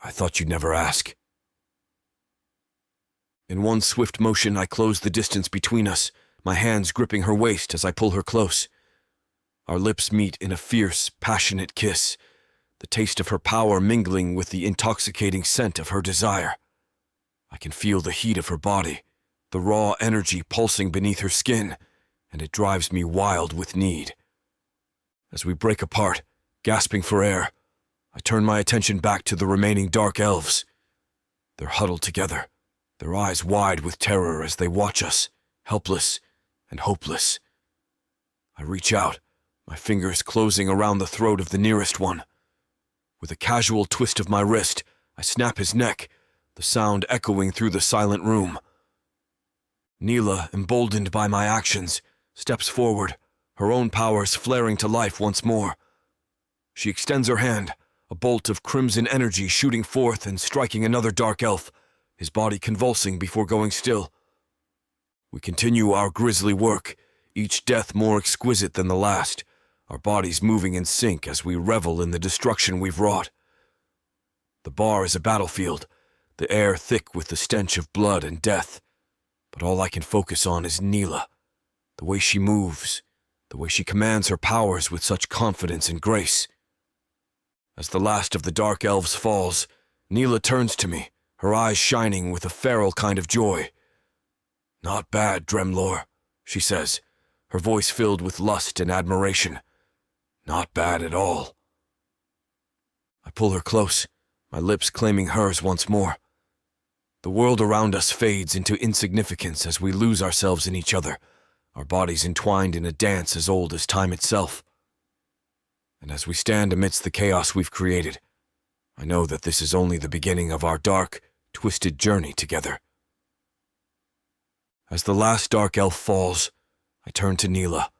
"I thought you'd never ask." In one swift motion, I close the distance between us, my hands gripping her waist as I pull her close. Our lips meet in a fierce, passionate kiss, the taste of her power mingling with the intoxicating scent of her desire. I can feel the heat of her body, the raw energy pulsing beneath her skin, and it drives me wild with need. As we break apart, gasping for air, I turn my attention back to the remaining dark elves. They're huddled together, their eyes wide with terror as they watch us, helpless and hopeless. I reach out, my fingers closing around the throat of the nearest one. With a casual twist of my wrist, I snap his neck, the sound echoing through the silent room. Neela, emboldened by my actions, steps forward, her own powers flaring to life once more. She extends her hand, a bolt of crimson energy shooting forth and striking another dark elf, his body convulsing before going still. We continue our grisly work, each death more exquisite than the last, our bodies moving in sync as we revel in the destruction we've wrought. The bar is a battlefield, the air thick with the stench of blood and death, but all I can focus on is Neela, the way she moves, the way she commands her powers with such confidence and grace. As the last of the dark elves falls, Neela turns to me, her eyes shining with a feral kind of joy. "Not bad, Dremlor," she says, her voice filled with lust and admiration. "Not bad at all." I pull her close, my lips claiming hers once more. The world around us fades into insignificance as we lose ourselves in each other, our bodies entwined in a dance as old as time itself. And as we stand amidst the chaos we've created, I know that this is only the beginning of our dark, twisted journey together. As the last dark elf falls, I turn to Neela,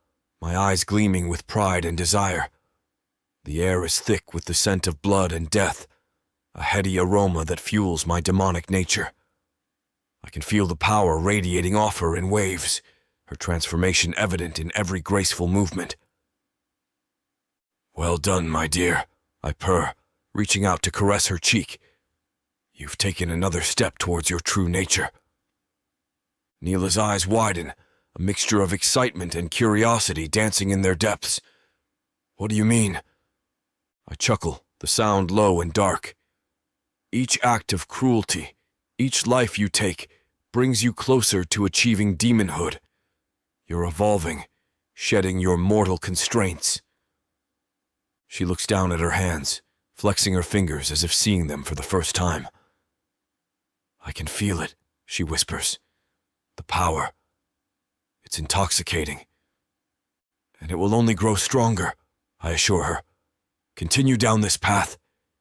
my eyes gleaming with pride and desire. The air is thick with the scent of blood and death, a heady aroma that fuels my demonic nature. I can feel the power radiating off her in waves, her transformation evident in every graceful movement. "Well done, my dear," I purr, reaching out to caress her cheek. "You've taken another step towards your true nature." Neela's eyes widen, a mixture of excitement and curiosity dancing in their depths. "What do you mean?" I chuckle, the sound low and dark. "Each act of cruelty, each life you take, brings you closer to achieving demonhood. You're evolving, shedding your mortal constraints." She looks down at her hands, flexing her fingers as if seeing them for the first time. "I can feel it," she whispers. "The power. It's intoxicating. And it will only grow stronger," I assure her. "Continue down this path,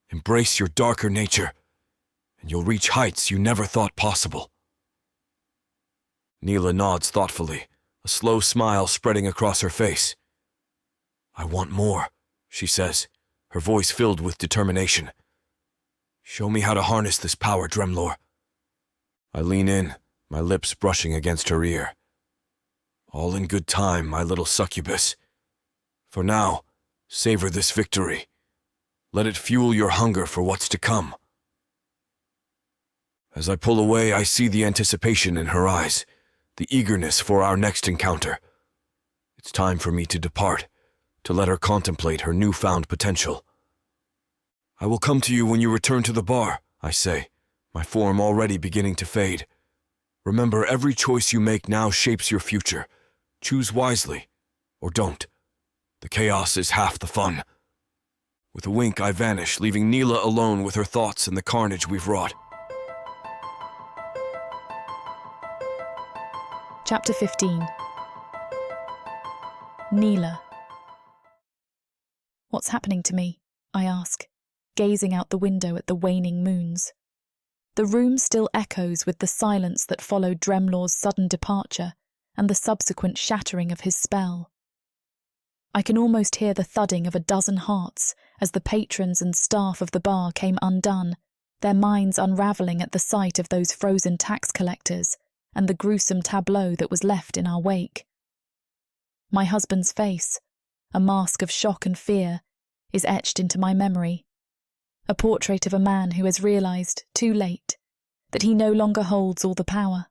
embrace your darker nature, and you'll reach heights you never thought possible." Neela nods thoughtfully, a slow smile spreading across her face. "I want more," she says, her voice filled with determination. "Show me how to harness this power, Dremlor." I lean in, my lips brushing against her ear. "All in good time, my little succubus. For now, savor this victory. Let it fuel your hunger for what's to come." As I pull away, I see the anticipation in her eyes, the eagerness for our next encounter. It's time for me to depart, to let her contemplate her newfound potential. "I will come to you when you return to the bar," I say, my form already beginning to fade. "Remember, every choice you make now shapes your future. Choose wisely, or don't. The chaos is half the fun." With a wink, I vanish, leaving Neela alone with her thoughts and the carnage we've wrought. Chapter 15. Neela. "What's happening to me?" I ask, gazing out the window at the waning moons. The room still echoes with the silence that followed Dremlor's sudden departure and the subsequent shattering of his spell. I can almost hear the thudding of a dozen hearts as the patrons and staff of the bar came undone, their minds unravelling at the sight of those frozen tax collectors and the gruesome tableau that was left in our wake. My husband's face, a mask of shock and fear, is etched into my memory, a portrait of a man who has realised, too late, that he no longer holds all the power.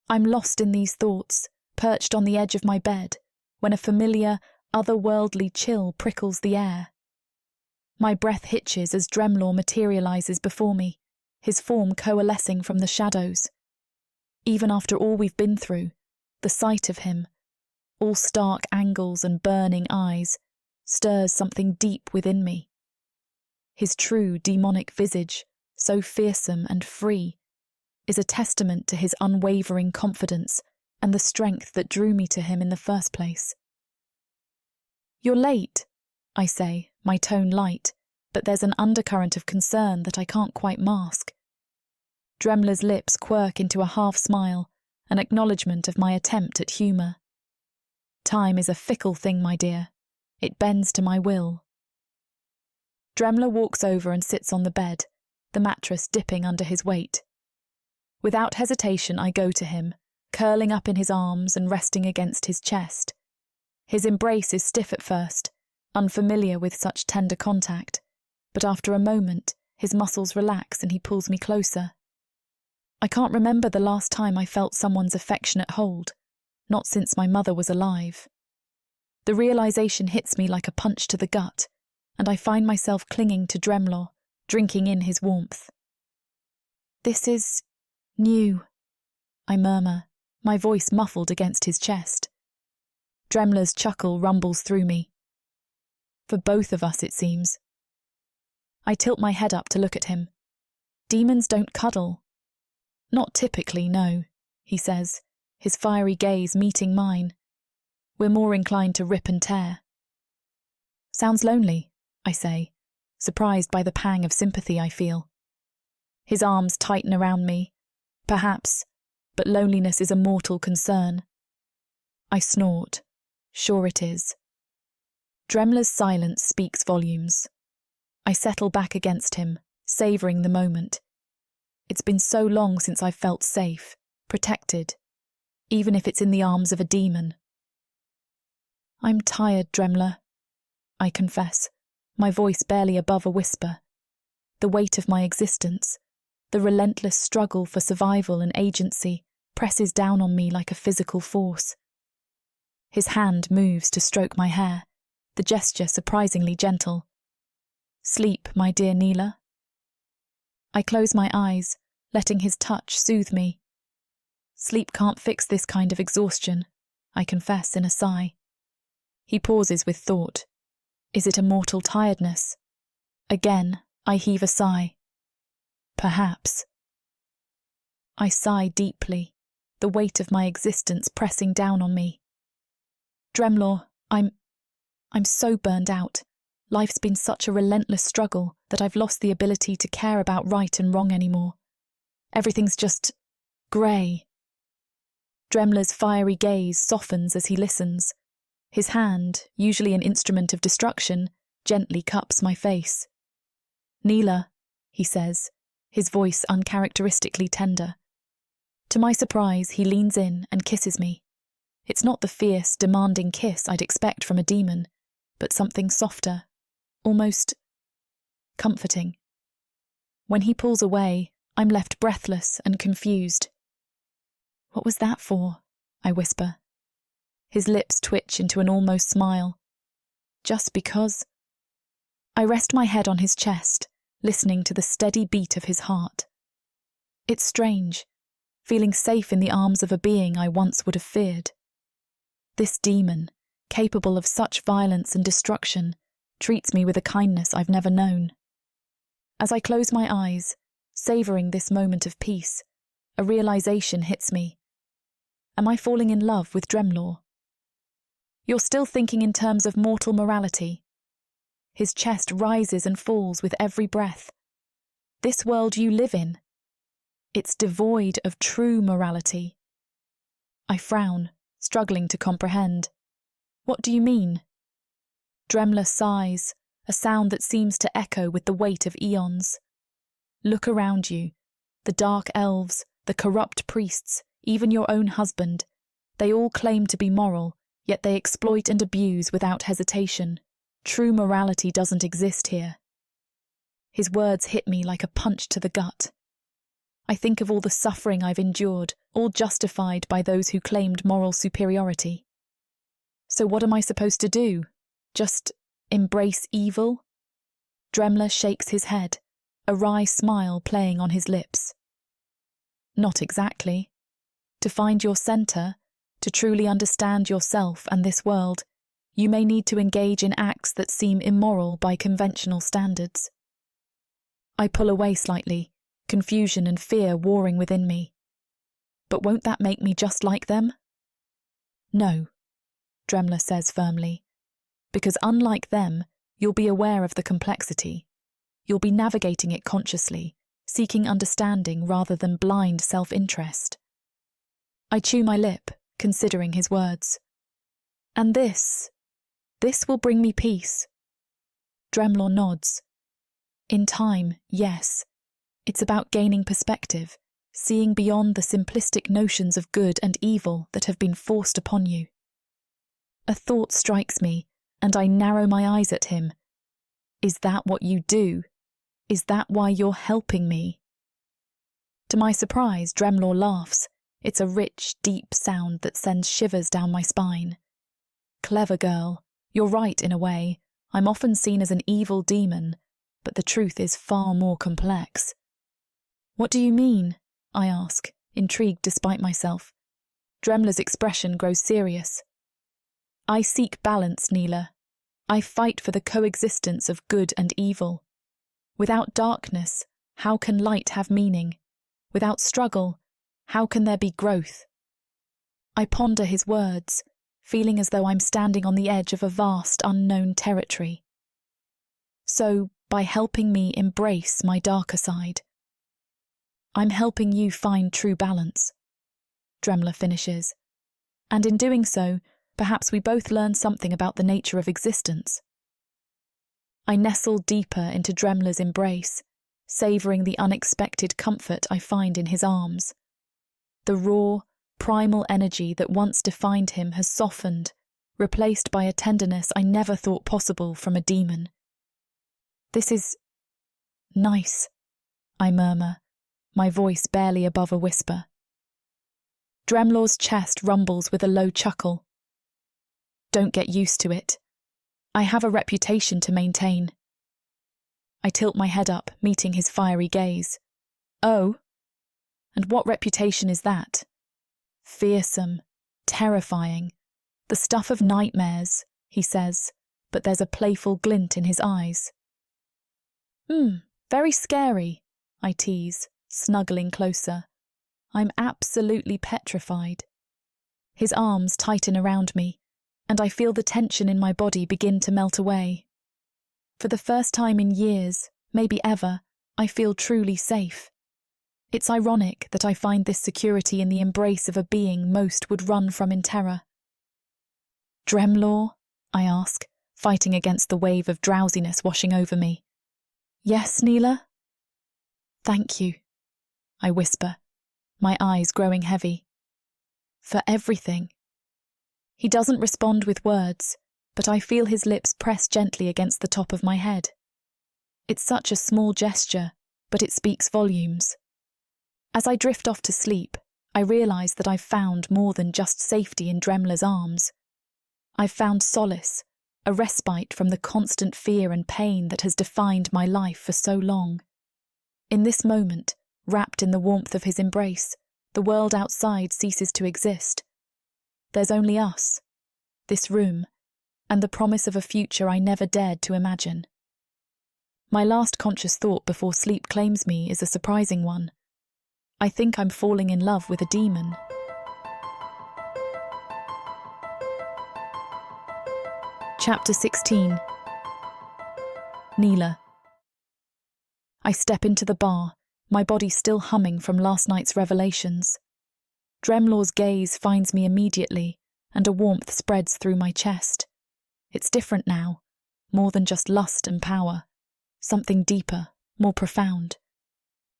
I'm lost in these thoughts, perched on the edge of my bed, when a familiar, otherworldly chill prickles the air. My breath hitches as Dremlor materialises before me, his form coalescing from the shadows. Even after all we've been through, the sight of him, all stark angles and burning eyes, stirs something deep within me. His true demonic visage, so fearsome and free, is a testament to his unwavering confidence and the strength that drew me to him in the first place. "You're late," I say, my tone light, but there's an undercurrent of concern that I can't quite mask. Dremlor's lips quirk into a half-smile, an acknowledgement of my attempt at humour. Time is a fickle thing, my dear. It bends to my will. Dremlor walks over and sits on the bed, the mattress dipping under his weight. Without hesitation, I go to him, curling up in his arms and resting against his chest. His embrace is stiff at first, unfamiliar with such tender contact, but after a moment, his muscles relax and he pulls me closer. I can't remember the last time I felt someone's affectionate hold, not since my mother was alive. The realisation hits me like a punch to the gut, and I find myself clinging to Dremlor, drinking in his warmth. "This is new," I murmur, my voice muffled against his chest. Dremlor's chuckle rumbles through me. For both of us, it seems. I tilt my head up to look at him. Demons don't cuddle. "Not typically, no," he says, his fiery gaze meeting mine. "We're more inclined to rip and tear." "Sounds lonely," I say, surprised by the pang of sympathy I feel. His arms tighten around me. Perhaps, but loneliness is a mortal concern. I snort. Sure it is. Dremlor's silence speaks volumes. I settle back against him, savouring the moment. It's been so long since I've felt safe, protected, even if it's in the arms of a demon. "I'm tired, Dremlor," I confess, my voice barely above a whisper. The weight of my existence, the relentless struggle for survival and agency, presses down on me like a physical force. His hand moves to stroke my hair, the gesture surprisingly gentle. "Sleep, my dear Neela." I close my eyes, letting his touch soothe me. Sleep can't fix this kind of exhaustion, I confess in a sigh. He pauses with thought. Is it a mortal tiredness? Again, I heave a sigh. Perhaps. I sigh deeply, the weight of my existence pressing down on me. "Dremlor, I'm so burned out. Life's been such a relentless struggle that I've lost the ability to care about right and wrong anymore. Everything's just grey." Dremlor's fiery gaze softens as he listens. His hand, usually an instrument of destruction, gently cups my face. "Neela," he says, his voice uncharacteristically tender. To my surprise, he leans in and kisses me. It's not the fierce, demanding kiss I'd expect from a demon, but something softer, almost comforting. When he pulls away, I'm left breathless and confused. "What was that for?" I whisper. His lips twitch into an almost smile. "Just because." I rest my head on his chest, listening to the steady beat of his heart. It's strange, feeling safe in the arms of a being I once would have feared. This demon, capable of such violence and destruction, treats me with a kindness I've never known. As I close my eyes, savouring this moment of peace, a realisation hits me. Am I falling in love with Dremlor? "You're still thinking in terms of mortal morality." His chest rises and falls with every breath. "This world you live in, it's devoid of true morality." I frown, struggling to comprehend. What do you mean? Dremlor sighs, a sound that seems to echo with the weight of eons. Look around you. The dark elves, the corrupt priests, even your own husband. They all claim to be moral, yet they exploit and abuse without hesitation. True morality doesn't exist here. His words hit me like a punch to the gut. I think of all the suffering I've endured, all justified by those who claimed moral superiority. So what am I supposed to do? Just embrace evil? Dremlor shakes his head, a wry smile playing on his lips. Not exactly. To find your centre, to truly understand yourself and this world, you may need to engage in acts that seem immoral by conventional standards. I pull away slightly, confusion and fear warring within me. But won't that make me just like them? No, Dremlor says firmly, because unlike them, you'll be aware of the complexity. You'll be navigating it consciously, seeking understanding rather than blind self-interest. I chew my lip, considering his words. And this will bring me peace. Dremlor nods. In time, yes. It's about gaining perspective, seeing beyond the simplistic notions of good and evil that have been forced upon you. A thought strikes me, and I narrow my eyes at him. Is that what you do? Is that why you're helping me? To my surprise, Dremlor laughs. It's a rich, deep sound that sends shivers down my spine. Clever girl. You're right in a way. I'm often seen as an evil demon, but the truth is far more complex. What do you mean? I ask, intrigued despite myself. Dremlor's expression grows serious. I seek balance, Neela. I fight for the coexistence of good and evil. Without darkness, how can light have meaning? Without struggle, how can there be growth? I ponder his words, feeling as though I'm standing on the edge of a vast, unknown territory. So, by helping me embrace my darker side, I'm helping you find true balance, Dremlor finishes. And in doing so, perhaps we both learn something about the nature of existence. I nestle deeper into Dremlor's embrace, savouring the unexpected comfort I find in his arms. The raw, primal energy that once defined him has softened, replaced by a tenderness I never thought possible from a demon. This is nice, I murmur, my voice barely above a whisper. Dremlor's chest rumbles with a low chuckle. Don't get used to it. I have a reputation to maintain. I tilt my head up, meeting his fiery gaze. Oh? And what reputation is that? Fearsome, terrifying, the stuff of nightmares, he says, but there's a playful glint in his eyes. Very scary, I tease, snuggling closer. I'm absolutely petrified. His arms tighten around me, and I feel the tension in my body begin to melt away. For the first time in years, maybe ever, I feel truly safe. It's ironic that I find this security in the embrace of a being most would run from in terror. Dremlor? I ask, fighting against the wave of drowsiness washing over me. Yes, Neela? Thank you, I whisper, my eyes growing heavy. For everything. He doesn't respond with words, but I feel his lips press gently against the top of my head. It's such a small gesture, but it speaks volumes. As I drift off to sleep, I realise that I've found more than just safety in Dremlor's arms. I've found solace, a respite from the constant fear and pain that has defined my life for so long. In this moment, wrapped in the warmth of his embrace, the world outside ceases to exist. There's only us, this room, and the promise of a future I never dared to imagine. My last conscious thought before sleep claims me is a surprising one. I think I'm falling in love with a demon. Chapter 16. Neela. I step into the bar, my body still humming from last night's revelations. Dremlor's gaze finds me immediately, and a warmth spreads through my chest. It's different now, more than just lust and power, something deeper, more profound.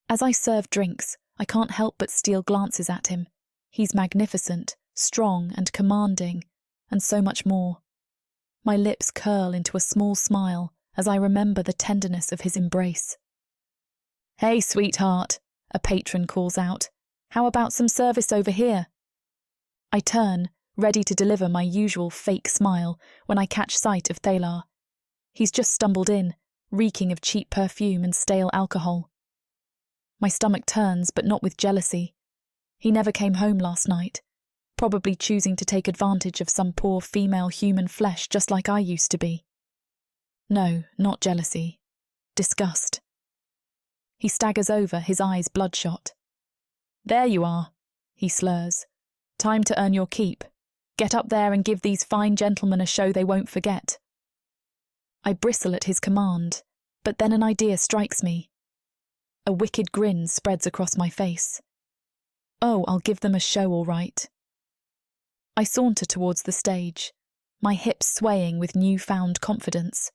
As I serve drinks, I can't help but steal glances at him. He's magnificent, strong and commanding, and so much more. My lips curl into a small smile as I remember the tenderness of his embrace. "Hey, sweetheart," a patron calls out. "How about some service over here?" I turn, ready to deliver my usual fake smile when I catch sight of Thila. He's just stumbled in, reeking of cheap perfume and stale alcohol. My stomach turns, but not with jealousy. He never came home last night, probably choosing to take advantage of some poor female human flesh just like I used to be. No, not jealousy. Disgust. He staggers over, his eyes bloodshot. "There you are," he slurs. "Time to earn your keep. Get up there and give these fine gentlemen a show they won't forget." I bristle at his command, but then an idea strikes me. A wicked grin spreads across my face. Oh, I'll give them a show all right. I saunter towards the stage, my hips swaying with newfound confidence.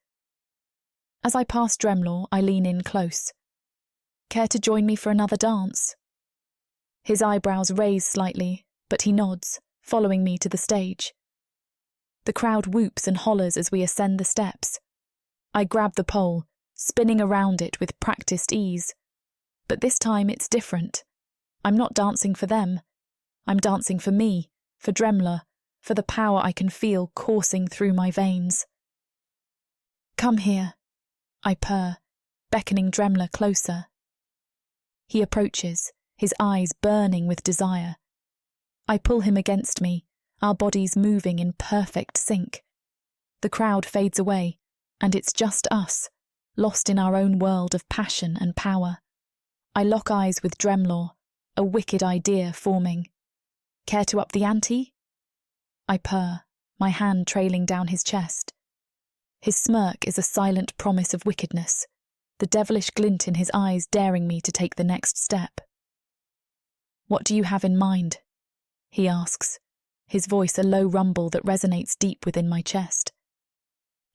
As I pass Dremlor, I lean in close. "Care to join me for another dance?" His eyebrows raise slightly, but he nods, following me to the stage. The crowd whoops and hollers as we ascend the steps. I grab the pole, spinning around it with practiced ease. But this time it's different. I'm not dancing for them. I'm dancing for me, for Dremlor, for the power I can feel coursing through my veins. "Come here," I purr, beckoning Dremlor closer. He approaches, his eyes burning with desire. I pull him against me, our bodies moving in perfect sync. The crowd fades away, and it's just us, lost in our own world of passion and power. I lock eyes with Dremlor, a wicked idea forming. "Care to up the ante?" I purr, my hand trailing down his chest. His smirk is a silent promise of wickedness, the devilish glint in his eyes daring me to take the next step. "What do you have in mind?" he asks, his voice a low rumble that resonates deep within my chest.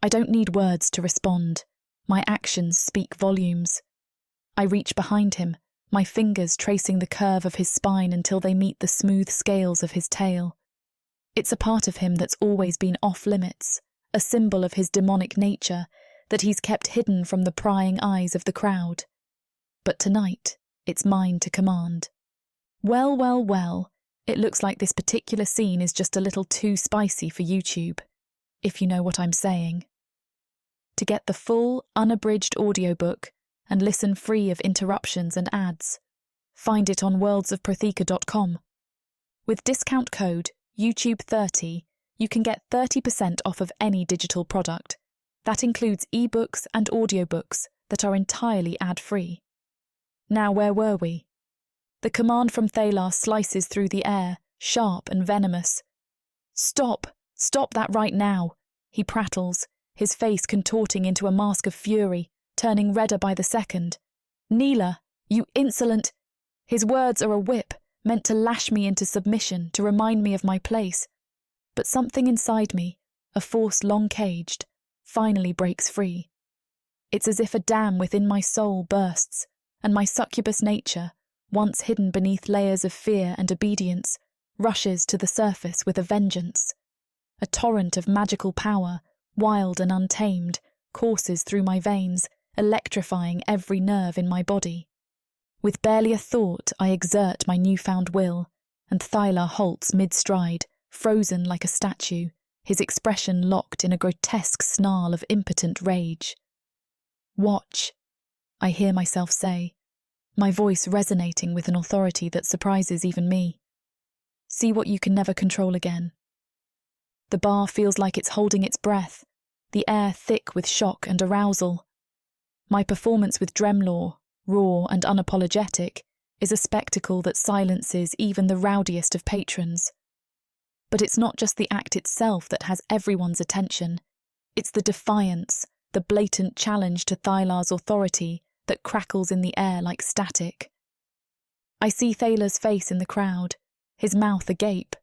I don't need words to respond. My actions speak volumes. I reach behind him, my fingers tracing the curve of his spine until they meet the smooth scales of his tail. It's a part of him that's always been off limits, a symbol of his demonic nature that he's kept hidden from the prying eyes of the crowd. But tonight, it's mine to command. Well, well, well, it looks like this particular scene is just a little too spicy for YouTube, if you know what I'm saying. To get the full, unabridged audiobook and listen free of interruptions and ads, find it on worldsofprotheka.com. With discount code YouTube30, you can get 30% off of any digital product. That includes ebooks and audiobooks that are entirely ad-free. Now, where were we? The command from Thila slices through the air, sharp and venomous. "Stop! Stop that right now!" he prattles, his face contorting into a mask of fury, turning redder by the second. "Neela, you insolent—" His words are a whip, meant to lash me into submission, to remind me of my place. But something inside me, a force long caged, finally breaks free. It's as if a dam within my soul bursts, and my succubus nature, once hidden beneath layers of fear and obedience, rushes to the surface with a vengeance. A torrent of magical power, wild and untamed, courses through my veins, electrifying every nerve in my body. With barely a thought, I exert my newfound will, and Thila halts mid-stride, frozen like a statue, his expression locked in a grotesque snarl of impotent rage. "Watch," I hear myself say, my voice resonating with an authority that surprises even me. "See what you can never control again." The bar feels like it's holding its breath, the air thick with shock and arousal. My performance with Dremlor, raw and unapologetic, is a spectacle that silences even the rowdiest of patrons. But it's not just the act itself that has everyone's attention. It's the defiance, the blatant challenge to Thyla's authority that crackles in the air like static. I see Thala's face in the crowd, his mouth agape,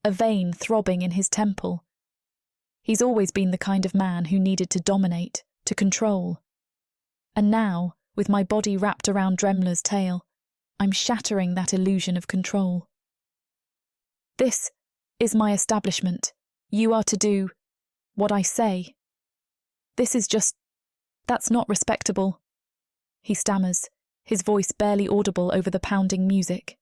a vein throbbing in his temple. He's always been the kind of man who needed to dominate, to control. And now, with my body wrapped around Dremlor's tail, I'm shattering that illusion of control. This is my establishment. You are to do what I say. That's not respectable. He stammers, his voice barely audible over the pounding music.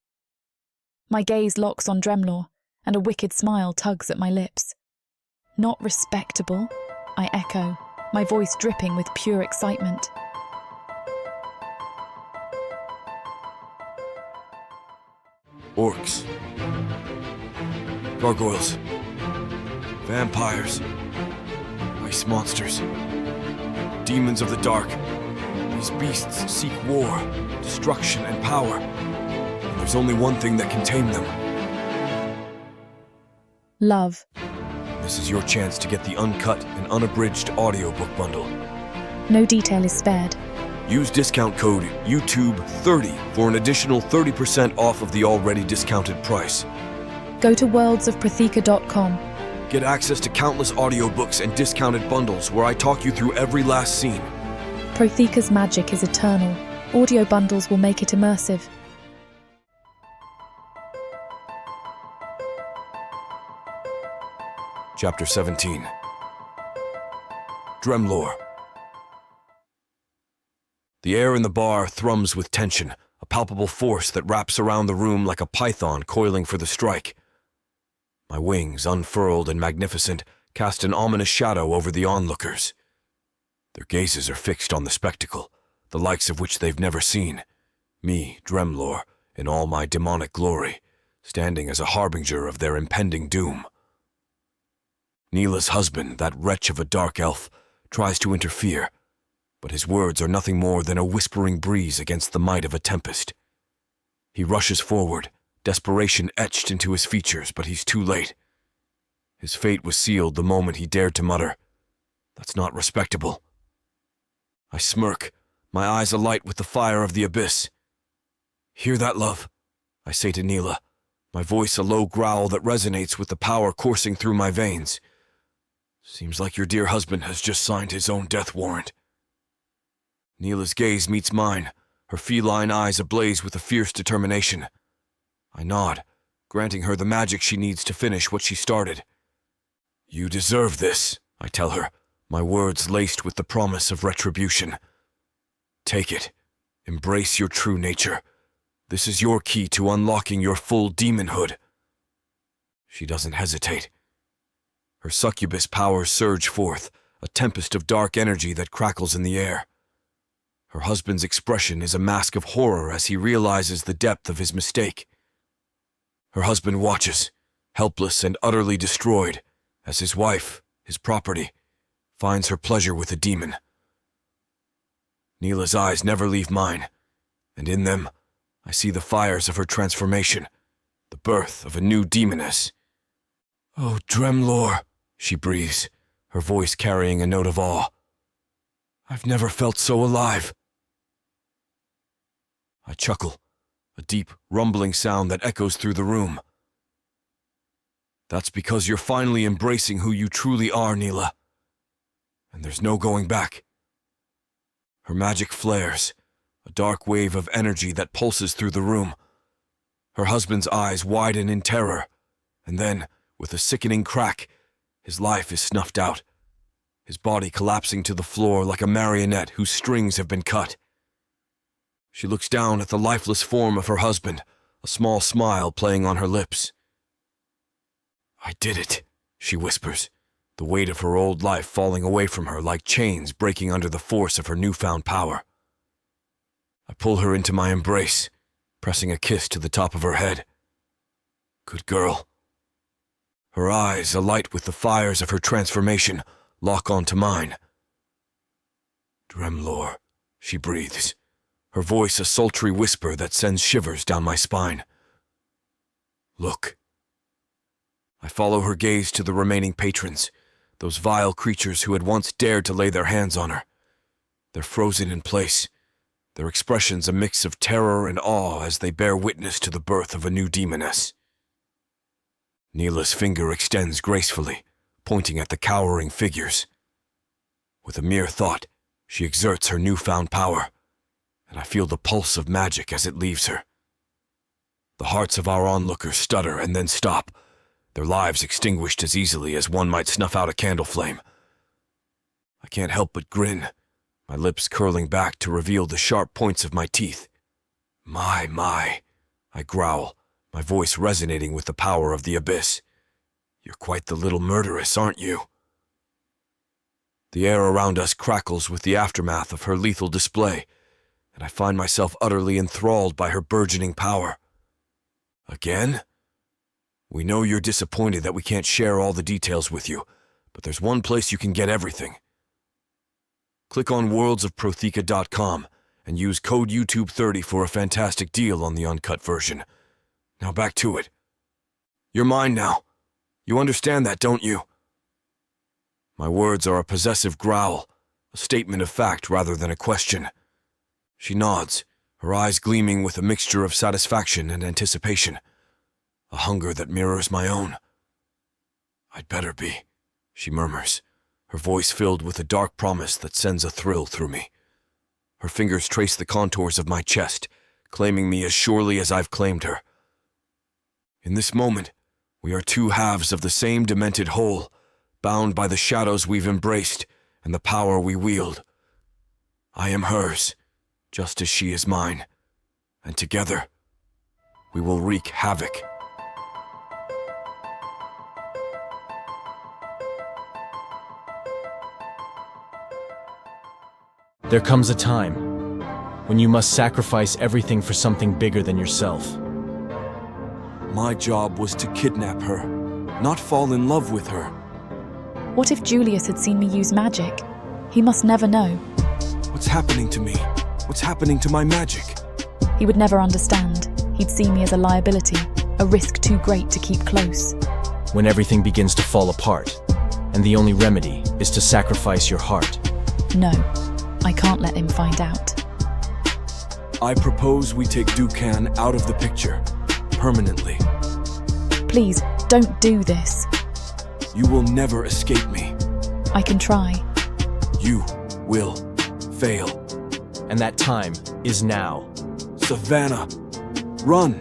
My gaze locks on Dremlor, and a wicked smile tugs at my lips. Not respectable, I echo, my voice dripping with pure excitement. Orcs, gargoyles, vampires, ice monsters, demons of the dark. These beasts seek war, destruction, and power. And there's only one thing that can tame them. Love. This is your chance to get the uncut and unabridged audiobook bundle. No detail is spared. Use discount code YouTube30 for an additional 30% off of the already discounted price. Go to worldsofprotheka.com. Get access to countless audiobooks and discounted bundles where I talk you through every last scene. Protheka's magic is eternal. Audio bundles will make it immersive. Chapter 17. Dremlor. The air in the bar thrums with tension, a palpable force that wraps around the room like a python coiling for the strike. My wings, unfurled and magnificent, cast an ominous shadow over the onlookers. Their gazes are fixed on the spectacle, the likes of which they've never seen. Me, Dremlor, in all my demonic glory, standing as a harbinger of their impending doom. Thila's husband, that wretch of a dark elf, tries to interfere, but his words are nothing more than a whispering breeze against the might of a tempest. He rushes forward, desperation etched into his features, but he's too late. His fate was sealed the moment he dared to mutter, "That's not respectable." I smirk, my eyes alight with the fire of the abyss. "Hear that, love?" I say to Thila, my voice a low growl that resonates with the power coursing through my veins. "Seems like your dear husband has just signed his own death warrant." Thila's gaze meets mine, her feline eyes ablaze with a fierce determination. I nod, granting her the magic she needs to finish what she started. "You deserve this," I tell her, my words laced with the promise of retribution. "Take it. Embrace your true nature. This is your key to unlocking your full demonhood." She doesn't hesitate. Her succubus powers surge forth, a tempest of dark energy that crackles in the air. Her husband's expression is a mask of horror as he realizes the depth of his mistake. Her husband watches, helpless and utterly destroyed, as his wife, his property, finds her pleasure with a demon. Thila's eyes never leave mine, and in them I see the fires of her transformation, the birth of a new demoness. "Oh, Dremlor," she breathes, her voice carrying a note of awe. "I've never felt so alive." I chuckle, a deep, rumbling sound that echoes through the room. "That's because you're finally embracing who you truly are, Thila. And there's no going back." Her magic flares, a dark wave of energy that pulses through the room. Her husband's eyes widen in terror, and then, with a sickening crack, his life is snuffed out, his body collapsing to the floor like a marionette whose strings have been cut. She looks down at the lifeless form of her husband, a small smile playing on her lips. "I did it," she whispers, the weight of her old life falling away from her like chains breaking under the force of her newfound power. I pull her into my embrace, pressing a kiss to the top of her head. "Good girl." Her eyes, alight with the fires of her transformation, lock onto mine. "Dremlor," she breathes, her voice a sultry whisper that sends shivers down my spine. "Look." I follow her gaze to the remaining patrons, those vile creatures who had once dared to lay their hands on her. They're frozen in place, their expressions a mix of terror and awe as they bear witness to the birth of a new demoness. Neela's finger extends gracefully, pointing at the cowering figures. With a mere thought, she exerts her newfound power, and I feel the pulse of magic as it leaves her. The hearts of our onlookers stutter and then stop, their lives extinguished as easily as one might snuff out a candle flame. I can't help but grin, my lips curling back to reveal the sharp points of my teeth. My, I growl, my voice resonating with the power of the abyss. You're quite the little murderess, aren't you? The air around us crackles with the aftermath of her lethal display, and I find myself utterly enthralled by her burgeoning power. Again? We know you're disappointed that we can't share all the details with you, but there's one place you can get everything. Click on worldsofprotheka.com and use code YouTube30 for a fantastic deal on the uncut version. Now back to it. You're mine now. You understand that, don't you? My words are a possessive growl, a statement of fact rather than a question. She nods, her eyes gleaming with a mixture of satisfaction and anticipation, a hunger that mirrors my own. I'd better be, she murmurs, her voice filled with a dark promise that sends a thrill through me. Her fingers trace the contours of my chest, claiming me as surely as I've claimed her. In this moment, we are two halves of the same demented whole, bound by the shadows we've embraced and the power we wield. I am hers, just as she is mine, and together, we will wreak havoc. There comes a time when you must sacrifice everything for something bigger than yourself. My job was to kidnap her, not fall in love with her. What if Julius had seen me use magic? He must never know. What's happening to me? What's happening to my magic? He would never understand. He'd see me as a liability, a risk too great to keep close. When everything begins to fall apart, and the only remedy is to sacrifice your heart. No, I can't let him find out. I propose we take Dukan out of the picture, permanently. Please, don't do this. You will never escape me. I can try. You will fail. And that time is now. Savannah, run!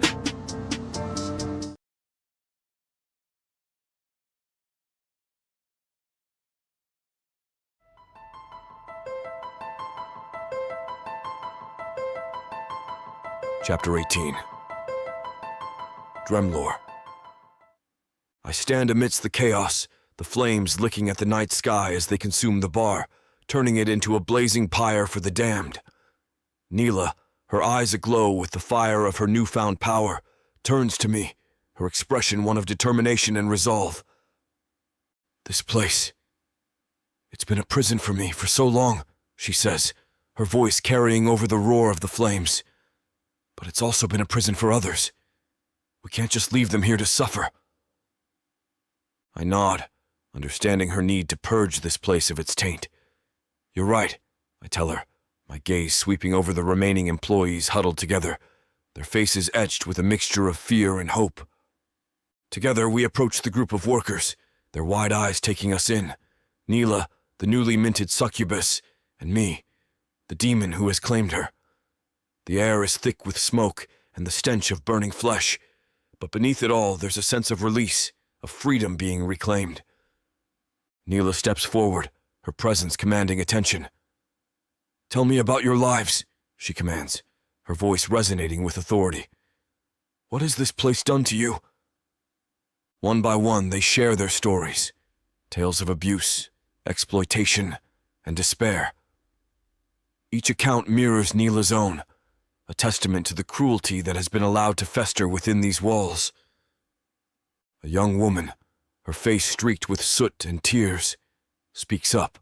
Chapter 18. Dremlor. I stand amidst the chaos, the flames licking at the night sky as they consume the bar, turning it into a blazing pyre for the damned. Neela, her eyes aglow with the fire of her newfound power, turns to me, her expression one of determination and resolve. This place, it's been a prison for me for so long, she says, her voice carrying over the roar of the flames. But it's also been a prison for others. We can't just leave them here to suffer. I nod, understanding her need to purge this place of its taint. You're right, I tell her, my gaze sweeping over the remaining employees huddled together, their faces etched with a mixture of fear and hope. Together we approach the group of workers, their wide eyes taking us in. Neela, the newly minted succubus, and me, the demon who has claimed her. The air is thick with smoke and the stench of burning flesh, but beneath it all there's a sense of release, of freedom being reclaimed. Neela steps forward, her presence commanding attention. Tell me about your lives, she commands, her voice resonating with authority. What has this place done to you? One by one they share their stories, tales of abuse, exploitation, and despair. Each account mirrors Neela's own, a testament to the cruelty that has been allowed to fester within these walls. A young woman, her face streaked with soot and tears, speaks up.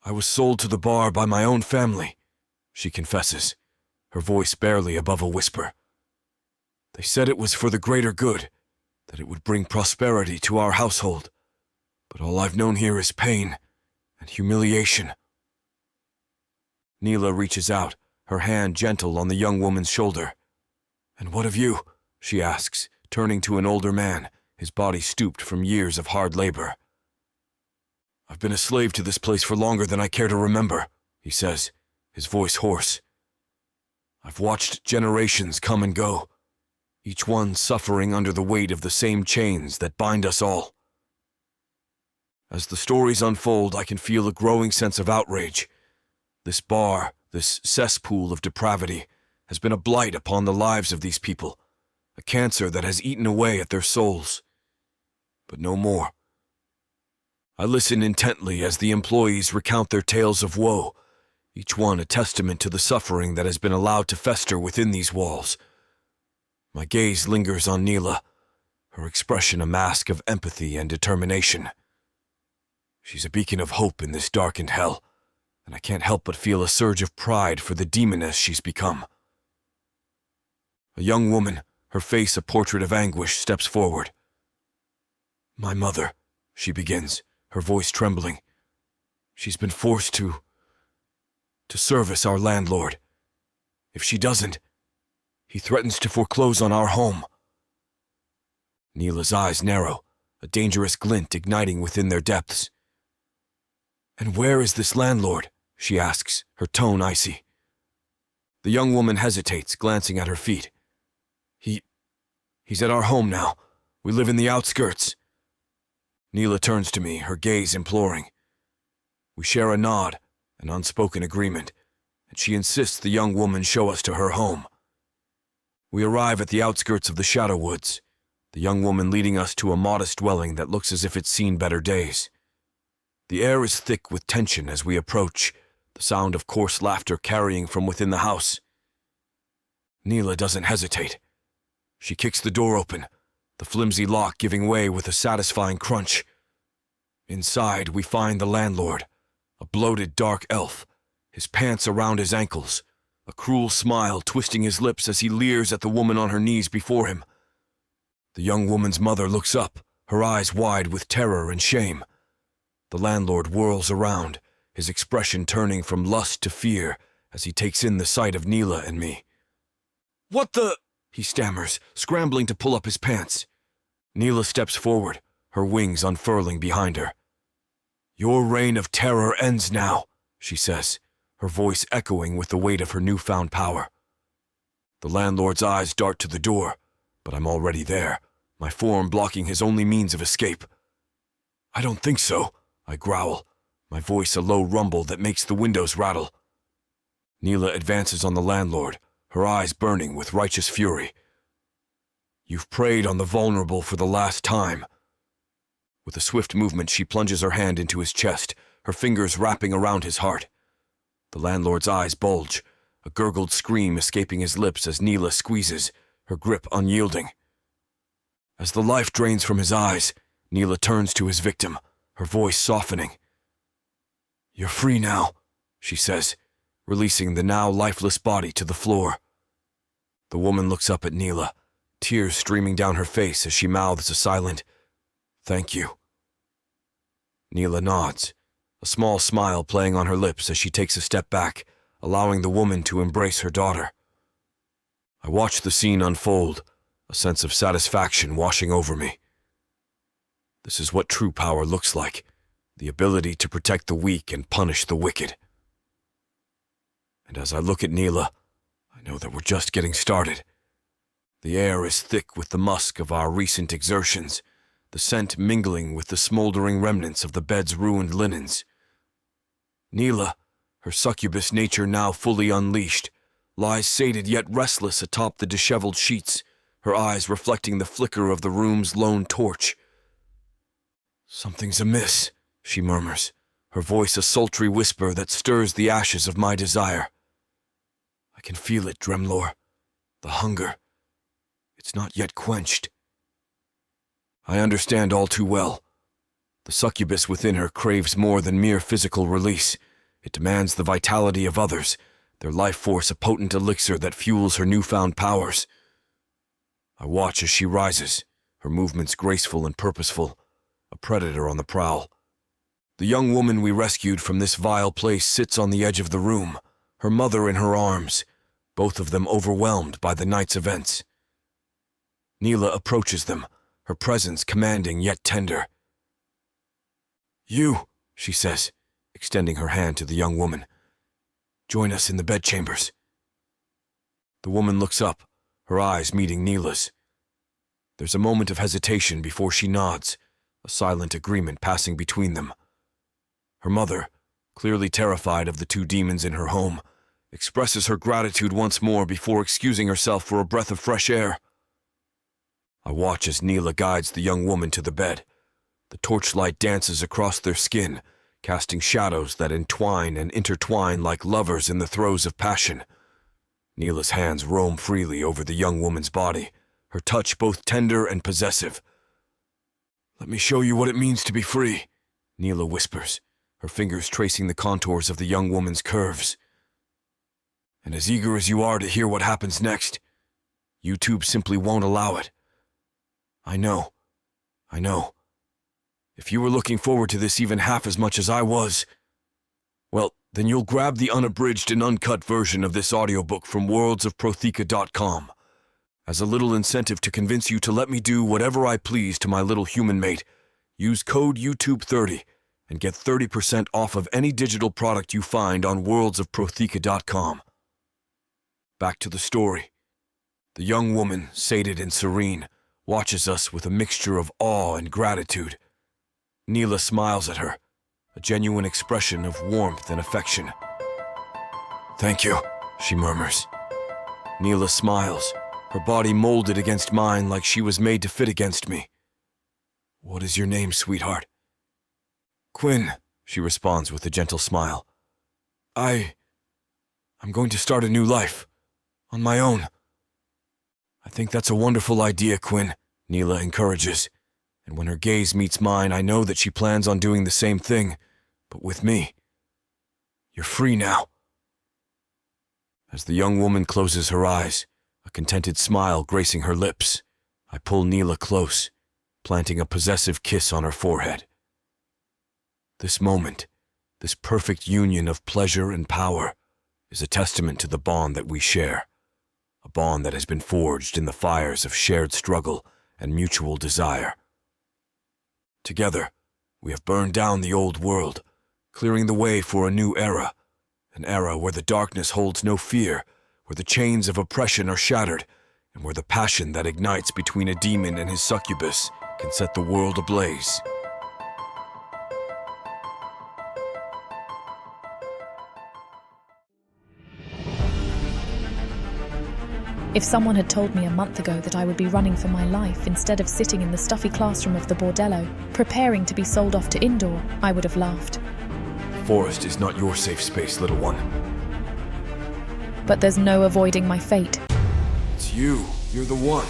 I was sold to the bar by my own family, she confesses, her voice barely above a whisper. They said it was for the greater good, that it would bring prosperity to our household, but all I've known here is pain and humiliation. Neela reaches out, her hand gentle on the young woman's shoulder. And what of you? She asks, turning to an older man, his body stooped from years of hard labor. "I've been a slave to this place for longer than I care to remember," he says, his voice hoarse. "I've watched generations come and go, each one suffering under the weight of the same chains that bind us all. As the stories unfold, I can feel a growing sense of outrage. This bar, this cesspool of depravity, has been a blight upon the lives of these people, a cancer that has eaten away at their souls. But no more. I listen intently as the employees recount their tales of woe, each one a testament to the suffering that has been allowed to fester within these walls. My gaze lingers on Neela, her expression a mask of empathy and determination. She's a beacon of hope in this darkened hell, and I can't help but feel a surge of pride for the demoness she's become. A young woman, her face a portrait of anguish, steps forward. "My mother," she begins, her voice trembling. "She's been forced to service our landlord. If she doesn't, he threatens to foreclose on our home." Neela's eyes narrow, a dangerous glint igniting within their depths. "And where is this landlord?" she asks, her tone icy. The young woman hesitates, glancing at her feet. He's at our home now. We live in the outskirts." Neela turns to me, her gaze imploring. We share a nod, an unspoken agreement, and she insists the young woman show us to her home. We arrive at the outskirts of the Shadow Woods, the young woman leading us to a modest dwelling that looks as if it's seen better days. The air is thick with tension as we approach, the sound of coarse laughter carrying from within the house. Neela doesn't hesitate. She kicks the door open, the flimsy lock giving way with a satisfying crunch. Inside, we find the landlord, a bloated dark elf, his pants around his ankles, a cruel smile twisting his lips as he leers at the woman on her knees before him. The young woman's mother looks up, her eyes wide with terror and shame. The landlord whirls around, his expression turning from lust to fear as he takes in the sight of Neela and me. "What the?" he stammers, scrambling to pull up his pants. Neela steps forward, her wings unfurling behind her. "Your reign of terror ends now," she says, her voice echoing with the weight of her newfound power. The landlord's eyes dart to the door, but I'm already there, my form blocking his only means of escape. "I don't think so," I growl, my voice a low rumble that makes the windows rattle. Neela advances on the landlord, her eyes burning with righteous fury. "You've preyed on the vulnerable for the last time." With a swift movement, she plunges her hand into his chest, her fingers wrapping around his heart. The landlord's eyes bulge, a gurgled scream escaping his lips as Neela squeezes, her grip unyielding. As the life drains from his eyes, Neela turns to his victim, her voice softening. "You're free now," she says, releasing the now lifeless body to the floor. The woman looks up at Neela, tears streaming down her face as she mouths a silent, "Thank you." Neela nods, a small smile playing on her lips as she takes a step back, allowing the woman to embrace her daughter. I watch the scene unfold, a sense of satisfaction washing over me. This is what true power looks like, the ability to protect the weak and punish the wicked. And as I look at Neela, I know that we're just getting started. The air is thick with the musk of our recent exertions, the scent mingling with the smoldering remnants of the bed's ruined linens. Neela, her succubus nature now fully unleashed, lies sated yet restless atop the disheveled sheets, her eyes reflecting the flicker of the room's lone torch. "Something's amiss," she murmurs, her voice a sultry whisper that stirs the ashes of my desire. "I can feel it, Dremlor. The hunger. It's not yet quenched." I understand all too well. The succubus within her craves more than mere physical release. It demands the vitality of others, their life force a potent elixir that fuels her newfound powers. I watch as she rises, her movements graceful and purposeful, a predator on the prowl. The young woman we rescued from this vile place sits on the edge of the room, her mother in her arms, both of them overwhelmed by the night's events. Neela approaches them, her presence commanding yet tender. "You," she says, extending her hand to the young woman. "Join us in the bedchambers." The woman looks up, her eyes meeting Neela's. There's a moment of hesitation before she nods, a silent agreement passing between them. Her mother, clearly terrified of the two demons in her home, expresses her gratitude once more before excusing herself for a breath of fresh air. I watch as Neela guides the young woman to the bed. The torchlight dances across their skin, casting shadows that entwine and intertwine like lovers in the throes of passion. Neela's hands roam freely over the young woman's body, her touch both tender and possessive. "Let me show you what it means to be free," Neela whispers, her fingers tracing the contours of the young woman's curves. "And as eager as you are to hear what happens next, YouTube simply won't allow it. I know. If you were looking forward to this even half as much as I was, well, then you'll grab the unabridged and uncut version of this audiobook from worldsofprotheka.com. As a little incentive to convince you to let me do whatever I please to my little human mate, use code YouTube30 and get 30% off of any digital product you find on worldsofprotheka.com. Back to the story. The young woman, sated and serene, watches us with a mixture of awe and gratitude. Neela smiles at her, a genuine expression of warmth and affection. "Thank you," she murmurs. Neela smiles, her body molded against mine like she was made to fit against me. "What is your name, sweetheart?" "Quinn," she responds with a gentle smile. I'm going to start a new life, on my own." "I think that's a wonderful idea, Quinn," Neela encourages, and when her gaze meets mine, I know that she plans on doing the same thing, but with me. "You're free now." As the young woman closes her eyes, a contented smile gracing her lips, I pull Neela close, planting a possessive kiss on her forehead. This moment, this perfect union of pleasure and power, is a testament to the bond that we share, a bond that has been forged in the fires of shared struggle and mutual desire. Together, we have burned down the old world, clearing the way for a new era, an era where the darkness holds no fear, where the chains of oppression are shattered, and where the passion that ignites between a demon and his succubus can set the world ablaze. If someone had told me a month ago that I would be running for my life instead of sitting in the stuffy classroom of the bordello, preparing to be sold off to indoor, I would have laughed. The forest is not your safe space, little one. But there's no avoiding my fate. It's you. You're the one.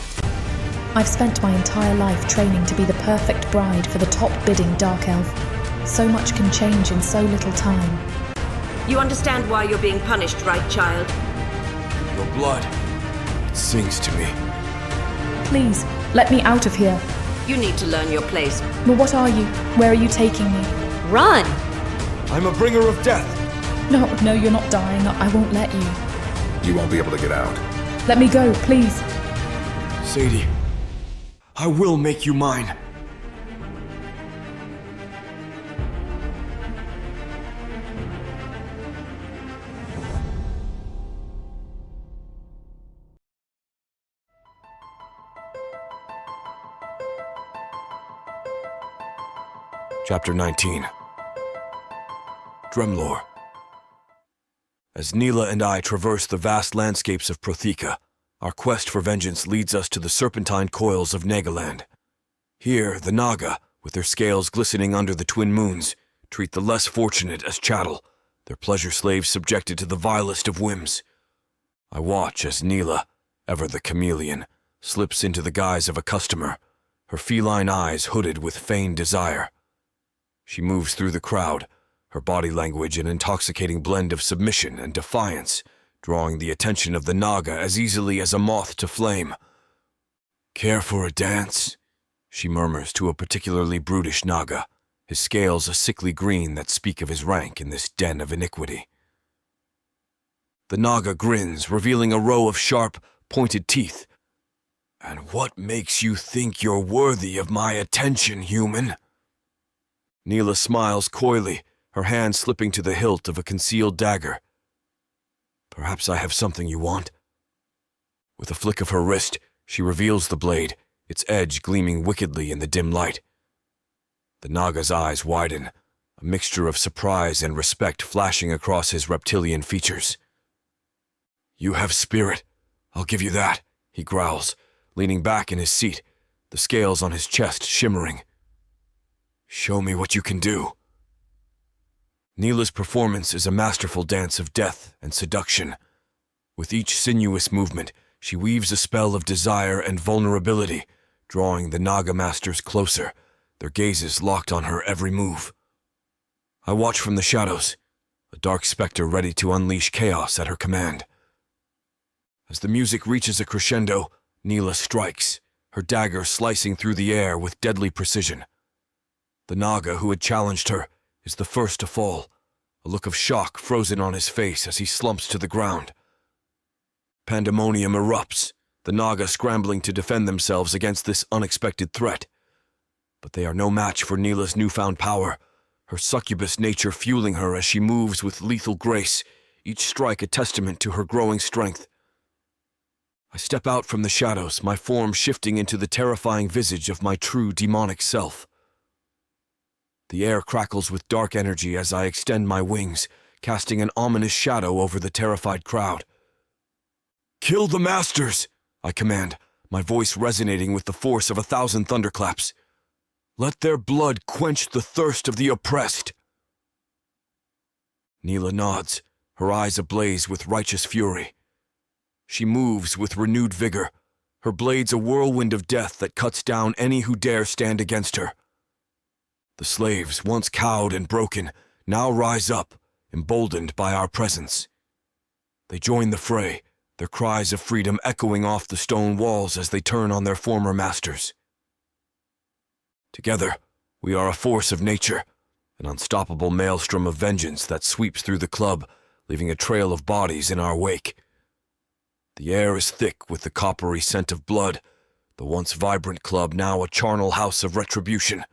I've spent my entire life training to be the perfect bride for the top-bidding dark elf. So much can change in so little time. You understand why you're being punished, right, child? Your blood. It sings to me. Please, let me out of here. You need to learn your place. But what are you? Where are you taking me? Run! I'm a bringer of death. No, you're not dying. I won't let you. You won't be able to get out. Let me go, please. Sadie, I will make you mine. Chapter 19. Dremlor. As Neela and I traverse the vast landscapes of Protheka, our quest for vengeance leads us to the serpentine coils of Nagaland. Here, the Naga, with their scales glistening under the twin moons, treat the less fortunate as chattel, their pleasure slaves subjected to the vilest of whims. I watch as Neela, ever the chameleon, slips into the guise of a customer, her feline eyes hooded with feigned desire. She moves through the crowd, her body language an intoxicating blend of submission and defiance, drawing the attention of the Naga as easily as a moth to flame. "Care for a dance?" she murmurs to a particularly brutish Naga, his scales a sickly green that speak of his rank in this den of iniquity. The Naga grins, revealing a row of sharp, pointed teeth. And what makes you think you're worthy of my attention, human? Neela smiles coyly, her hand slipping to the hilt of a concealed dagger. Perhaps I have something you want? With a flick of her wrist, she reveals the blade, its edge gleaming wickedly in the dim light. The Naga's eyes widen, a mixture of surprise and respect flashing across his reptilian features. You have spirit, I'll give you that, he growls, leaning back in his seat, the scales on his chest shimmering. Show me what you can do. Neela's performance is a masterful dance of death and seduction. With each sinuous movement, she weaves a spell of desire and vulnerability, drawing the Naga masters closer, their gazes locked on her every move. I watch from the shadows, a dark specter ready to unleash chaos at her command. As the music reaches a crescendo, Neela strikes, her dagger slicing through the air with deadly precision. The Naga who had challenged her is the first to fall, a look of shock frozen on his face as he slumps to the ground. Pandemonium erupts, the Naga scrambling to defend themselves against this unexpected threat. But they are no match for Neela's newfound power, her succubus nature fueling her as she moves with lethal grace, each strike a testament to her growing strength. I step out from the shadows, my form shifting into the terrifying visage of my true demonic self. The air crackles with dark energy as I extend my wings, casting an ominous shadow over the terrified crowd. Kill the masters, I command, my voice resonating with the force of 1,000 thunderclaps. Let their blood quench the thirst of the oppressed. Neela nods, her eyes ablaze with righteous fury. She moves with renewed vigor, her blades a whirlwind of death that cuts down any who dare stand against her. The slaves, once cowed and broken, now rise up, emboldened by our presence. They join the fray, their cries of freedom echoing off the stone walls as they turn on their former masters. Together, we are a force of nature, an unstoppable maelstrom of vengeance that sweeps through the club, leaving a trail of bodies in our wake. The air is thick with the coppery scent of blood, the once vibrant club now a charnel house of retribution.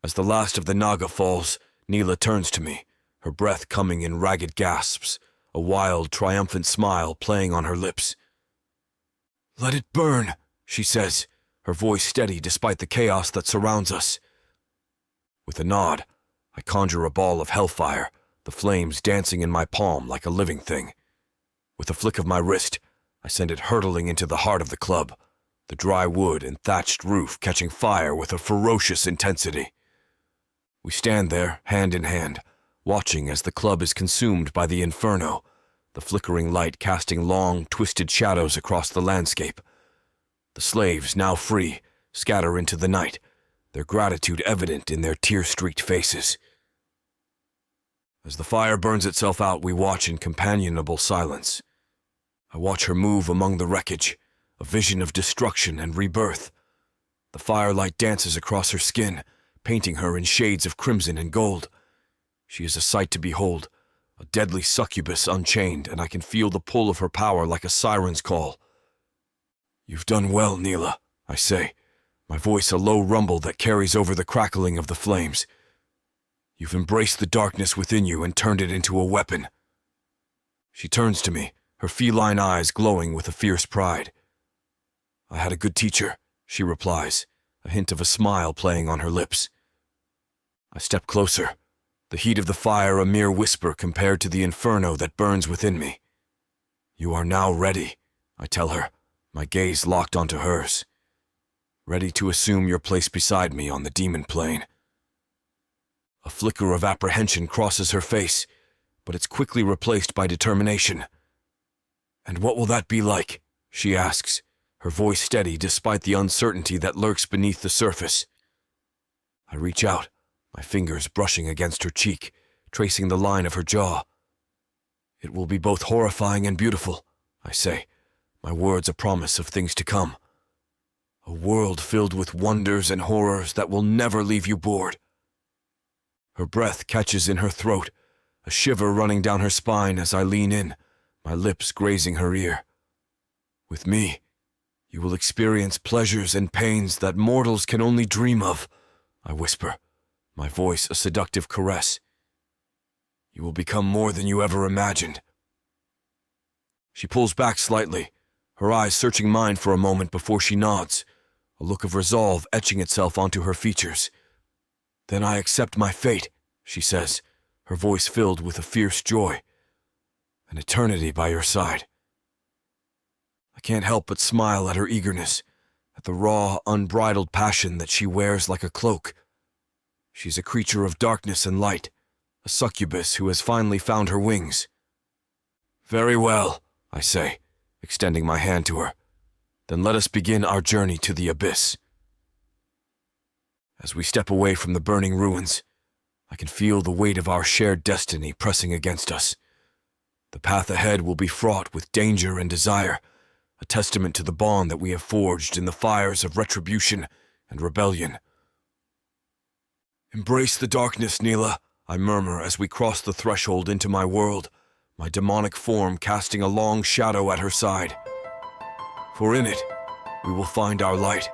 As the last of the Naga falls, Neela turns to me, her breath coming in ragged gasps, a wild, triumphant smile playing on her lips. Let it burn, she says, her voice steady despite the chaos that surrounds us. With a nod, I conjure a ball of hellfire, the flames dancing in my palm like a living thing. With a flick of my wrist, I send it hurtling into the heart of the club, the dry wood and thatched roof catching fire with a ferocious intensity. We stand there, hand in hand, watching as the club is consumed by the inferno, the flickering light casting long, twisted shadows across the landscape. The slaves, now free, scatter into the night, their gratitude evident in their tear-streaked faces. As the fire burns itself out, we watch in companionable silence. I watch her move among the wreckage, a vision of destruction and rebirth. The firelight dances across her skin, painting her in shades of crimson and gold. She is a sight to behold, a deadly succubus unchained, and I can feel the pull of her power like a siren's call. You've done well, Neela, I say, my voice a low rumble that carries over the crackling of the flames. You've embraced the darkness within you and turned it into a weapon. She turns to me, her feline eyes glowing with a fierce pride. I had a good teacher, she replies, a hint of a smile playing on her lips. I step closer, the heat of the fire a mere whisper compared to the inferno that burns within me. You are now ready, I tell her, my gaze locked onto hers. Ready to assume your place beside me on the demon plane. A flicker of apprehension crosses her face, but it's quickly replaced by determination. And what will that be like? She asks, her voice steady despite the uncertainty that lurks beneath the surface. I reach out, my fingers brushing against her cheek, tracing the line of her jaw. It will be both horrifying and beautiful, I say, my words a promise of things to come. A world filled with wonders and horrors that will never leave you bored. Her breath catches in her throat, a shiver running down her spine as I lean in, my lips grazing her ear. With me, You will experience pleasures and pains that mortals can only dream of, I whisper, my voice a seductive caress. You will become more than you ever imagined. She pulls back slightly, her eyes searching mine for a moment before she nods, a look of resolve etching itself onto her features. Then I accept my fate, she says, her voice filled with a fierce joy. An eternity by your side. I can't help but smile at her eagerness, at the raw, unbridled passion that she wears like a cloak. She's a creature of darkness and light, a succubus who has finally found her wings. Very well, I say, extending my hand to her. Then let us begin our journey to the abyss. As we step away from the burning ruins, I can feel the weight of our shared destiny pressing against us. The path ahead will be fraught with danger and desire, a testament to the bond that we have forged in the fires of retribution and rebellion. Embrace the darkness, Thila, I murmur as we cross the threshold into my world, my demonic form casting a long shadow at her side. For in it, we will find our light.